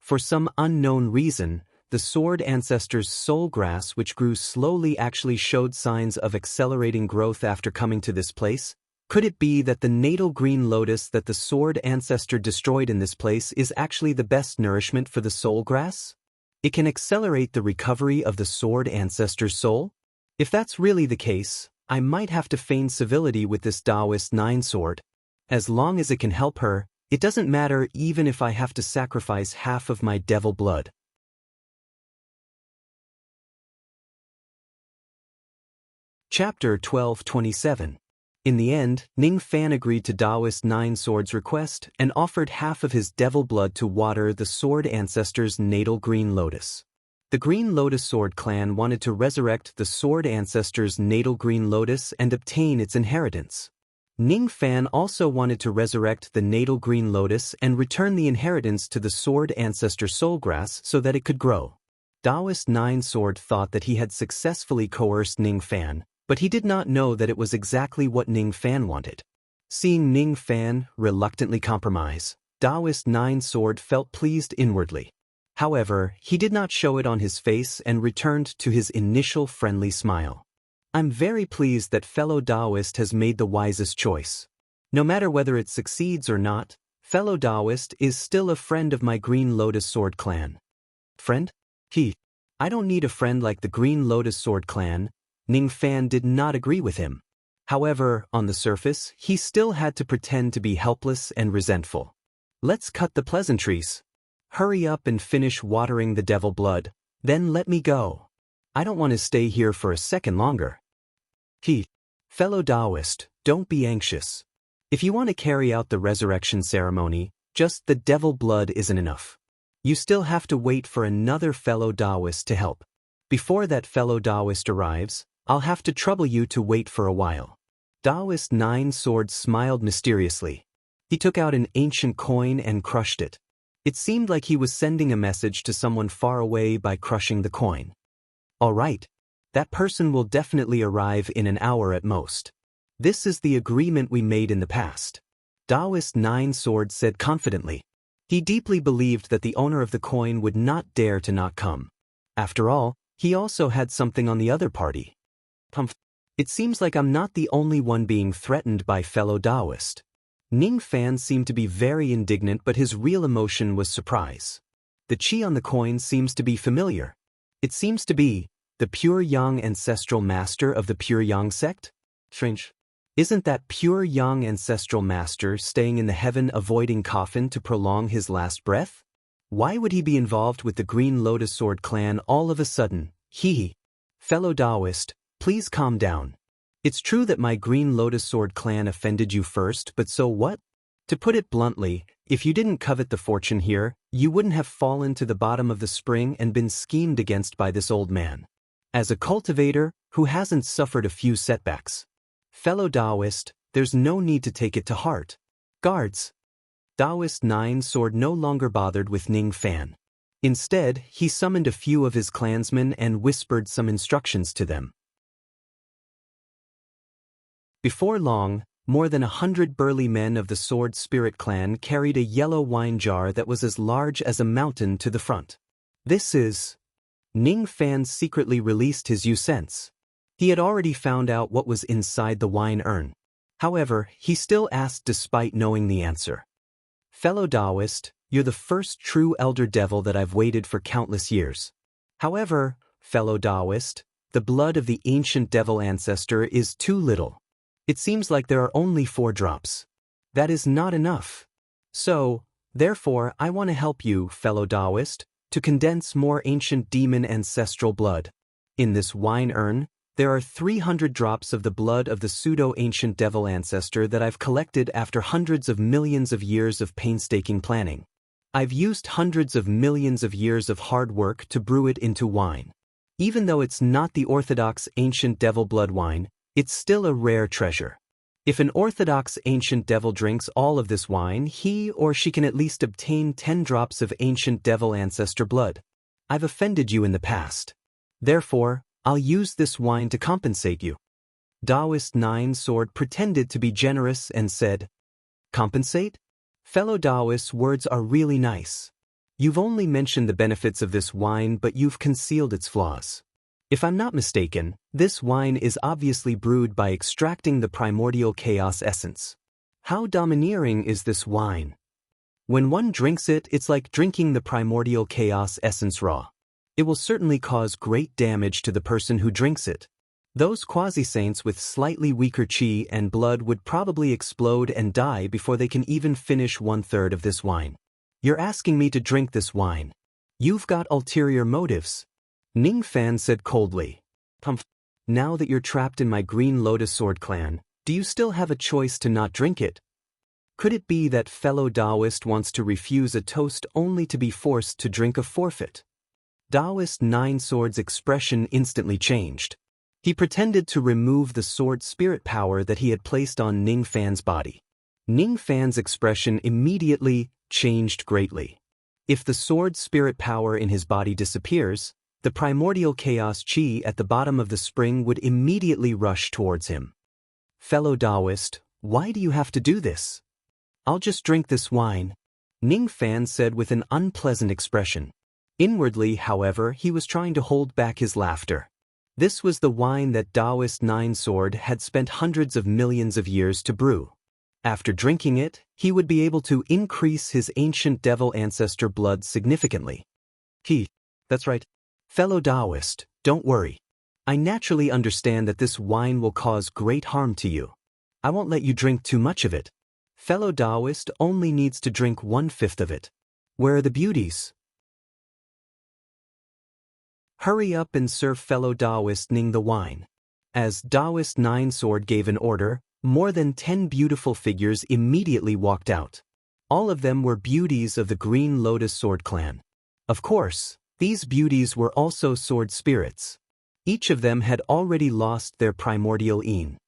For some unknown reason, the sword ancestor's soul grass which grew slowly actually showed signs of accelerating growth after coming to this place. Could it be that the natal green lotus that the sword ancestor destroyed in this place is actually the best nourishment for the soul grass? It can accelerate the recovery of the sword ancestor's soul? If that's really the case, I might have to feign civility with this Taoist Nine Sword. As long as it can help her, it doesn't matter even if I have to sacrifice half of my devil blood. Chapter 12:27. In the end, Ning Fan agreed to Taoist Nine Sword's request and offered half of his devil blood to water the sword ancestor's natal green lotus. The Green Lotus Sword clan wanted to resurrect the sword ancestor's natal green lotus and obtain its inheritance. Ning Fan also wanted to resurrect the natal green lotus and return the inheritance to the sword ancestor soul grass so that it could grow. Taoist Nine Sword thought that he had successfully coerced Ning Fan, but he did not know that it was exactly what Ning Fan wanted. Seeing Ning Fan reluctantly compromise, Taoist Nine Sword felt pleased inwardly. However, he did not show it on his face and returned to his initial friendly smile. I'm very pleased that fellow Taoist has made the wisest choice. No matter whether it succeeds or not, fellow Taoist is still a friend of my Green Lotus Sword clan. Friend? I don't need a friend like the Green Lotus Sword clan. Ning Fan did not agree with him. However, on the surface, he still had to pretend to be helpless and resentful. Let's cut the pleasantries. Hurry up and finish watering the devil blood, then let me go. I don't want to stay here for a second longer. Fellow Taoist, don't be anxious. If you want to carry out the resurrection ceremony, just the devil blood isn't enough. You still have to wait for another fellow Taoist to help. Before that fellow Taoist arrives, I'll have to trouble you to wait for a while. Taoist Nine Swords smiled mysteriously. He took out an ancient coin and crushed it. It seemed like he was sending a message to someone far away by crushing the coin. All right. That person will definitely arrive in an hour at most. This is the agreement we made in the past. Taoist Nine Swords said confidently. He deeply believed that the owner of the coin would not dare to not come. After all, he also had something on the other party. It seems like I'm not the only one being threatened by fellow Taoist. Ning Fan seemed to be very indignant, but his real emotion was surprise. The chi on the coin seems to be familiar. It seems to be the Pure Yang ancestral master of the Pure Yang sect? Strange. Isn't that Pure Yang ancestral master staying in the heaven avoiding coffin to prolong his last breath? Why would he be involved with the Green Lotus Sword clan all of a sudden? Fellow Taoist, please calm down. It's true that my Green Lotus Sword clan offended you first, but so what? To put it bluntly, if you didn't covet the fortune here, you wouldn't have fallen to the bottom of the spring and been schemed against by this old man. As a cultivator who hasn't suffered a few setbacks. Fellow Taoist, there's no need to take it to heart. Guards. Taoist Nine Sword no longer bothered with Ning Fan. Instead, he summoned a few of his clansmen and whispered some instructions to them. Before long, more than 100 burly men of the Sword Spirit clan carried a yellow wine jar that was as large as a mountain to the front. This is... Ning Fan secretly released his sense. He had already found out what was inside the wine urn. However, he still asked despite knowing the answer. Fellow Taoist, you're the first true elder devil that I've waited for countless years. However, fellow Taoist, the blood of the ancient devil ancestor is too little. It seems like there are only 4 drops. That is not enough. So, therefore, I want to help you, fellow Taoist, to condense more ancient demon ancestral blood. In this wine urn, there are 300 drops of the blood of the pseudo-ancient devil ancestor that I've collected after hundreds of millions of years of painstaking planning. I've used hundreds of millions of years of hard work to brew it into wine. Even though it's not the orthodox ancient devil blood wine, it's still a rare treasure. If an orthodox ancient devil drinks all of this wine, he or she can at least obtain 10 drops of ancient devil ancestor blood. I've offended you in the past. Therefore, I'll use this wine to compensate you. Taoist Nine Sword pretended to be generous and said, Compensate? Fellow Taoists, words are really nice. You've only mentioned the benefits of this wine, but you've concealed its flaws. If I'm not mistaken, this wine is obviously brewed by extracting the primordial chaos essence. How domineering is this wine? When one drinks it, it's like drinking the primordial chaos essence raw. It will certainly cause great damage to the person who drinks it. Those quasi-saints with slightly weaker chi and blood would probably explode and die before they can even finish 1/3 of this wine. You're asking me to drink this wine. You've got ulterior motives. Ning Fan said coldly. Now that you're trapped in my Green Lotus Sword clan, do you still have a choice to not drink it? Could it be that fellow Taoist wants to refuse a toast only to be forced to drink a forfeit? Taoist Nine Swords' expression instantly changed. He pretended to remove the sword spirit power that he had placed on Ning Fan's body. Ning Fan's expression immediately changed greatly. If the sword spirit power in his body disappears, the primordial chaos chi at the bottom of the spring would immediately rush towards him. Fellow Taoist, why do you have to do this? I'll just drink this wine, Ning Fan said with an unpleasant expression. Inwardly, however, he was trying to hold back his laughter. This was the wine that Taoist Nine Sword had spent hundreds of millions of years to brew. After drinking it, he would be able to increase his ancient devil ancestor blood significantly. That's right. Fellow Taoist, don't worry. I naturally understand that this wine will cause great harm to you. I won't let you drink too much of it. Fellow Taoist only needs to drink 1/5 of it. Where are the beauties? Hurry up and serve fellow Taoist Ning the wine. As Taoist Nine Sword gave an order, more than 10 beautiful figures immediately walked out. All of them were beauties of the Green Lotus Sword clan. Of course, these beauties were also sword spirits. Each of them had already lost their primordial een.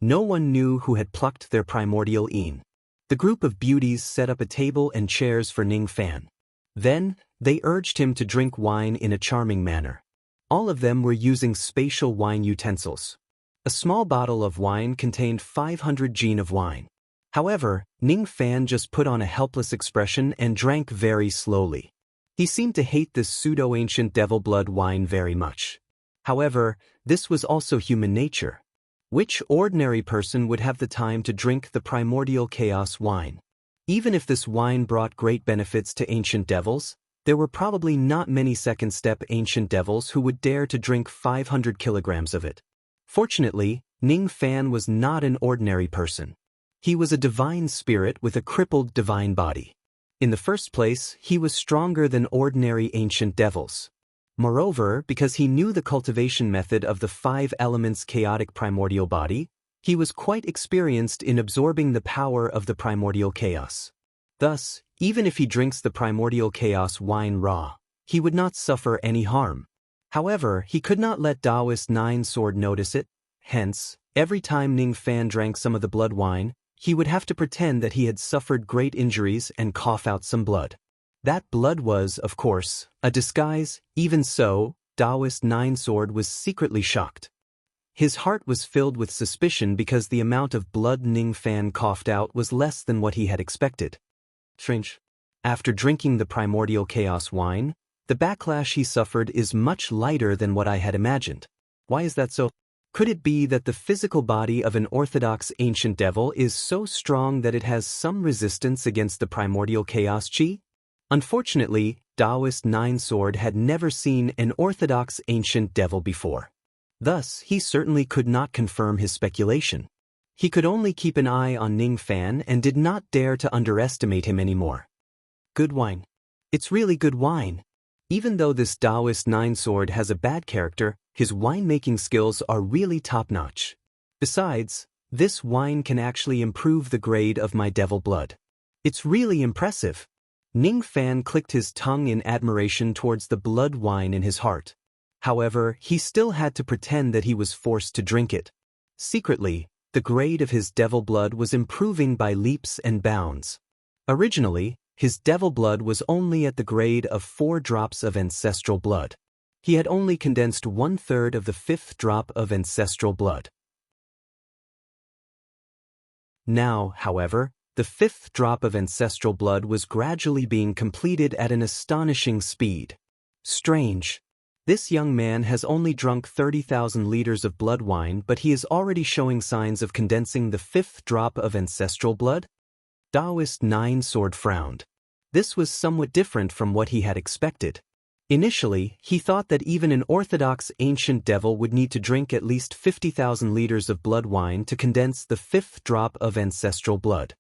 No one knew who had plucked their primordial een. The group of beauties set up a table and chairs for Ning Fan. Then, they urged him to drink wine in a charming manner. All of them were using spatial wine utensils. A small bottle of wine contained 500 jin of wine. However, Ning Fan just put on a helpless expression and drank very slowly. He seemed to hate this pseudo-ancient devil blood wine very much. However, this was also human nature. Which ordinary person would have the time to drink the primordial chaos wine? Even if this wine brought great benefits to ancient devils, there were probably not many second-step ancient devils who would dare to drink 500 kilograms of it. Fortunately, Ning Fan was not an ordinary person. He was a divine spirit with a crippled divine body. In the first place, he was stronger than ordinary ancient devils. Moreover, because he knew the cultivation method of the 5 elements chaotic primordial body, he was quite experienced in absorbing the power of the primordial chaos. Thus, even if he drinks the primordial chaos wine raw, he would not suffer any harm. However, he could not let Taoist Nine Sword notice it. Hence, every time Ning Fan drank some of the blood wine, he would have to pretend that he had suffered great injuries and cough out some blood. That blood was, of course, a disguise. Even so, Taoist Nine Sword was secretly shocked. His heart was filled with suspicion because the amount of blood Ning Fan coughed out was less than what he had expected. Strange. After drinking the primordial chaos wine, the backlash he suffered is much lighter than what I had imagined. Why is that so? Could it be that the physical body of an orthodox ancient devil is so strong that it has some resistance against the primordial chaos chi? Unfortunately, Taoist Nine Sword had never seen an orthodox ancient devil before. Thus, he certainly could not confirm his speculation. He could only keep an eye on Ning Fan and did not dare to underestimate him anymore. Good wine. It's really good wine. Even though this Taoist Nine Sword has a bad character, his winemaking skills are really top-notch. Besides, this wine can actually improve the grade of my devil blood. It's really impressive. Ning Fan clicked his tongue in admiration towards the blood wine in his heart. However, he still had to pretend that he was forced to drink it. Secretly, the grade of his devil blood was improving by leaps and bounds. Originally, his devil blood was only at the grade of 4 drops of ancestral blood. He had only condensed 1/3 of the 5th drop of ancestral blood. Now, however, the 5th drop of ancestral blood was gradually being completed at an astonishing speed. Strange. This young man has only drunk 30,000 liters of blood wine, but he is already showing signs of condensing the 5th drop of ancestral blood? Taoist Nine Sword frowned. This was somewhat different from what he had expected. Initially, he thought that even an orthodox ancient devil would need to drink at least 50,000 liters of blood wine to condense the 5th drop of ancestral blood.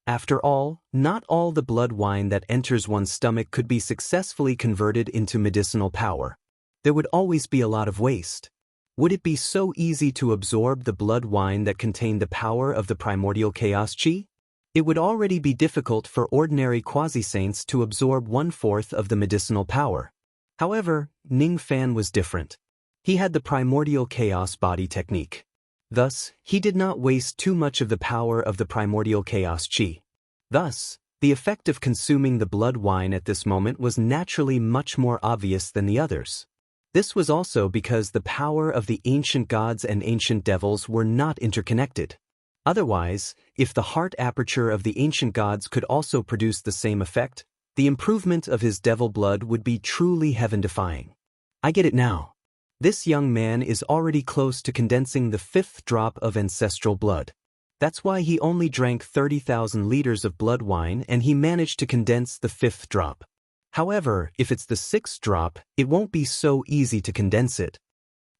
After all, not all the blood wine that enters one's stomach could be successfully converted into medicinal power. There would always be a lot of waste. Would it be so easy to absorb the blood wine that contained the power of the primordial chaos chi? It would already be difficult for ordinary quasi-saints to absorb 1/4 of the medicinal power. However, Ning Fan was different. He had the primordial chaos body technique. Thus, he did not waste too much of the power of the primordial chaos chi. Thus, the effect of consuming the blood wine at this moment was naturally much more obvious than the others. This was also because the power of the ancient gods and ancient devils were not interconnected. Otherwise, if the heart aperture of the ancient gods could also produce the same effect, the improvement of his devil blood would be truly heaven-defying. I get it now. This young man is already close to condensing the 5th drop of ancestral blood. That's why he only drank 30,000 liters of blood wine and he managed to condense the 5th drop. However, if it's the 6th drop, it won't be so easy to condense it.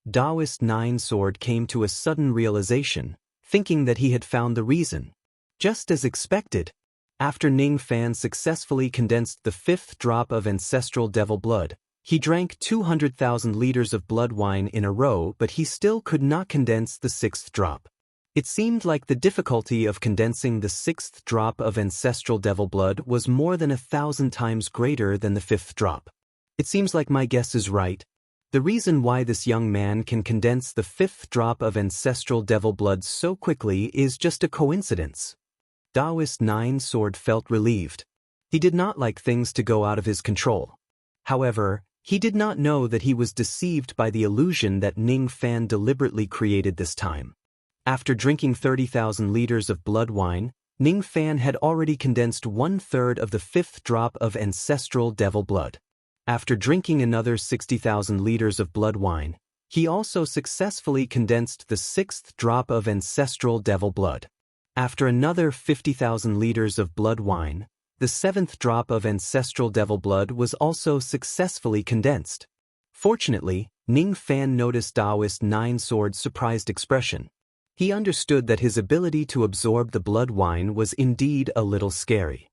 Taoist Nine Sword came to a sudden realization, thinking that he had found the reason. Just as expected, after Ning Fan successfully condensed the 5th drop of ancestral devil blood, he drank 200,000 liters of blood wine in a row, but he still could not condense the 6th drop. It seemed like the difficulty of condensing the 6th drop of ancestral devil blood was more than 1,000 times greater than the 5th drop. It seems like my guess is right. The reason why this young man can condense the 5th drop of ancestral devil blood so quickly is just a coincidence. Taoist 9 Sword felt relieved. He did not like things to go out of his control. However, he did not know that he was deceived by the illusion that Ning Fan deliberately created this time. After drinking 30,000 liters of blood wine, Ning Fan had already condensed 1/3 of the 5th drop of ancestral devil blood. After drinking another 60,000 liters of blood wine, he also successfully condensed the 6th drop of ancestral devil blood. After another 50,000 liters of blood wine, the 7th drop of ancestral devil blood was also successfully condensed. Fortunately, Ning Fan noticed Taoist 9 Sword's surprised expression. He understood that his ability to absorb the blood wine was indeed a little scary.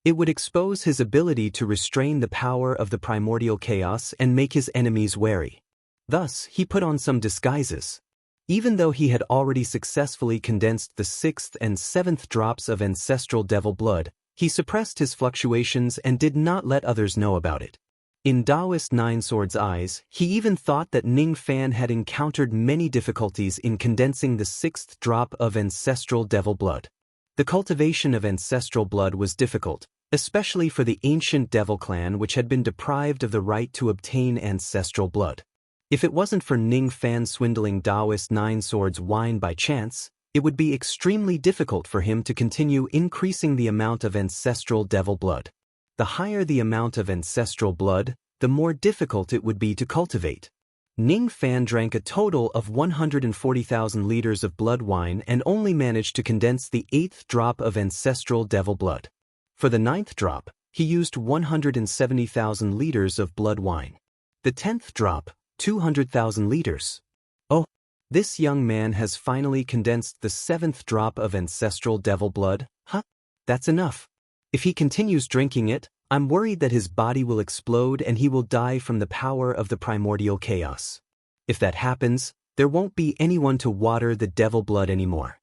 It would expose his ability to restrain the power of the primordial chaos and make his enemies wary. Thus, he put on some disguises. Even though he had already successfully condensed the 6th and 7th drops of ancestral devil blood, he suppressed his fluctuations and did not let others know about it. In Taoist 9 Sword's eyes, he even thought that Ning Fan had encountered many difficulties in condensing the 6th drop of ancestral devil blood. The cultivation of ancestral blood was difficult, especially for the ancient devil clan which had been deprived of the right to obtain ancestral blood. If it wasn't for Ning Fan swindling Taoist 9 Sword's wine by chance, it would be extremely difficult for him to continue increasing the amount of ancestral devil blood. The higher the amount of ancestral blood, the more difficult it would be to cultivate. Ning Fan drank a total of 140,000 liters of blood wine and only managed to condense the 8th drop of ancestral devil blood. For the 9th drop, he used 170,000 liters of blood wine. The 10th drop, 200,000 liters. Oh, this young man has finally condensed the 7th drop of ancestral devil blood, huh? That's enough. If he continues drinking it, I'm worried that his body will explode and he will die from the power of the primordial chaos. If that happens, there won't be anyone to water the devil blood anymore.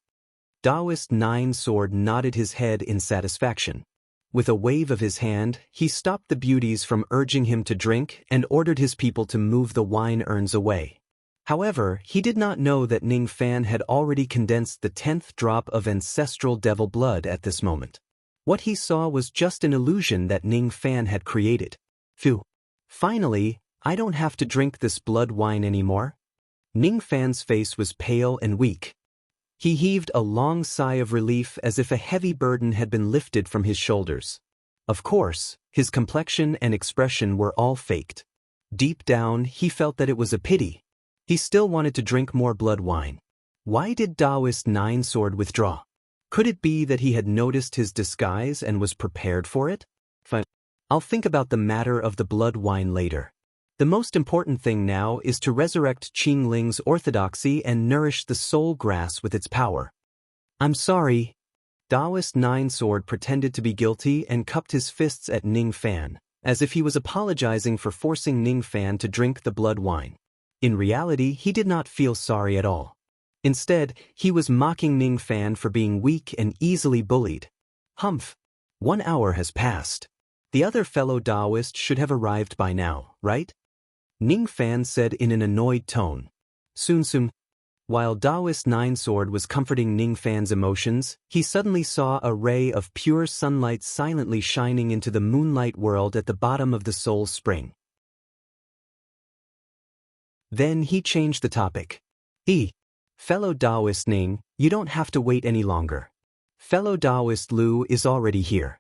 Taoist 9 Sword nodded his head in satisfaction. With a wave of his hand, he stopped the beauties from urging him to drink and ordered his people to move the wine urns away. However, he did not know that Ning Fan had already condensed the 10th drop of ancestral devil blood at this moment. What he saw was just an illusion that Ning Fan had created. Phew. Finally, I don't have to drink this blood wine anymore. Ning Fan's face was pale and weak. He heaved a long sigh of relief as if a heavy burden had been lifted from his shoulders. Of course, his complexion and expression were all faked. Deep down, he felt that it was a pity. He still wanted to drink more blood wine. Why did Taoist 9 Sword withdraw? Could it be that he had noticed his disguise and was prepared for it? Fine. I'll think about the matter of the blood wine later. The most important thing now is to resurrect Qing Ling's orthodoxy and nourish the soul grass with its power. I'm sorry. Taoist 9 Sword pretended to be guilty and cupped his fists at Ning Fan, as if he was apologizing for forcing Ning Fan to drink the blood wine. In reality, he did not feel sorry at all. Instead, he was mocking Ning Fan for being weak and easily bullied. Humph. 1 hour has passed. The other fellow Taoist should have arrived by now, right? Ning Fan said in an annoyed tone. Soon. While Taoist 9 Sword was comforting Ning Fan's emotions, he suddenly saw a ray of pure sunlight silently shining into the moonlight world at the bottom of the soul spring. Then he changed the topic. Fellow Taoist Ning, you don't have to wait any longer. Fellow Taoist Lu is already here.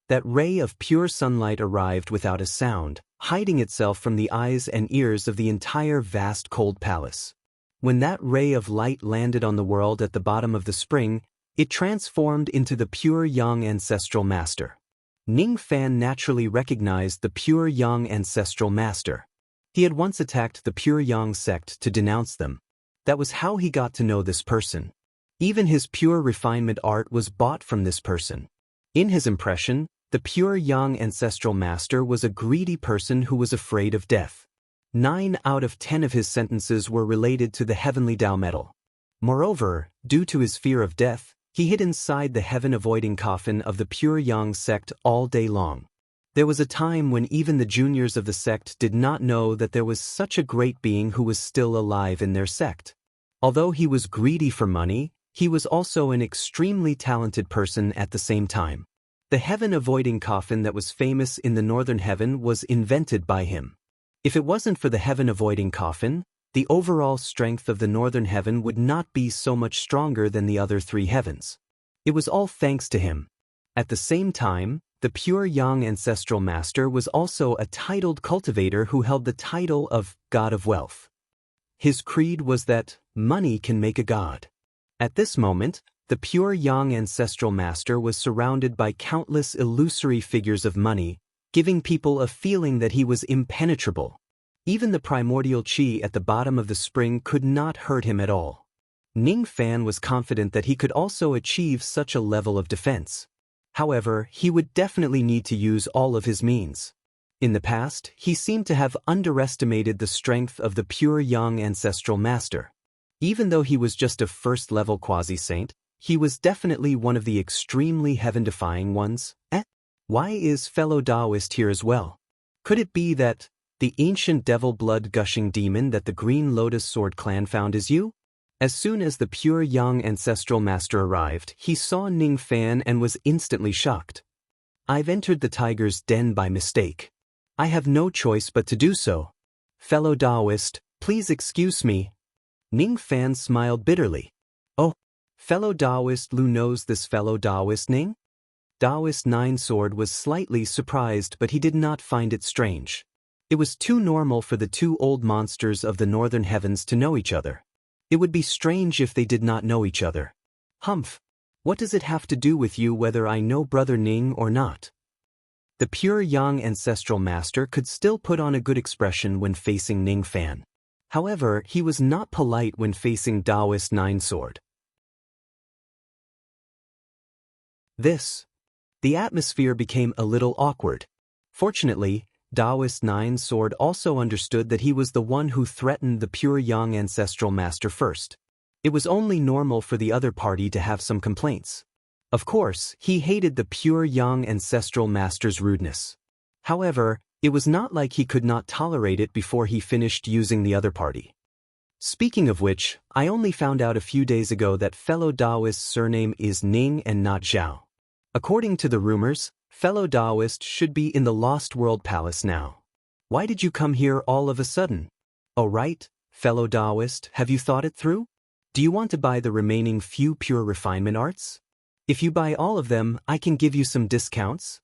That ray of pure sunlight arrived without a sound, hiding itself from the eyes and ears of the entire vast cold palace. When that ray of light landed on the world at the bottom of the spring, it transformed into the pure young ancestral master. Ning Fan naturally recognized the pure young ancestral master. He had once attacked the pure young sect to denounce them. That was how he got to know this person. Even his pure refinement art was bought from this person. In his impression, the pure young ancestral master was a greedy person who was afraid of death. 9 out of 10 of his sentences were related to the heavenly Tao metal. Moreover, due to his fear of death, he hid inside the heaven-avoiding coffin of the pure young sect all day long. There was a time when even the juniors of the sect did not know that there was such a great being who was still alive in their sect. Although he was greedy for money, he was also an extremely talented person at the same time. The heaven-avoiding coffin that was famous in the northern heaven was invented by him. If it wasn't for the heaven-avoiding coffin, the overall strength of the northern heaven would not be so much stronger than the other three heavens. It was all thanks to him. At the same time, the pure young ancestral master was also a titled cultivator who held the title of God of Wealth. His creed was that money can make a god. At this moment, the pure young ancestral master was surrounded by countless illusory figures of money, giving people a feeling that he was impenetrable. Even the primordial chi at the bottom of the spring could not hurt him at all. Ning Fan was confident that he could also achieve such a level of defense. However, he would definitely need to use all of his means. In the past, he seemed to have underestimated the strength of the pure young ancestral master. Even though he was just a first-level quasi-saint, he was definitely one of the extremely heaven-defying ones. Why is fellow Taoist here as well? Could it be that the ancient devil blood-gushing demon that the Green Lotus Sword clan found is you? As soon as the pure young ancestral master arrived, he saw Ning Fan and was instantly shocked. I've entered the tiger's den by mistake. I have no choice but to do so. Fellow Taoist, please excuse me. Ning Fan smiled bitterly. Oh, fellow Taoist Lu knows this fellow Taoist Ning? Taoist Nine Sword was slightly surprised, but he did not find it strange. It was too normal for the two old monsters of the northern heavens to know each other. It would be strange if they did not know each other. Humph! What does it have to do with you whether I know Brother Ning or not? The pure young ancestral master could still put on a good expression when facing Ning Fan. However, he was not polite when facing Taoist Nine Sword. The atmosphere became a little awkward. Fortunately, Taoist Nine Sword also understood that he was the one who threatened the pure young ancestral master first. It was only normal for the other party to have some complaints. Of course, he hated the pure young ancestral master's rudeness. However, it was not like he could not tolerate it before he finished using the other party. Speaking of which, I only found out a few days ago that fellow Taoist's surname is Ning and not Zhao. According to the rumors, fellow Taoist should be in the Lost World Palace now. Why did you come here all of a sudden? Oh right, fellow Taoist, have you thought it through? Do you want to buy the remaining few pure refinement arts? If you buy all of them, I can give you some discounts.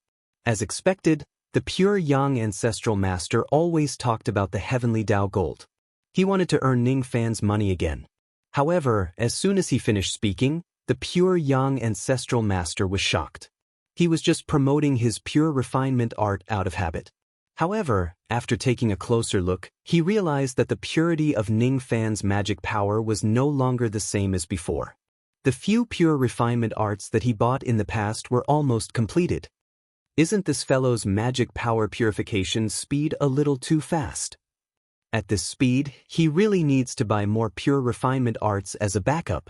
As expected, the pure young ancestral master always talked about the heavenly Tao gold. He wanted to earn Ning Fan's money again. However, as soon as he finished speaking, the pure young ancestral master was shocked. He was just promoting his pure refinement art out of habit. However, after taking a closer look, he realized that the purity of Ning Fan's magic power was no longer the same as before. The few pure refinement arts that he bought in the past were almost completed. Isn't this fellow's magic power purification speed a little too fast? At this speed, he really needs to buy more pure refinement arts as a backup.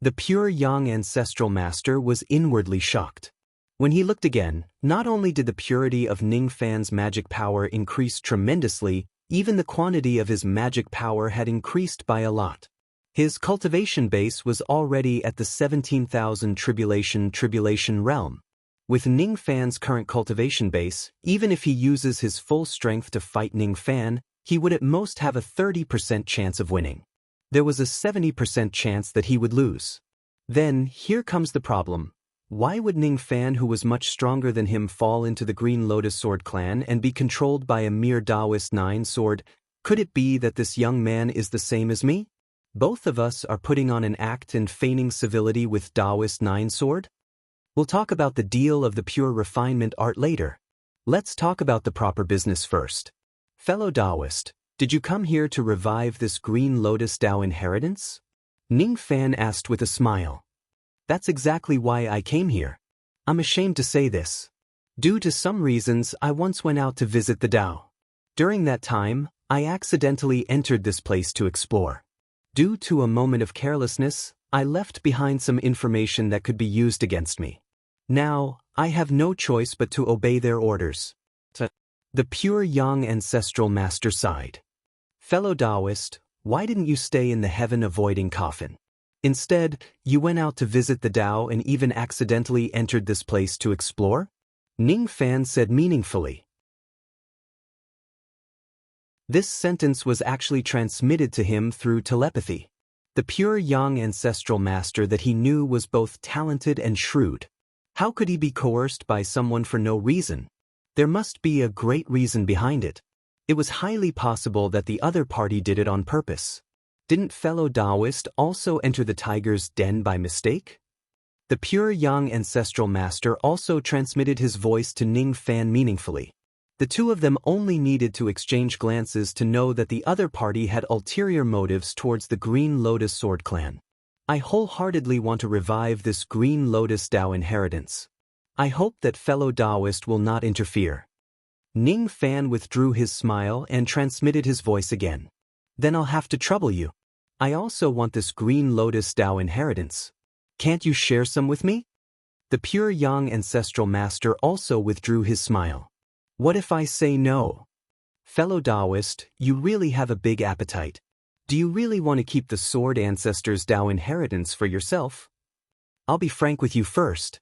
The pure young ancestral master was inwardly shocked. When he looked again, not only did the purity of Ning Fan's magic power increase tremendously, even the quantity of his magic power had increased by a lot. His cultivation base was already at the 17,000 tribulation realm. With Ning Fan's current cultivation base, even if he uses his full strength to fight Ning Fan, he would at most have a 30% chance of winning. There was a 70% chance that he would lose. Then, here comes the problem. Why would Ning Fan, who was much stronger than him, fall into the Green Lotus Sword clan and be controlled by a mere Taoist Nine Sword? Could it be that this young man is the same as me? Both of us are putting on an act and feigning civility with Taoist Nine Sword? We'll talk about the deal of the pure refinement art later. Let's talk about the proper business first. Fellow Taoist, did you come here to revive this Green Lotus Tao inheritance? Ning Fan asked with a smile. That's exactly why I came here. I'm ashamed to say this. Due to some reasons, I once went out to visit the Tao. During that time, I accidentally entered this place to explore. Due to a moment of carelessness, I left behind some information that could be used against me. Now, I have no choice but to obey their orders. The pure young ancestral master sighed. Fellow Taoist, why didn't you stay in the heaven-avoiding coffin? Instead, you went out to visit the Tao and even accidentally entered this place to explore? Ning Fan said meaningfully. This sentence was actually transmitted to him through telepathy. The pure young ancestral master that he knew was both talented and shrewd. How could he be coerced by someone for no reason? There must be a great reason behind it. It was highly possible that the other party did it on purpose. Didn't fellow Taoist also enter the tiger's den by mistake? The pure young ancestral master also transmitted his voice to Ning Fan meaningfully. The two of them only needed to exchange glances to know that the other party had ulterior motives towards the Green Lotus Sword Clan. I wholeheartedly want to revive this Green Lotus Tao inheritance. I hope that fellow Taoist will not interfere. Ning Fan withdrew his smile and transmitted his voice again. Then I'll have to trouble you. I also want this Green Lotus Tao inheritance. Can't you share some with me? The pure young ancestral master also withdrew his smile. What if I say no? Fellow Taoist, you really have a big appetite. Do you really want to keep the Sword Ancestors' Tao inheritance for yourself? I'll be frank with you first.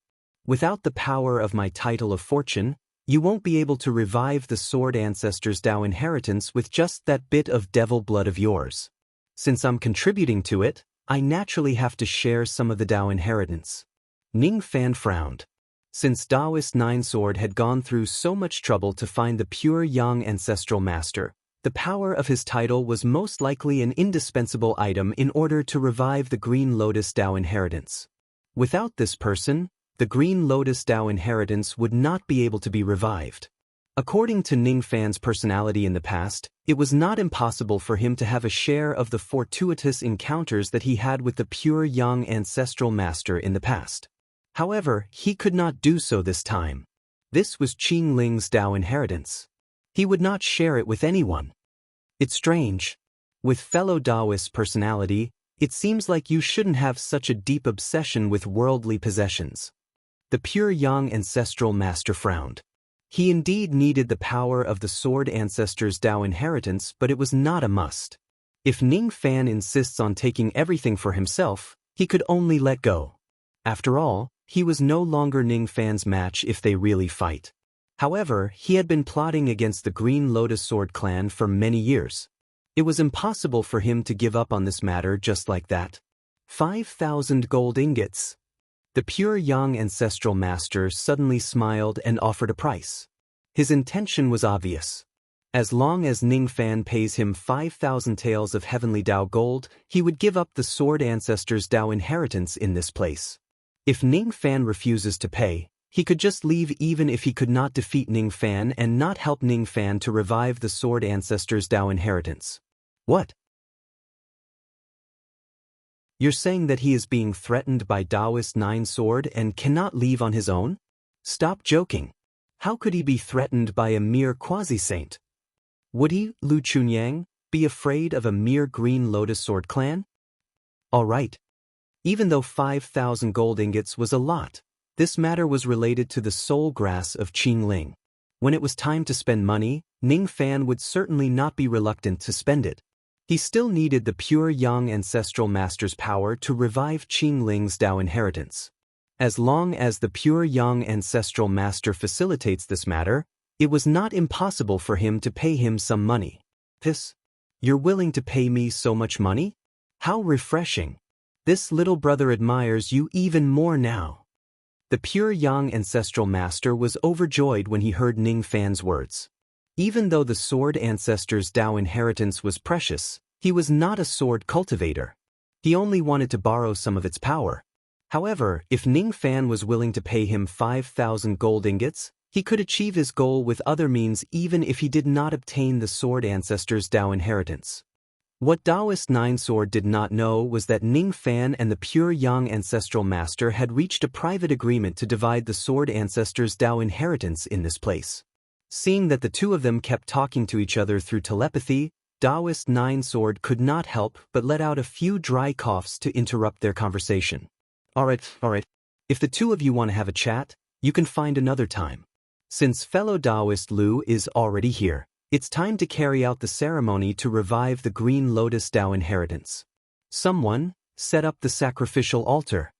Without the power of my title of fortune, you won't be able to revive the Sword Ancestors' Tao inheritance with just that bit of devil blood of yours. Since I'm contributing to it, I naturally have to share some of the Tao inheritance. Ning Fan frowned. Since Taoist Ninesword had gone through so much trouble to find the pure young ancestral master, the power of his title was most likely an indispensable item in order to revive the Green Lotus Tao inheritance. Without this person, the Green Lotus Tao inheritance would not be able to be revived. According to Ning Fan's personality in the past, it was not impossible for him to have a share of the fortuitous encounters that he had with the pure young ancestral master in the past. However, he could not do so this time. This was Qing Ling's Tao inheritance. He would not share it with anyone. It's strange. With fellow Taoist personality, it seems like you shouldn't have such a deep obsession with worldly possessions. The pure young ancestral master frowned. He indeed needed the power of the Sword Ancestors' Tao inheritance, but it was not a must. If Ning Fan insists on taking everything for himself, he could only let go. After all, he was no longer Ning Fan's match if they really fight. However, he had been plotting against the Green Lotus Sword Clan for many years. It was impossible for him to give up on this matter just like that. 5,000 gold ingots. The pure young ancestral master suddenly smiled and offered a price. His intention was obvious. As long as Ning Fan pays him 5,000 taels of heavenly Tao gold, he would give up the Sword Ancestors' Tao inheritance in this place. If Ning Fan refuses to pay, he could just leave even if he could not defeat Ning Fan and not help Ning Fan to revive the Sword Ancestors' Tao inheritance. What? You're saying that he is being threatened by Taoist Ninesword and cannot leave on his own? Stop joking. How could he be threatened by a mere quasi-saint? Would he, Lu Chunyang, be afraid of a mere Green Lotus Sword Clan? All right. Even though 5,000 gold ingots was a lot, this matter was related to the soul grass of Qing Ling. When it was time to spend money, Ning Fan would certainly not be reluctant to spend it. He still needed the pure young ancestral master's power to revive Qing Ling's Tao inheritance. As long as the pure young ancestral master facilitates this matter, it was not impossible for him to pay him some money. You're willing to pay me so much money? How refreshing. This little brother admires you even more now. The pure young ancestral master was overjoyed when he heard Ning Fan's words. Even though the Sword Ancestors' Tao inheritance was precious, he was not a sword cultivator. He only wanted to borrow some of its power. However, if Ning Fan was willing to pay him 5,000 gold ingots, he could achieve his goal with other means even if he did not obtain the Sword Ancestors' Tao inheritance. What Taoist Ninesword did not know was that Ning Fan and the pure young ancestral master had reached a private agreement to divide the Sword Ancestors' Tao inheritance in this place. Seeing that the two of them kept talking to each other through telepathy, Taoist Ninesword could not help but let out a few dry coughs to interrupt their conversation. All right. If the two of you want to have a chat, you can find another time. Since fellow Taoist Lu is already here, it's time to carry out the ceremony to revive the Green Lotus Tao inheritance. Someone, set up the sacrificial altar.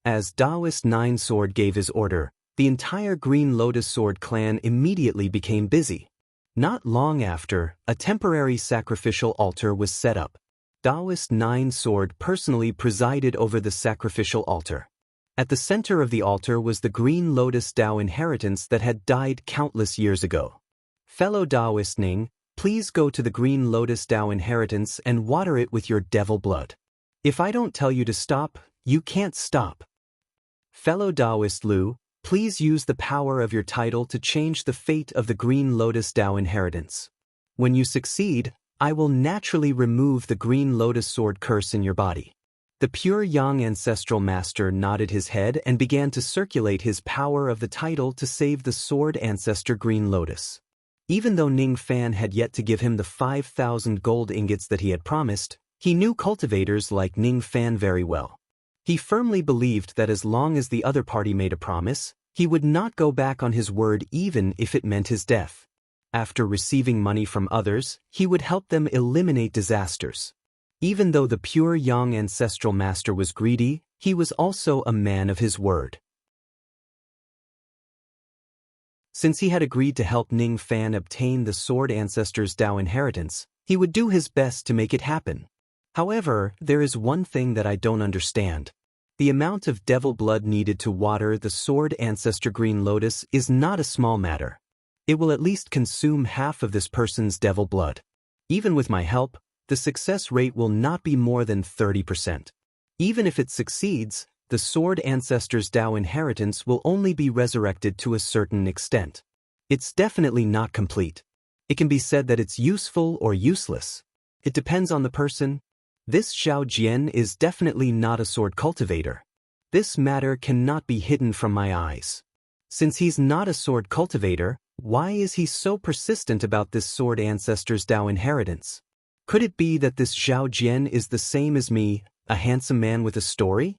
As Taoist Nine Sword gave his order, the entire Green Lotus Sword clan immediately became busy. Not long after, a temporary sacrificial altar was set up. Taoist Nine Sword personally presided over the sacrificial altar. At the center of the altar was the Green Lotus Tao inheritance that had died countless years ago. Fellow Taoist Ning, please go to the Green Lotus Tao inheritance and water it with your devil blood. If I don't tell you to stop, you can't stop. Fellow Taoist Lu, please use the power of your title to change the fate of the Green Lotus Tao inheritance. When you succeed, I will naturally remove the Green Lotus Sword curse in your body. The pure Yang ancestral master nodded his head and began to circulate his power of the title to save the sword ancestor Green Lotus. Even though Ning Fan had yet to give him the 5,000 gold ingots that he had promised, he knew cultivators like Ning Fan very well. He firmly believed that as long as the other party made a promise, he would not go back on his word even if it meant his death. After receiving money from others, he would help them eliminate disasters. Even though the pure Yang ancestral master was greedy, he was also a man of his word. Since he had agreed to help Ning Fan obtain the sword ancestor's Tao inheritance, he would do his best to make it happen. However, there is one thing that I don't understand. The amount of devil blood needed to water the sword ancestor Green Lotus is not a small matter. It will at least consume half of this person's devil blood. Even with my help, the success rate will not be more than 30%. Even if it succeeds, the sword ancestor's Tao inheritance will only be resurrected to a certain extent. It's definitely not complete. It can be said that it's useful or useless. It depends on the person. This Xiao Jian is definitely not a sword cultivator. This matter cannot be hidden from my eyes. Since he's not a sword cultivator, why is he so persistent about this sword ancestor's Tao inheritance? Could it be that this Xiao Jian is the same as me, a handsome man with a story?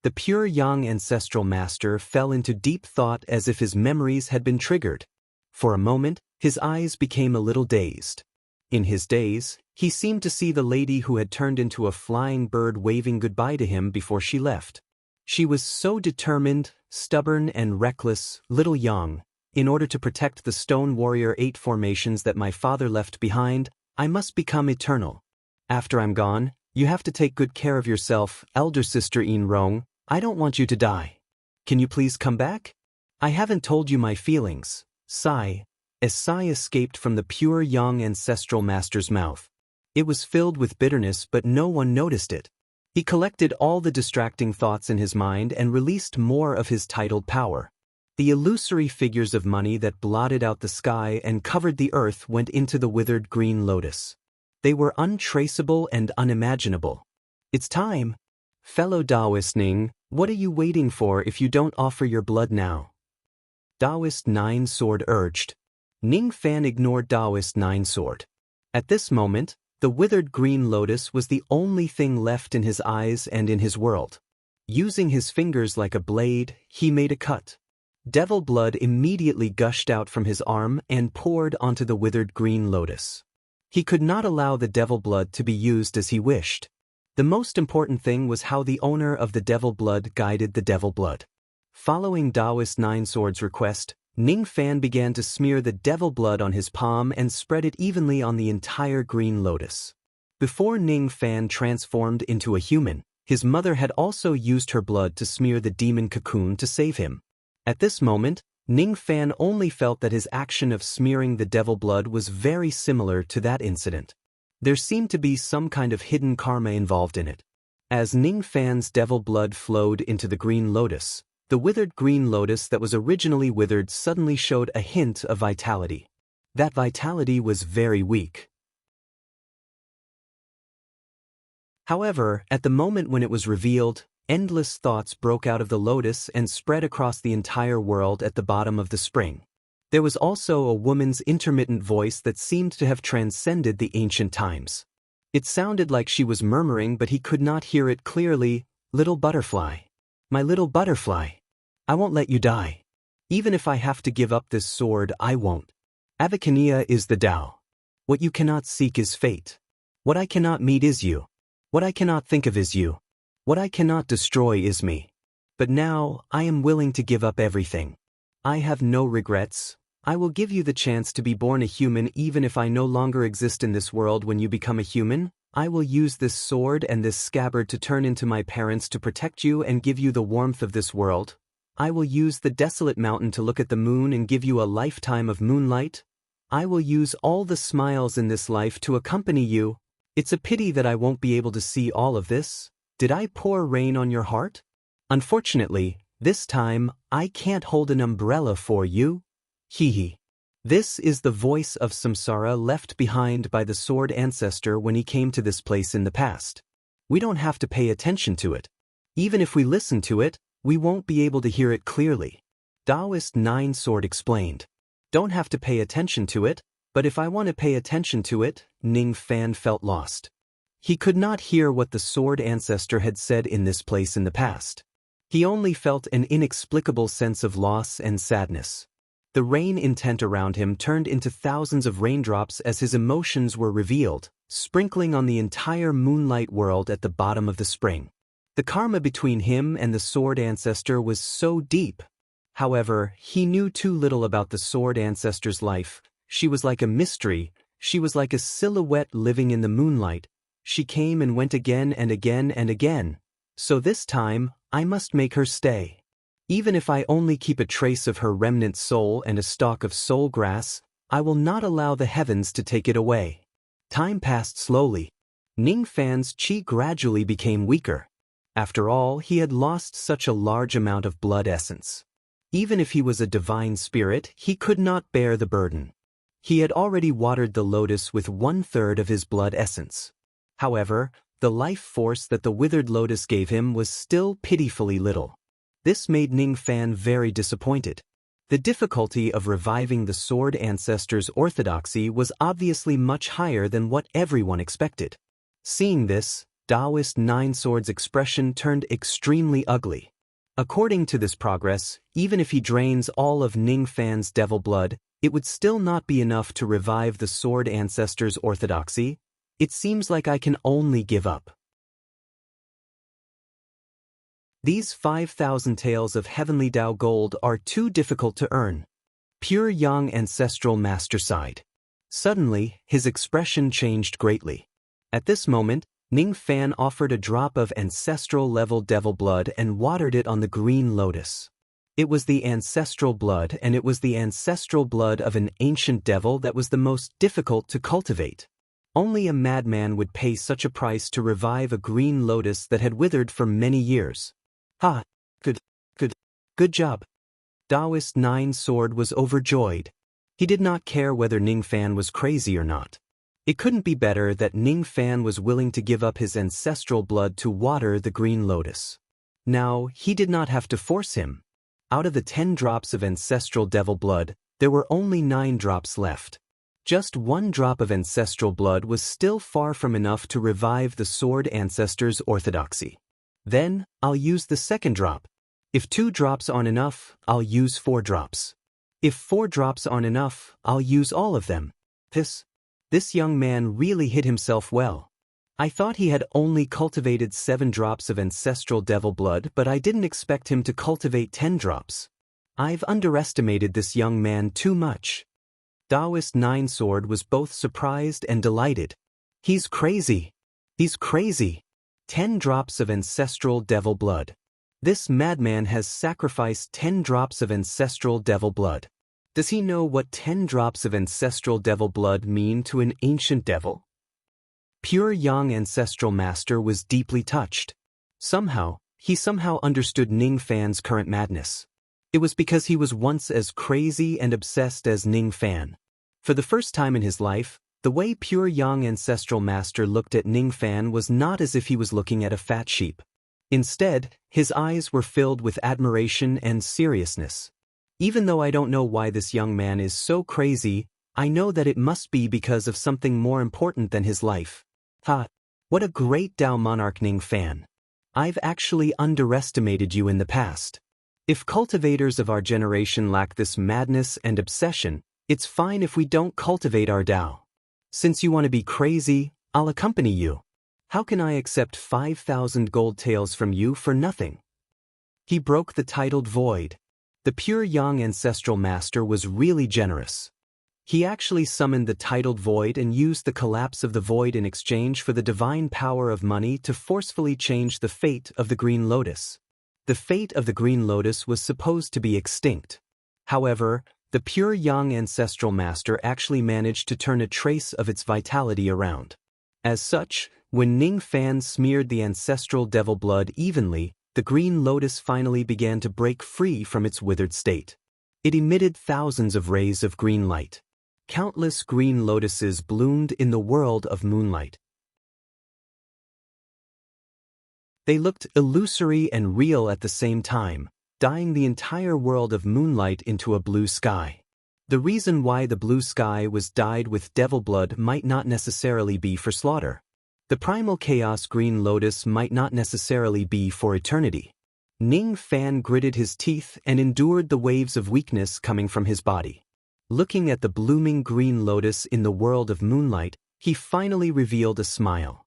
The pure Yang ancestral master fell into deep thought as if his memories had been triggered. For a moment, his eyes became a little dazed. In his daze, he seemed to see the lady who had turned into a flying bird waving goodbye to him before she left. She was so determined, stubborn and reckless, little Yang. In order to protect the Stone Warrior 8 formations that my father left behind, I must become eternal. After I'm gone, you have to take good care of yourself, elder sister Yin Rong. I don't want you to die. Can you please come back? I haven't told you my feelings. Sigh. A sigh escaped from the pure Yang ancestral master's mouth. It was filled with bitterness, but no one noticed it. He collected all the distracting thoughts in his mind and released more of his titled power. The illusory figures of money that blotted out the sky and covered the earth went into the withered green lotus. They were untraceable and unimaginable. It's time. Fellow Taoist Ning, what are you waiting for if you don't offer your blood now? Taoist Nine Sword urged. Ning Fan ignored Taoist Nine Sword. At this moment, the withered green lotus was the only thing left in his eyes and in his world. Using his fingers like a blade, he made a cut. Devil blood immediately gushed out from his arm and poured onto the withered green lotus. He could not allow the devil blood to be used as he wished. The most important thing was how the owner of the devil blood guided the devil blood. Following Taoist Nine Sword's request, Ning Fan began to smear the devil blood on his palm and spread it evenly on the entire green lotus. Before Ning Fan transformed into a human, his mother had also used her blood to smear the demon cocoon to save him. At this moment, Ning Fan only felt that his action of smearing the devil blood was very similar to that incident. There seemed to be some kind of hidden karma involved in it. As Ning Fan's devil blood flowed into the green lotus, the withered green lotus that was originally withered suddenly showed a hint of vitality. That vitality was very weak. However, at the moment when it was revealed, endless thoughts broke out of the lotus and spread across the entire world at the bottom of the spring. There was also a woman's intermittent voice that seemed to have transcended the ancient times. It sounded like she was murmuring, but he could not hear it clearly. Little butterfly. My little butterfly. I won't let you die. Even if I have to give up this sword, I won't. Avicania is the Tao. What you cannot seek is fate. What I cannot meet is you. What I cannot think of is you. What I cannot destroy is me. But now, I am willing to give up everything. I have no regrets. I will give you the chance to be born a human even if I no longer exist in this world when you become a human. I will use this sword and this scabbard to turn into my parents to protect you and give you the warmth of this world. I will use the desolate mountain to look at the moon and give you a lifetime of moonlight. I will use all the smiles in this life to accompany you. It's a pity that I won't be able to see all of this. Did I pour rain on your heart? Unfortunately, this time, I can't hold an umbrella for you. Hee hee. This is the voice of samsara left behind by the sword ancestor when he came to this place in the past. We don't have to pay attention to it. Even if we listen to it, we won't be able to hear it clearly. Taoist 9 Sword explained. Don't have to pay attention to it, but if I want to pay attention to it, Ning Fan felt lost. He could not hear what the sword ancestor had said in this place in the past. He only felt an inexplicable sense of loss and sadness. The rain intent around him turned into thousands of raindrops as his emotions were revealed, sprinkling on the entire moonlight world at the bottom of the spring. The karma between him and the sword ancestor was so deep. However, he knew too little about the sword ancestor's life. She was like a mystery. She was like a silhouette living in the moonlight. She came and went again and again and again. So this time, I must make her stay. Even if I only keep a trace of her remnant soul and a stalk of soul grass, I will not allow the heavens to take it away. Time passed slowly. Ning Fan's qi gradually became weaker. After all, he had lost such a large amount of blood essence. Even if he was a divine spirit, he could not bear the burden. He had already watered the lotus with 1/3 of his blood essence. However, the life force that the withered lotus gave him was still pitifully little. This made Ning Fan very disappointed. The difficulty of reviving the sword ancestor's orthodoxy was obviously much higher than what everyone expected. Seeing this, Taoist 9 Sword's expression turned extremely ugly. According to this progress, even if he drains all of Ning Fan's devil blood, it would still not be enough to revive the sword ancestor's orthodoxy. It seems like I can only give up. These 5,000 taels of heavenly Tao gold are too difficult to earn. Pure Yang ancestral master sighed. Suddenly, his expression changed greatly. At this moment, Ning Fan offered a drop of ancestral-level devil blood and watered it on the green lotus. It was the ancestral blood, and it was the ancestral blood of an ancient devil that was the most difficult to cultivate. Only a madman would pay such a price to revive a green lotus that had withered for many years. Ha! Good job. Taoist 9 Sword was overjoyed. He did not care whether Ning Fan was crazy or not. It couldn't be better that Ning Fan was willing to give up his ancestral blood to water the green lotus. Now, he did not have to force him. Out of the 10 drops of ancestral devil blood, there were only 9 drops left. Just 1 drop of ancestral blood was still far from enough to revive the sword ancestor's orthodoxy. Then, I'll use the second drop. If 2 drops aren't enough, I'll use 4 drops. If 4 drops aren't enough, I'll use all of them. This young man really hid himself well. I thought he had only cultivated 7 drops of ancestral devil blood, but I didn't expect him to cultivate 10 drops. I've underestimated this young man too much. Taoist 9 Sword was both surprised and delighted. He's crazy. 10 drops of ancestral devil blood. This madman has sacrificed 10 drops of ancestral devil blood. Does he know what 10 drops of ancestral devil blood mean to an ancient devil? Pure Yang ancestral master was deeply touched. He somehow understood Ning Fan's current madness. It was because he was once as crazy and obsessed as Ning Fan. For the first time in his life, the way Pure Yang ancestral master looked at Ning Fan was not as if he was looking at a fat sheep. Instead, his eyes were filled with admiration and seriousness. Even though I don't know why this young man is so crazy, I know that it must be because of something more important than his life. What a great Tao monarch Ning Fan. I've actually underestimated you in the past. If cultivators of our generation lack this madness and obsession, it's fine if we don't cultivate our Tao. Since you want to be crazy, I'll accompany you. How can I accept 5,000 gold taels from you for nothing? He broke the titled void. The pure young ancestral master was really generous. He actually summoned the titled void and used the collapse of the void in exchange for the divine power of money to forcefully change the fate of the Green Lotus. The fate of the Green Lotus was supposed to be extinct. However, the pure young ancestral master actually managed to turn a trace of its vitality around. As such, when Ning Fan smeared the ancestral devil blood evenly, the Green Lotus finally began to break free from its withered state. It emitted thousands of rays of green light. Countless green lotuses bloomed in the world of moonlight. They looked illusory and real at the same time, dyeing the entire world of moonlight into a blue sky. The reason why the blue sky was dyed with devil blood might not necessarily be for slaughter. The primal chaos green lotus might not necessarily be for eternity. Ning Fan gritted his teeth and endured the waves of weakness coming from his body. Looking at the blooming green lotus in the world of moonlight, he finally revealed a smile.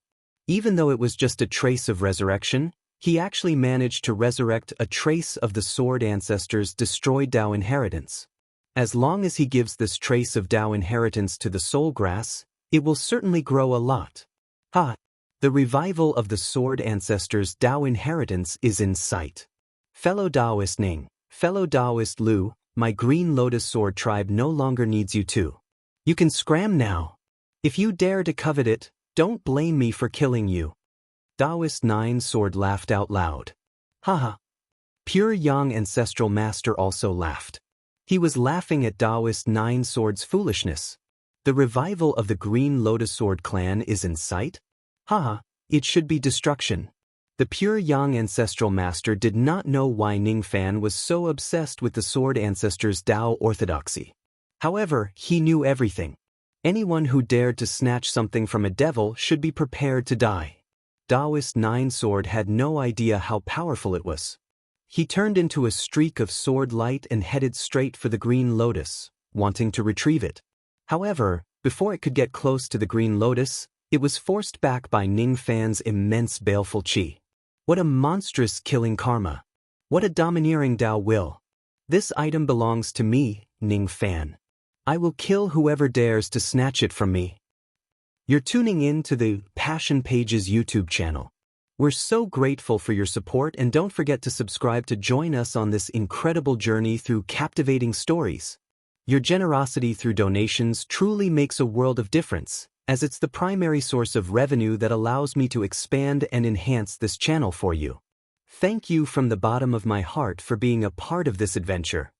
Even though it was just a trace of resurrection, he actually managed to resurrect a trace of the sword ancestors' destroyed Tao inheritance. As long as he gives this trace of Tao inheritance to the soul grass, it will certainly grow a lot. The revival of the sword ancestors' Tao inheritance is in sight. Fellow Taoist Ning, fellow Taoist Lu, my Green Lotus Sword tribe no longer needs you too. You can scram now. If you dare to covet it, don't blame me for killing you. Taoist Nine Sword laughed out loud. Haha. Pure young ancestral master also laughed. He was laughing at Taoist Nine Sword's foolishness. The revival of the Green Lotus Sword clan is in sight? It should be destruction. The pure young ancestral master did not know why Ning Fan was so obsessed with the sword ancestors' Tao orthodoxy. However, he knew everything. Anyone who dared to snatch something from a devil should be prepared to die. Taoist Nine Sword had no idea how powerful it was. He turned into a streak of sword light and headed straight for the Green Lotus, wanting to retrieve it. However, before it could get close to the Green Lotus, it was forced back by Ning Fan's immense baleful qi. What a monstrous killing karma. What a domineering Tao will. This item belongs to me, Ning Fan. I will kill whoever dares to snatch it from me. You're tuning in to the Passion Pages YouTube channel. We're so grateful for your support, and don't forget to subscribe to join us on this incredible journey through captivating stories. Your generosity through donations truly makes a world of difference, as it's the primary source of revenue that allows me to expand and enhance this channel for you. Thank you from the bottom of my heart for being a part of this adventure.